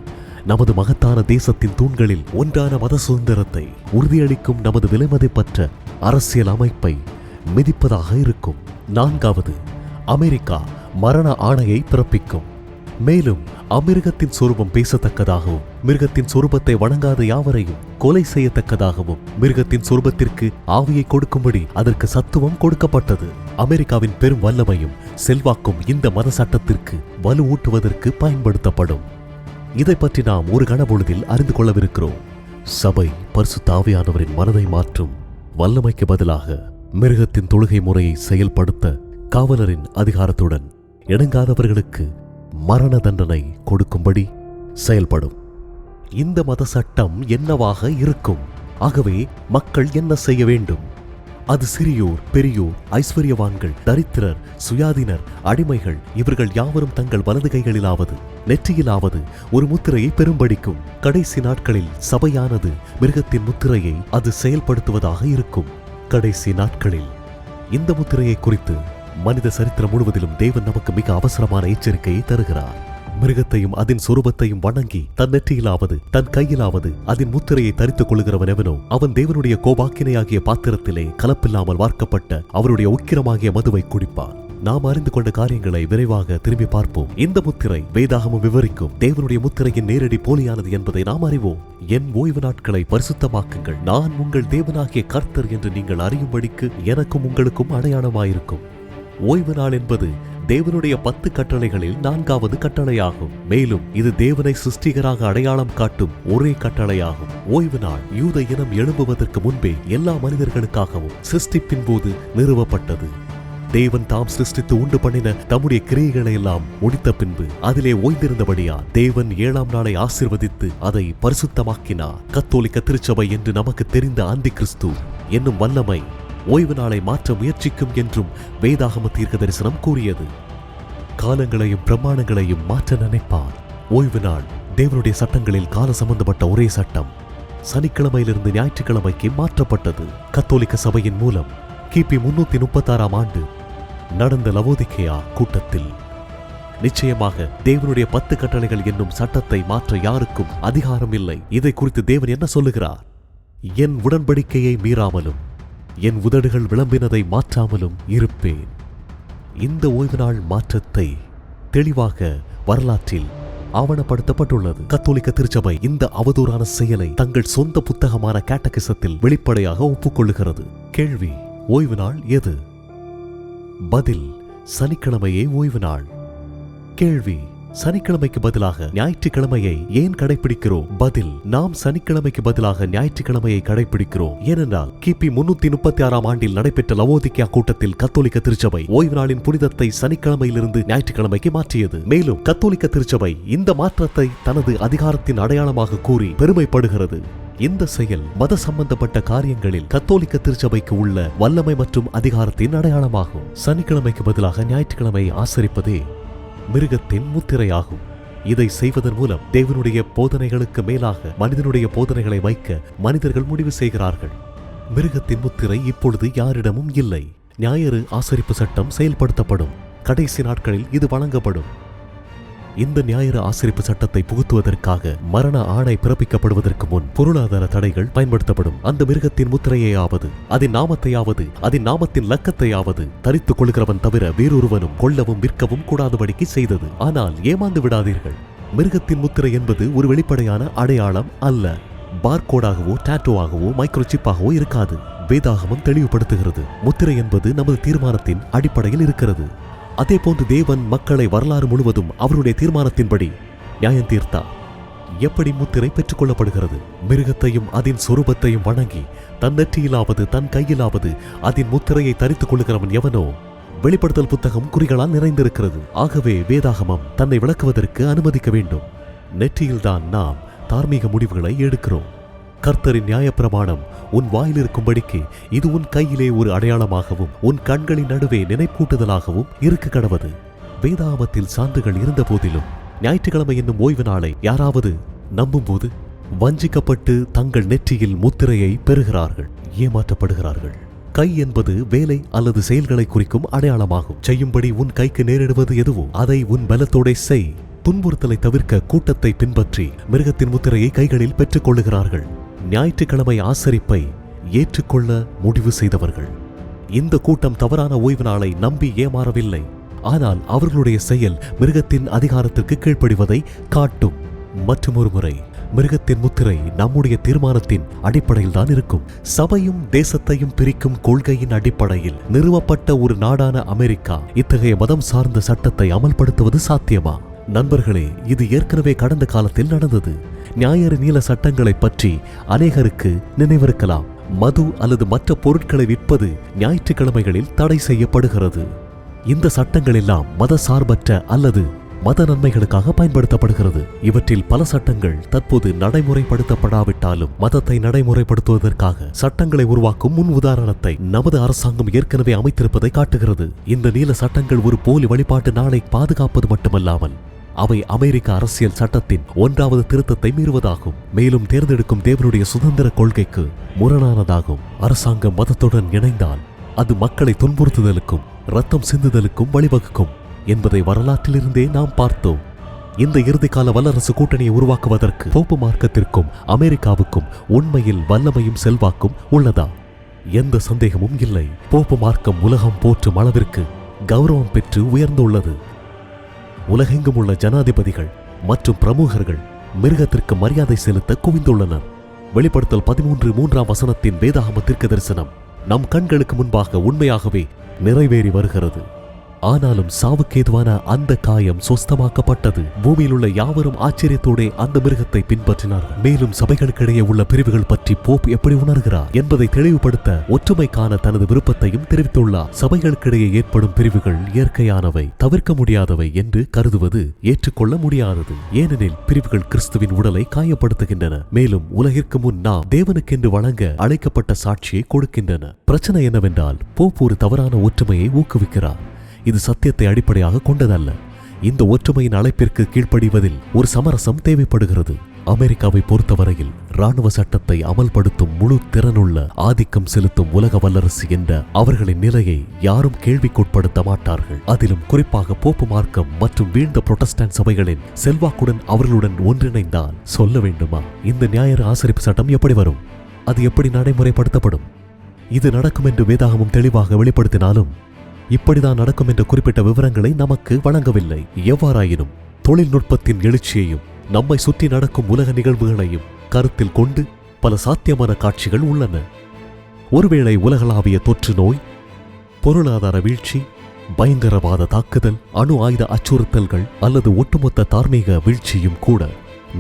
நமது மகத்தான தேசத்தின் தூண்களில் ஒன்றான மத சுதந்திரத்தை உறுதியளிக்கும் நமது விலைமதிப்பற்ற அரசியல் அமைப்பை மிதிப்பதாக இருக்கும். 4. அமெரிக்கா மரண ஆணையை பிறப்பிக்கும். மேலும் அமிருகத்தின் சொரூபம் பேசத்தக்கதாகவும் மிருகத்தின் சொரூபத்தை வணங்காத யாவரையும் கொலை செய்யத்தக்கதாகவும் மிருகத்தின் சொரூபத்திற்கு ஆவியை கொடுக்கும்படி அதற்கு சத்துவம் கொடுக்கப்பட்டது. அமெரிக்காவின் பெரும் வல்லமையும் செல்வாக்கும் இந்த மத சட்டத்திற்கு வலு ஊட்டுவதற்கு பயன்படுத்தப்படும். இதை பற்றி நாம் ஒரு கணபொழுதில் அறிந்து கொள்ளவிருக்கிறோம். சபை பரிசுத்த ஆவியானவரின் மனதை மாற்றும் வல்லமைக்கு பதிலாக மிருகத்தின் தொழுகை முறையை செயல்படுத்த காவலரின் அதிகாரத்துடன் இணங்காதவர்களுக்கு மரண தண்டனை கொடுக்கும்படி செயல்படும். இந்த மத சட்டம் என்னவாக இருக்கும்? ஆகவே மக்கள் என்ன செய்ய வேண்டும்? அது சிறியோர், பெரியோர், ஐஸ்வர்யவான்கள், தரித்திரர், சுயாதீனர், அடிமைகள் இவர்கள் யாவரும் தங்கள் வலது கைகளிலாவது நெற்றியிலாவது ஒரு முத்திரையை பெரும்படிக்கும். கடைசி நாட்களில் சபையானது மிருகத்தின் முத்திரையை அது செயல்படுத்துவதாக இருக்கும். கடைசி நாட்களில் இந்த முத்திரையை குறித்து மனித சரித்திரம் முழுவதிலும் தேவன் நமக்கு மிக அவசரமான எச்சரிக்கையை தருகிறார். மிருகத்தையும் அதன் சொரூபத்தையும் வணங்கி தன் நெற்றியிலாவது தன் கையிலாவது அதன் முத்திரையை தரித்துக் கொள்கிறவன் எவனோ அவன் தேவனுடைய கோபாக்கினையாகிய பாத்திரத்திலே கலப்பில்லாமல் வார்க்கப்பட்ட அவருடைய உக்கிரமாகிய மதுவை குடிப்பான். நாம் அறிந்து கொண்ட காரியங்களை விரைவாக திரும்பி பார்ப்போம். இந்த முத்திரை வேதாகமம் விவரிக்கும் தேவனுடைய முத்திரையின் நேரடி போலியானது என்பதை நாம் அறிவோம். என் ஓய்வு நாட்களை பரிசுத்தமாக்குங்கள், நான் உங்கள் தேவனாகிய கர்த்தர் என்று நீங்கள் அறியும்படிக்கு எனக்கும் உங்களுக்கும் அடையாளமாயிருக்கும். ஓய்வு நாள் என்பது தேவனுடைய 10 கட்டளைகளில் 4வது கட்டளையாகும். மேலும் இது தேவனை சிருஷ்டிகராக அடையாளம் காட்டும் ஒரே கட்டளையாகும். ஓய்வு நாள் யூத இனம் எழும்புவதற்கு முன்பே எல்லா மனிதர்களுக்காகவும் சிருஷ்டிப்பின் போது நிறுவப்பட்டது. தேவன் தாம் சிருஷ்டித்து உண்டு பண்ணின தம்முடைய கிரியைகளை எல்லாம் முடித்த பின்பு அதிலே ஓய்ந்திருந்தபடியா தேவன் 7ஆம் நாளை ஆசீர்வதித்து அதை பரிசுத்தமாக்கினார். கத்தோலிக்க திருச்சபை என்று நமக்கு தெரிந்த அந்தி கிறிஸ்து என்னும் வல்லமை ஓய்வு நாளை மாற்ற முயற்சிக்கும் என்றும் வேதாகம தீர்க்க தரிசனம் கூறியது. காலங்களையும் பிரமாணங்களையும் மாற்ற நினைப்பார். ஓய்வு நாள் தேவனுடைய சட்டங்களில் கால சம்பந்தப்பட்ட ஒரே சட்டம் சனிக்கிழமையிலிருந்து ஞாயிற்றுக்கிழமைக்கு மாற்றப்பட்டது. கத்தோலிக்க சபையின் மூலம் கிபி 336ஆம் ஆண்டு நடந்த லவோதிக்கேயா கூட்டத்தில். நிச்சயமாக தேவனுடைய 10 கட்டளைகள் என்னும் சட்டத்தை மாற்ற யாருக்கும் அதிகாரம் இல்லை. இதை குறித்து தேவன் என்ன சொல்லுகிறார்? என் உடன்படிக்கையை மீறாமலும் என் உதடுகள் விளம்பினதை மாற்றாமலும் இருப்பேன். இந்த ஓய்வு நாள் மாற்றத்தை தெளிவாக வரலாற்றில் ஆவணப்படுத்தப்பட்டுள்ளது. கத்தோலிக்க திருச்சபை இந்த அவதூறான செயலை தங்கள் சொந்த புத்தகமான கேட்டகிசத்தில் வெளிப்படையாக ஒப்புக்கொள்ளுகிறது. கேள்வி: ஓய்வு நாள் எது? பதில்: சனிக்கிழமையே ஓய்வு நாள். கேள்வி: சனிக்கிழமைக்கு பதிலாக ஞாயிற்றுக்கிழமையை ஏன் கடைபிடிக்கிறோம்? பதில்: நாம் சனிக்கிழமைக்கு பதிலாக ஞாயிற்றுக்கிழமையை கடைபிடிக்கிறோம் ஏனென்றால் கிபி 336ஆம் ஆண்டில் நடைபெற்ற லவோதிக்கேயா கூட்டத்தில் கத்தோலிக்க திருச்சபை ஓய்வு நாளின் புனிதத்தை சனிக்கிழமையிலிருந்து ஞாயிற்றுக்கிழமைக்கு மாற்றியது. மேலும் கத்தோலிக்க திருச்சபை இந்த மாற்றத்தை தனது அதிகாரத்தின் அடையாளமாக கூறி பெருமைப்படுகிறது. இந்த செயல் மத சம்பந்தப்பட்ட காரியங்களில் கத்தோலிக்க திருச்சபைக்கு உள்ள வல்லமை மற்றும் அதிகாரத்தின் அடையாளமாகும். சனிக்கிழமைக்கு பதிலாக ஞாயிற்றுக்கிழமை ஆசரிப்பதே மிருகத்தின் முத்திரையாகும். இதை செய்வதன் மூலம் தேவனுடைய போதனைகளுக்கு மேலாக மனிதனுடைய போதனைகளை வைக்க மனிதர்கள் முடிவு செய்கிறார்கள். மிருகத்தின் முத்திரை இப்பொழுது யாரிடமும் இல்லை. ஞாயிறு ஆசரிப்பு சட்டம் செயல்படுத்தப்படும். கடைசி நாட்களில் இது வழங்கப்படும். இந்த ஞாயிறு ஆசரிப்பு சட்டத்தை புகுத்துவதற்காக மரண ஆணை பிறப்பிக்கப்படுவதற்கு முன் பொருளாதார தடைகள் பயன்படுத்தப்படும். அந்த மிருகத்தின் முத்திரையாவது அதன் நாமத்தையாவது அதன் நாமத்தின் லக்கத்தையாவது தரித்துக் கொள்கிறவன் தவிர வேறொருவனும் கொள்ளவும் விற்கவும் கூடாதபடிக்கு செய்தது. ஆனால் ஏமாந்து விடாதீர்கள். மிருகத்தின் முத்திரை என்பது ஒரு வெளிப்படையான அடையாளம் அல்ல. பார்கோடாகவோ டாட்டோவாகவோ மைக்ரோசிப்பாகவோ இருக்காது. வேதாகமம் தெளிவுபடுத்துகிறது. முத்திரை என்பது நமது தீர்மானத்தின் அடிப்படையில் இருக்கிறது. அதே போன்று தேவன் மக்களை வரலாறு முழுவதும் அவருடைய தீர்மானத்தின்படி நியாயம் தீர்த்தார். எப்படி முத்திரை பெற்றுக் கொள்ளப்படுகிறது? மிருகத்தையும் அதன் சொரூபத்தையும் வணங்கி தன் நெற்றியிலாவது தன் கையிலாவது அதன் முத்திரையை தரித்துக் கொள்ளுகிறவன் எவனோ வெளிப்படுத்தல் புத்தகம் குறிகளால் நிறைந்திருக்கிறது. ஆகவே வேதாகமம் தன்னை விளக்குவதற்கு அனுமதிக்க வேண்டும். நெற்றியில்தான் நாம் தார்மீக முடிவுகளை எடுக்கிறோம். கர்த்தரின் நியாயப்பிரமாணம் உன் வாயில் இருக்கும்படிக்கு இது உன் கையிலே ஒரு அடையாளமாகவும் உன் கண்களின் நடுவே நினைப்பூட்டுதலாகவும் இருக்க கடவது. வேதாகமத்தில் சான்றுகள் இருந்த போதிலும் ஞாயிற்றுக்கிழமை என்னும் ஓய்வு நாளை யாராவது நம்பும்போது வஞ்சிக்கப்பட்டு தங்கள் நெற்றியில் முத்திரையை பெறுகிறார்கள், ஏமாற்றப்படுகிறார்கள். கை என்பது வேலை அல்லது செயல்களை குறிக்கும் அடையாளமாகும். செய்யும்படி உன் கைக்கு நேரிடுவது எதுவோ அதை உன் பலத்தோட செய். துன்புறுத்தலை தவிர்க்க கூட்டத்தை பின்பற்றி மிருகத்தின் முத்திரையை கைகளில் பெற்றுக் கொள்ளுகிறார்கள். ஞாயிற்றுக்கிழமை ஆசரிப்பை ஏற்றுக்கொள்ள முடிவு செய்தவர்கள். இந்த கூட்டம் தவறான ஓய்வு நாளை நம்பி ஏமாறவில்லை. ஆனால் அவர்களுடைய செயல் மிருகத்தின் அதிகாரத்திற்கு கீழ்ப்படிவதை காட்டும். மற்றொரு முறை மிருகத்தின் முத்திரை நம்முடைய தீர்மானத்தின் அடிப்படையில் தான் இருக்கும். சபையும் தேசத்தையும் பிரிக்கும் கொள்கையின் அடிப்படையில் நிறுவப்பட்ட ஒரு நாடான அமெரிக்கா இத்தகைய மதம் சார்ந்த சட்டத்தை அமல்படுத்துவது சாத்தியமா? நண்பர்களே, இது ஏற்கனவே கடந்த காலத்தில் நடந்தது. ஞாயிறு நீல சட்டங்களை பற்றி அநேகருக்கு நினைவிருக்கலாம். மது அல்லது மற்ற பொருட்களை விற்பது ஞாயிற்றுக்கிழமைகளில் தடை செய்யப்படுகிறது. இந்த சட்டங்கள் எல்லாம் மத சார்பற்ற அல்லது மத நன்மைகளுக்காக பயன்படுத்தப்படுகிறது. இவற்றில் பல சட்டங்கள் தற்போது நடைமுறைப்படுத்தப்படாவிட்டாலும் மதத்தை நடைமுறைப்படுத்துவதற்காக சட்டங்களை உருவாக்கும் முன் உதாரணத்தை நமது அரசாங்கம் ஏற்கனவே அமைத்திருப்பதை காட்டுகிறது. இந்த நீல சட்டங்கள் ஒரு போலி வழிபாட்டு நாளை பாதுகாப்பது மட்டுமல்லாமல் அவை அமெரிக்க அரசியல் சட்டத்தின் 1வது திருத்தத்தை மீறுவதாகும். மேலும் தேர்ந்தெடுக்கும் தேவனுடைய சுதந்திர கொள்கைக்கு முரணானதாகும். அரசாங்கம் மதத்துடன் இணைந்தால் அது மக்களை துன்புறுத்துதலுக்கும் ரத்தம் சிந்துதலுக்கும் வழிவகுக்கும் என்பதை வரலாற்றிலிருந்தே நாம் பார்த்தோம். இந்த இறுதிக்கால வல்லரசு கூட்டணியை உருவாக்குவதற்கு போப்பு மார்க்கத்திற்கும் அமெரிக்காவுக்கும் உண்மையில் வல்லமையும் செல்வாக்கும் உள்ளதா? எந்த சந்தேகமும் இல்லை. போப்பு மார்க்கம் உலகம் போற்றும் அளவிற்கு கௌரவம் பெற்று உயர்ந்துள்ளது. உலகெங்கும் உள்ள ஜனாதிபதிகள் மற்றும் பிரமுகர்கள் மிருகத்திற்கு மரியாதை செலுத்த குவிந்துள்ளனர். வெளிப்படுத்தல் 13:3 வேதாகம தீர்க்க தரிசனம் நம் கண்களுக்கு முன்பாக உண்மையாகவே நிறைவேறி வருகிறது. ஆனாலும் சாவுக்கேதுவான அந்த காயம் சொஸ்தமாக்கப்பட்டது. பூமியில் உள்ள யாவரும் ஆச்சரியத்தோட அந்த மிருகத்தை பின்பற்றினார்கள். மேலும் சபைகளுக்கிடையே உள்ள பிரிவுகள் பற்றி போப் எப்படி உணர்கிறார் என்பதை தெளிவுபடுத்த ஒற்றுமைக்கான தனது விருப்பத்தையும் தெரிவித்துள்ளார். சபைகளுக்கிடையே ஏற்படும் பிரிவுகள் இயற்கையானவை, தவிர்க்க முடியாதவை என்று கருதுவது ஏற்றுக்கொள்ள முடியாதது. ஏனெனில் பிரிவுகள் கிறிஸ்துவின் உடலை காயப்படுத்துகின்றன, மேலும் உலகிற்கு முன் நாம் தேவனுக்கென்று வழங்க அழைக்கப்பட்ட சாட்சியை கொடுக்கின்றன. பிரச்சனை என்னவென்றால் போப் ஒரு தவறான ஒற்றுமையை ஊக்குவிக்கிறார். இது சத்தியத்தை அடிப்படையாக கொண்டதல்ல. இந்த ஒற்றுமையின் அழைப்பிற்கு கீழ்ப்படிவதில் ஒரு சமரசம் தேவைப்படுகிறது. அமெரிக்காவை பொறுத்தவரையில் இராணுவ சட்டத்தை அமல்படுத்தும் முழு திறனுள்ள ஆதிக்கம் செலுத்தும் உலக வல்லரசு என்ற அவர்களின் நிலையை யாரும் கேள்விக்குட்படுத்த மாட்டார்கள். அதிலும் குறிப்பாக போப்பு மார்க்கம் மற்றும் வீழ்ந்த புரொட்டஸ்டன்ட் சபைகளின் செல்வாக்குடன் அவர்களுடன் ஒன்றிணைந்தால் சொல்ல வேண்டுமா? இந்த ஞாயிறு ஆசரிப்பு சட்டம் எப்படி வரும்? அது எப்படி நடைமுறைப்படுத்தப்படும்? இது நடக்கும் என்று வேதாகமும் தெளிவாக வெளிப்படுத்தினாலும் இப்படிதான் நடக்கும் என்ற குறிப்பிட்ட விவரங்களை நமக்கு வழங்கவில்லை. எவ்வாறாயினும் தொழில்நுட்பத்தின் எழுச்சியையும் நம்மை சுற்றி நடக்கும் உலக நிகழ்வுகளையும் கருத்தில் கொண்டு பல சாத்தியமான காட்சிகள் உள்ளன. ஒருவேளை உலகளாவிய தொற்று நோய், பொருளாதார வீழ்ச்சி, பயங்கரவாத தாக்குதல், அணு ஆயுத அச்சுறுத்தல்கள் அல்லது ஒட்டுமொத்த தார்மீக வீழ்ச்சியும் கூட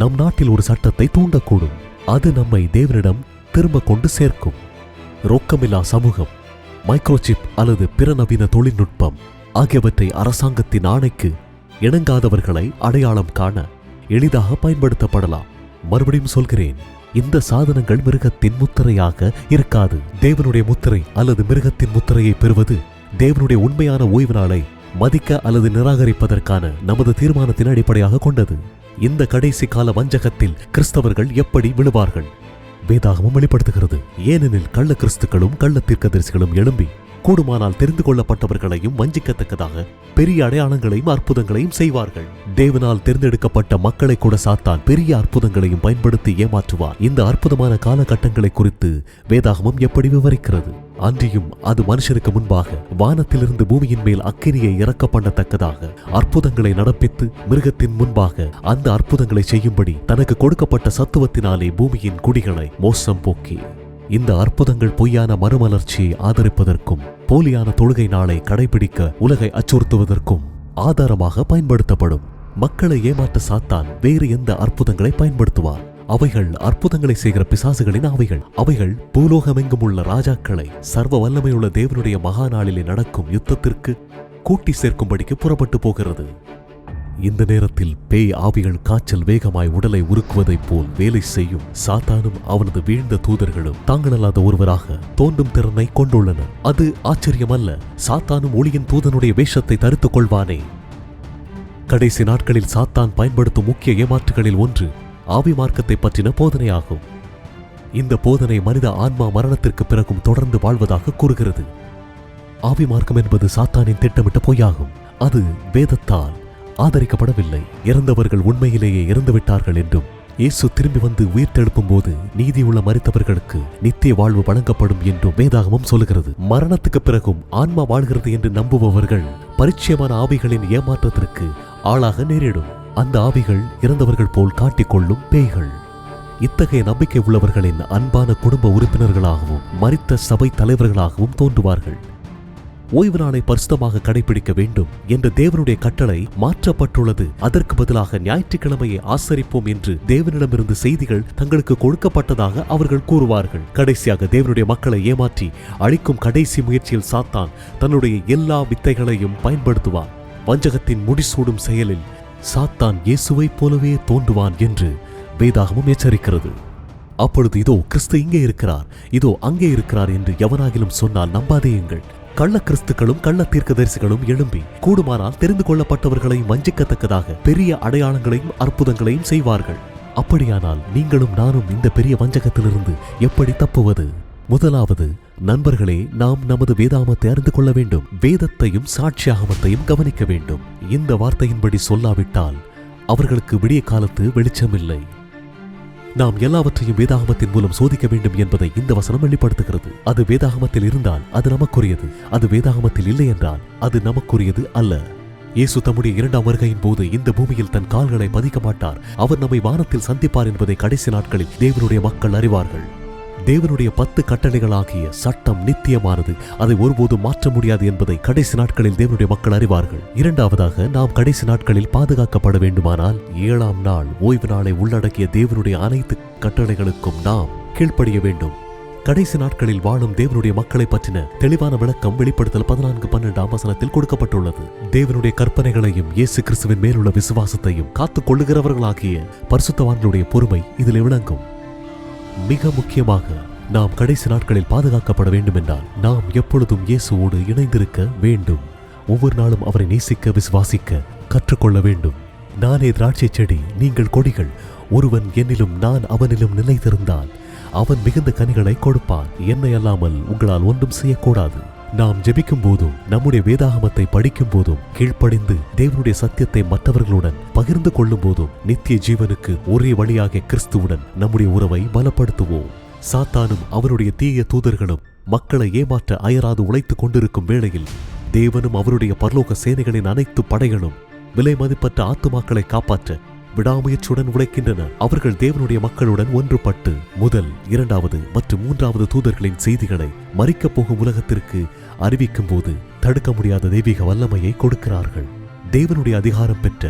நம் நாட்டில் ஒரு சட்டத்தை தூண்டக்கூடும். அது நம்மை தேவனிடம் திரும்ப கொண்டு சேர்க்கும். ரொக்கமில்லா சமூகம், மைக்ரோசிப் அல்லது பிற நவீன தொழில்நுட்பம் ஆகியவற்றை அரசாங்கத்தின் ஆணைக்கு இணங்காதவர்களை அடையாளம் காண எளிதாக பயன்படுத்தப்படலாம். மறுபடியும் சொல்கிறேன், இந்த சாதனங்கள் மிருகத்தின் முத்திரையாக இருக்காது. தேவனுடைய முத்திரை அல்லது மிருகத்தின் முத்திரையை பெறுவது தேவனுடைய உண்மையான ஓய்வு நாளை மதிக்க அல்லது நிராகரிப்பதற்கான நமது தீர்மானத்தின் அடிப்படையாக கொண்டது. இந்த கடைசி கால வஞ்சகத்தில் கிறிஸ்தவர்கள் எப்படி விழுவார்கள்? வேதாகமும் வெளிப்படுத்துகிறது. ஏனெனில் கள்ள கிறிஸ்துக்களும் கள்ள தீர்க்கதரிசிகளும் எழும்பி கூடுமானால் தெரிந்து கொள்ளப்பட்டவர்களையும் வஞ்சிக்கத்தக்கதாக பெரிய அடையாளங்களையும் அற்புதங்களையும் செய்வார்கள். தேவனால் தேர்ந்தெடுக்கப்பட்ட மக்களை கூட சாத்தான் பெரிய அற்புதங்களையும் பயன்படுத்தி ஏமாற்றுவார். இந்த அற்புதமான காலகட்டங்களை குறித்து வேதாகமம் எப்படி விவரிக்கிறது? அன்றியும் அது மனுஷருக்கு முன்பாக வானத்திலிருந்து பூமியின் மேல் அக்கினியை இறக்க பண்ணத்தக்கதாக அற்புதங்களை நடப்பித்து மிருகத்தின் முன்பாக அந்த அற்புதங்களை செய்யும்படி தனக்கு கொடுக்கப்பட்ட சத்துவத்தினாலே பூமியின் குடிகளை மோசம் போக்கி இந்த அற்புதங்கள் பொய்யான மறுமலர்ச்சியை ஆதரிப்பதற்கும் போலியான தொழுகை நாளை கடைபிடிக்க உலகை அச்சுறுத்துவதற்கும் ஆதாரமாக பயன்படுத்தப்படும். மக்களை ஏமாற்ற சாத்தான் வேறு எந்த அற்புதங்களை பயன்படுத்துவார்? அவைகள் அற்புதங்களை செய்கிற பிசாசுகளின் அவைகள் பூலோகமெங்கும் உள்ள ராஜாக்களை சர்வ வல்லமையுள்ள தேவனுடைய மகா நாளிலே நடக்கும் யுத்தத்திற்கு கூட்டி சேர்க்கும்படிக்கு புறப்பட்டு போகிறது. இந்த நேரத்தில் பேய் ஆவிகள் காய்ச்சல் வேகமாய் உடலை உருக்குவதைப் போல் வேலை செய்யும். சாத்தானும் அவனது வீழ்ந்த தூதர்களும் தாங்களல்லாத ஒருவராக தோன்றும் திறனை கொண்டுள்ளனர். அது ஆச்சரியமல்ல. சாத்தானும் ஒளியின் தூதனுடைய வேஷத்தை தரித்துக் கொள்வானே. கடைசி நாட்களில் சாத்தான் பயன்படுத்தும் முக்கிய ஏமாற்றுகளில் ஒன்று ஆவி மார்க்கத்தை பற்றின போதனையாகும். இந்த போதனை மனித ஆன்மா மரணத்திற்கு பிறகும் தொடர்ந்து வாழ்வதாக கூறுகிறது. ஆவி மார்க்கம் என்பது சாத்தானின் திட்டமிட்ட பொய்யாகும். அது வேதத்தால் ஆதரிக்கப்படவில்லை. இறந்தவர்கள் உண்மையிலேயே இறந்துவிட்டார்கள் என்றும் இயேசு திரும்பி வந்து உயிர் தெழுப்பும் போது நீதியுள்ள மரித்தவர்களுக்கு நித்திய வாழ்வு வழங்கப்படும் என்றும் வேதாகமம் சொல்லுகிறது. மரணத்துக்கு பிறகும் ஆன்மா வாழ்கிறது என்று நம்புபவர்கள் பரிச்சயமான ஆவிகளின் ஏமாற்றத்திற்கு ஆளாக நேரிடும். அந்த ஆவிகள் இறந்தவர்கள் போல் காட்டிக்கொள்ளும் பேய்கள். இத்தகைய நம்பிக்கை உள்ளவர்களின் அன்பான குடும்ப உறுப்பினர்களாகவும் மரித்த சபை தலைவர்களாகவும் தோன்றுவார்கள். ஓய்வு நாளை பரிசுத்தமாக கடைபிடிக்க வேண்டும் என்ற தேவனுடைய கட்டளை மாற்றப்பட்டுள்ளது. அதற்கு பதிலாக ஞாயிற்றுக்கிழமையை ஆசரிப்போம் என்று தேவனிடமிருந்து செய்திகள் தங்களுக்கு கொடுக்கப்பட்டதாக அவர்கள் கூறுவார்கள். கடைசியாக தேவனுடைய மக்களை ஏமாற்றி அழிக்கும் கடைசி முயற்சியில் சாத்தான் தன்னுடைய எல்லா வித்தைகளையும் பயன்படுத்துவான். வஞ்சகத்தின் முடிசூடும் செயலில் சாத்தான் இயேசுவை போலவே தோன்றுவான் என்று வேதாகமம் எச்சரிக்கிறது. அப்பொழுது இதோ கிறிஸ்து இங்கே இருக்கிறார், இதோ அங்கே இருக்கிறார் என்று எவனாகிலும் சொன்னால் நம்பாதேயுங்கள். கள்ள கிறிஸ்துக்களும் கள்ள தீர்க்கதரிசிகளும் எழும்பி கூடுமானால் தெரிந்து கொள்ளப்பட்டவர்களையும் வஞ்சிக்கத்தக்கதாக பெரிய அடையாளங்களையும் அற்புதங்களையும் செய்வார்கள். அப்படியானால் நீங்களும் நானும் இந்த பெரிய வஞ்சகத்திலிருந்து எப்படி தப்புவது? முதலாவது, நண்பர்களே, நாம் நமது வேதாகமத்தை அறிந்து கொள்ள வேண்டும். வேதத்தையும் சாட்சியாகமத்தையும் கவனிக்க வேண்டும். இந்த வார்த்தையின்படி சொல்லாவிட்டால் அவர்களுக்கு விடிய காலத்து வெளிச்சமில்லை. நாம் எல்லாவற்றையும் வேதாகமத்தின் மூலம் சோதிக்க வேண்டும் என்பதை இந்த வசனம் வெளிப்படுத்துகிறது. அது வேதாகமத்தில் இருந்தால் அது நமக்குரியது, அது வேதாகமத்தில் இல்லை என்றால் அது நமக்குரியது அல்ல. இயேசு தம்முடைய இரண்டாம் வருகையின் போது இந்த பூமியில் தன் கால்களை பதிக்க மாட்டார். அவர் நம்மை வானத்தில் சந்திப்பார் என்பதை கடைசி நாட்களில் தேவனுடைய மக்கள் அறிவார்கள். தேவனுடைய 10 கட்டளைகளாகிய சட்டம் நித்தியமானது, அதை ஒருபோதும் மாற்ற முடியாது என்பதை கடைசி நாட்களில் தேவனுடைய மக்கள் அறிவார்கள். இரண்டாவதாக, நாம் கடைசி நாட்களில் பாதுகாக்கப்பட வேண்டுமானால் 7ஆம் நாள் ஓய்வு நாளை உள்ளடக்கிய தேவனுடைய அனைத்து கட்டளைகளுக்கும் நாம் கீழ்ப்படிய வேண்டும். கடைசி நாட்களில் வாழும் தேவனுடைய மக்களை பற்றின தெளிவான விளக்கம் வெளிப்படுத்தல் 14:12 வசனத்தில் கொடுக்கப்பட்டுள்ளது. தேவனுடைய கற்பனைகளையும் இயேசு கிறிஸ்துவின் மேலுள்ள விசுவாசத்தையும் காத்துக் கொள்ளுகிறவர்களாகிய பரிசுத்தவான்களுடைய பொறுமை இதில் விளங்கும். மிக முக்கியமாக, நாம் கடைசி நாட்களில் பாதுகாக்கப்பட வேண்டும் என்றால் நாம் எப்பொழுதும் இயேசுவோடு இணைந்திருக்க வேண்டும். ஒவ்வொரு நாளும் அவரை நேசிக்க, விசுவாசிக்க கற்றுக்கொள்ள வேண்டும். நானே திராட்சை செடி, நீங்கள் கொடிகள். ஒருவன் என்னிலும் நான் அவனிலும் நிலைத்திருந்தால் அவன் மிகுந்த கனிகளை கொடுப்பான். என்னை அல்லாமல் உங்களால் ஒன்றும் செய்யக்கூடாது. நாம் ஜெபிக்கும் போதும் நம்முடைய வேதாகமத்தை படிக்கும் போதும் கீழ்ப்படிந்து தேவனுடைய சத்தியத்தை மற்றவர்களுடன் பகிர்ந்து கொள்ளும் போதும் நித்திய ஜீவனுக்கு ஒரே வழியாக கிறிஸ்துவுடன் நம்முடைய உறவை பலப்படுத்துவோம். சாத்தானும் அவருடைய தீய தூதர்களும் மக்களை ஏமாற்ற அயராது உழைத்துக் கொண்டிருக்கும் வேளையில் தேவனும் அவருடைய பரலோக சேனைகளின் அனைத்து படைகளும் விலை மதிப்பற்ற ஆத்துமாக்களை காப்பாற்ற விடாமுயற்சியுடன் உழைக்கின்றனர். அவர்கள் தேவனுடைய மக்களுடன் ஒன்றுபட்டு முதல், 2வது மற்றும் 3வது தூதர்களின் செய்திகளை மரிக்கப் போகும் உலகத்திற்கு அறிவிக்கும் போது தடுக்க முடியாத தெய்வீக வல்லமையை கொடுக்கிறார்கள். தேவனுடைய அதிகாரம் பெற்ற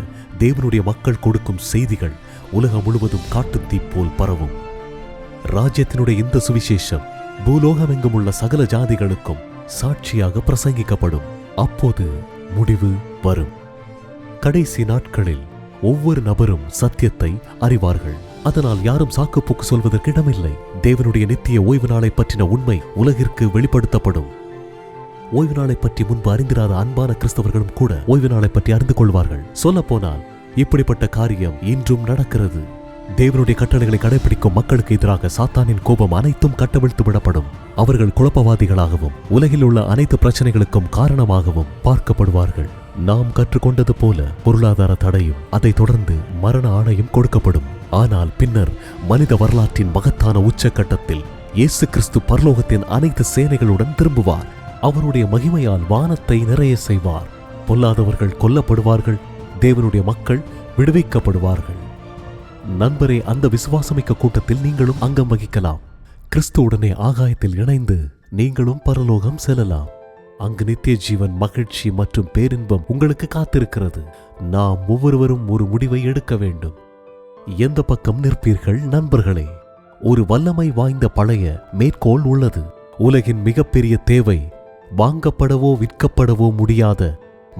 தேவனுடைய மக்கள் கொடுக்கும் செய்திகள் உலகம் முழுவதும் காட்டுத்தீ போல் பரவும். ராஜ்யத்தினுடைய இந்த சுவிசேஷம் பூலோகமெங்கும் உள்ள சகல ஜாதிகளுக்கும் சாட்சியாக பிரசங்கிக்கப்படும். அப்போது முடிவு வரும். கடைசி நாட்களில் ஒவ்வொரு நபரும் சத்தியத்தை அறிவார்கள். அதனால் யாரும் சாக்குப்போக்கு சொல்வதற்கு இடமில்லை. தேவனுடைய நித்திய ஓய்வு நாளை பற்றின உண்மை உலகிற்கு வெளிப்படுத்தப்படும். ஓய்வு நாளை பற்றி முன்பு அறிந்திராத அன்பான கிறிஸ்தவர்களும் கூட ஓய்வு நாளை பற்றி அறிந்து கொள்வார்கள். சொல்ல போனால் இப்படிப்பட்ட காரியம் இன்றும் நடக்கிறது. தேவனுடைய கட்டளைகளை கடைபிடிக்கும் மக்களுக்கு எதிராக சாத்தானின் கோபம் அனைத்தும் கட்டவிழ்த்து விடப்படும். அவர்கள் குழப்பவாதிகளாகவும் உலகில் உள்ள அனைத்து பிரச்சனைகளுக்கும் காரணமாகவும் பார்க்கப்படுவார்கள். நாம் கற்றுக்கொண்டது போல பொருளாதார தடையும் அதை தொடர்ந்து மரண ஆணையும் கொடுக்கப்படும். ஆனால் பின்னர் மனித வரலாற்றின் மகத்தான உச்சக்கட்டத்தில் இயேசு கிறிஸ்து பரலோகத்தின் அனைத்து சேனைகளுடன் திரும்புவார். அவருடைய மகிமையால் வானத்தை நிறைய செய்வார். பொல்லாதவர்கள் கொல்லப்படுவார்கள். தேவனுடைய மக்கள் விடுவிக்கப்படுவார்கள். நண்பரே, அந்த விசுவாசமிக்க கூட்டத்தில் நீங்களும் அங்கம் வகிக்கலாம். கிறிஸ்துவுடனே ஆகாயத்தில் இணைந்து நீங்களும் பரலோகம் செல்லலாம். அங்கு நித்திய ஜீவன், மகிழ்ச்சி மற்றும் பேரின்பம் உங்களுக்கு காத்திருக்கிறது. நாம் ஒவ்வொருவரும் ஒரு முடிவை எடுக்க வேண்டும். எந்த பக்கம் நிற்பீர்கள் நண்பர்களே? ஒரு வல்லமை வாய்ந்த பழைய மேற்கோள் உள்ளது. உலகின் மிகப்பெரிய தேவை வாங்கப்படவோ விற்கப்படவோ முடியாத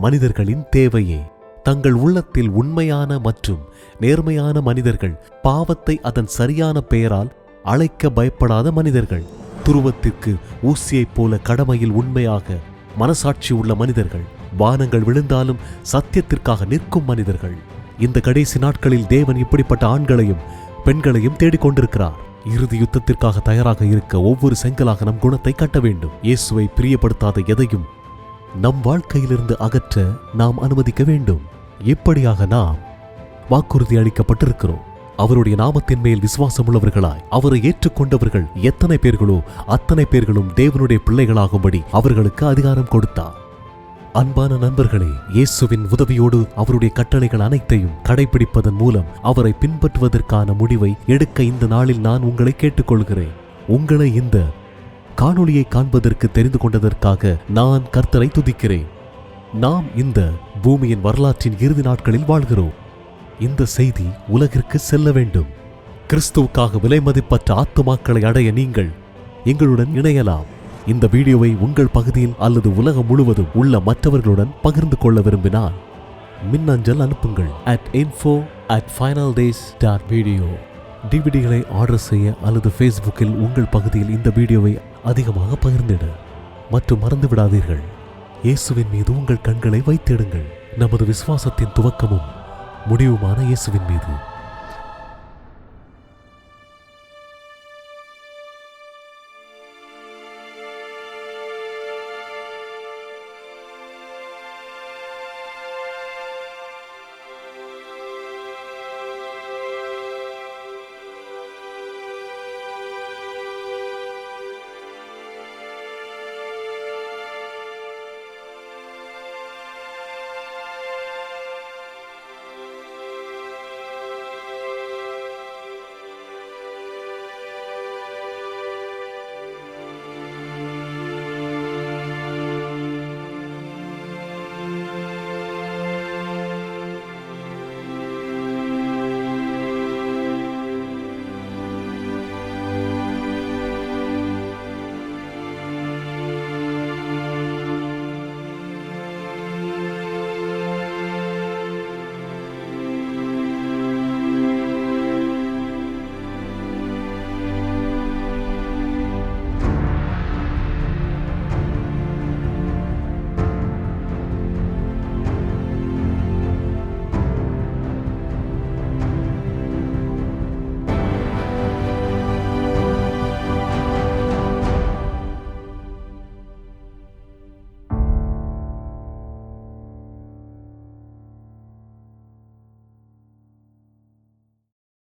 மனிதர்களின் தேவையே. தங்கள் உள்ளத்தில் உண்மையான மற்றும் நேர்மையான மனிதர்கள், பாவத்தை அதன் சரியான பெயரால் அழைக்க பயப்படாத மனிதர்கள், துருவத்திற்கு ஊசியைப் போல கடமையில் உண்மையாக மனசாட்சி உள்ள மனிதர்கள், வானங்கள் விழுந்தாலும் சத்தியத்திற்காக நிற்கும் மனிதர்கள். இந்த கடைசி நாட்களில் தேவன் இப்படிப்பட்ட ஆண்களையும் பெண்களையும் தேடிக்கொண்டிருக்கிறார். இறுதி யுத்தத்திற்காக தயாராக இருக்க ஒவ்வொரு செங்கலாக நம் குணத்தை கட்ட வேண்டும். இயேசுவை பிரியப்படுத்தாத எதையும் நம் வாழ்க்கையிலிருந்து அகற்ற நாம் அனுமதிக்க வேண்டும். இப்படியாக நாம் வாக்குறுதி அளிக்கப்பட்டிருக்கிறோம். அவருடைய நாமத்தின் மேல் விசுவாசமுள்ளவர்களாய் அவரை ஏற்றுக்கொண்டவர்கள் எத்தனை பேர்களோ அத்தனை பேர்களும் தேவனுடைய பிள்ளைகளாகும்படி அவர்களுக்கு அதிகாரம் கொடுத்தார். அன்பான நண்பர்களே, இயேசுவின் உதவியோடு அவருடைய கட்டளைகள் அனைத்தையும் கடைபிடிப்பதன் மூலம் அவரை பின்பற்றுவதற்கான முடிவை எடுக்க இந்த நாளில் நான் உங்களை கேட்டுக்கொள்கிறேன். உங்களை இந்த காணொளியை காண்பதற்கு தெரிந்து கொண்டதற்காக நான் கர்த்தரை துதிக்கிறேன். நாம் இந்த பூமியின் வரலாற்றின் இறுதி நாட்களில் வாழ்கிறோம். இந்த செய்தி உலகிற்கு செல்ல வேண்டும். கிறிஸ்துவுக்காக விலை மதிப்பற்ற ஆத்துமாக்களை அடைய நீங்கள் எங்களுடன் இணையலாம். இந்த வீடியோவை உங்கள் பகுதியில் அல்லது உலகம் முழுவதும் உள்ள மற்றவர்களுடன் பகிர்ந்து கொள்ள விரும்பினால் மின்னஞ்சல் அனுப்புங்கள் @info@finaldays.video. டிவிடிகளை ஆர்டர் செய்ய அல்லது ஃபேஸ்புக்கில் உங்கள் பகுதியில் இந்த வீடியோவை அதிகமாக பகிர்ந்திட. மற்றும் மறந்து விடாதீர்கள், இயேசுவின் மீது உங்கள் கண்களை வைத்திடுங்கள். நமது விசுவாசத்தின் துவக்கமும் முடிவுமான இயேசுவின் மீது.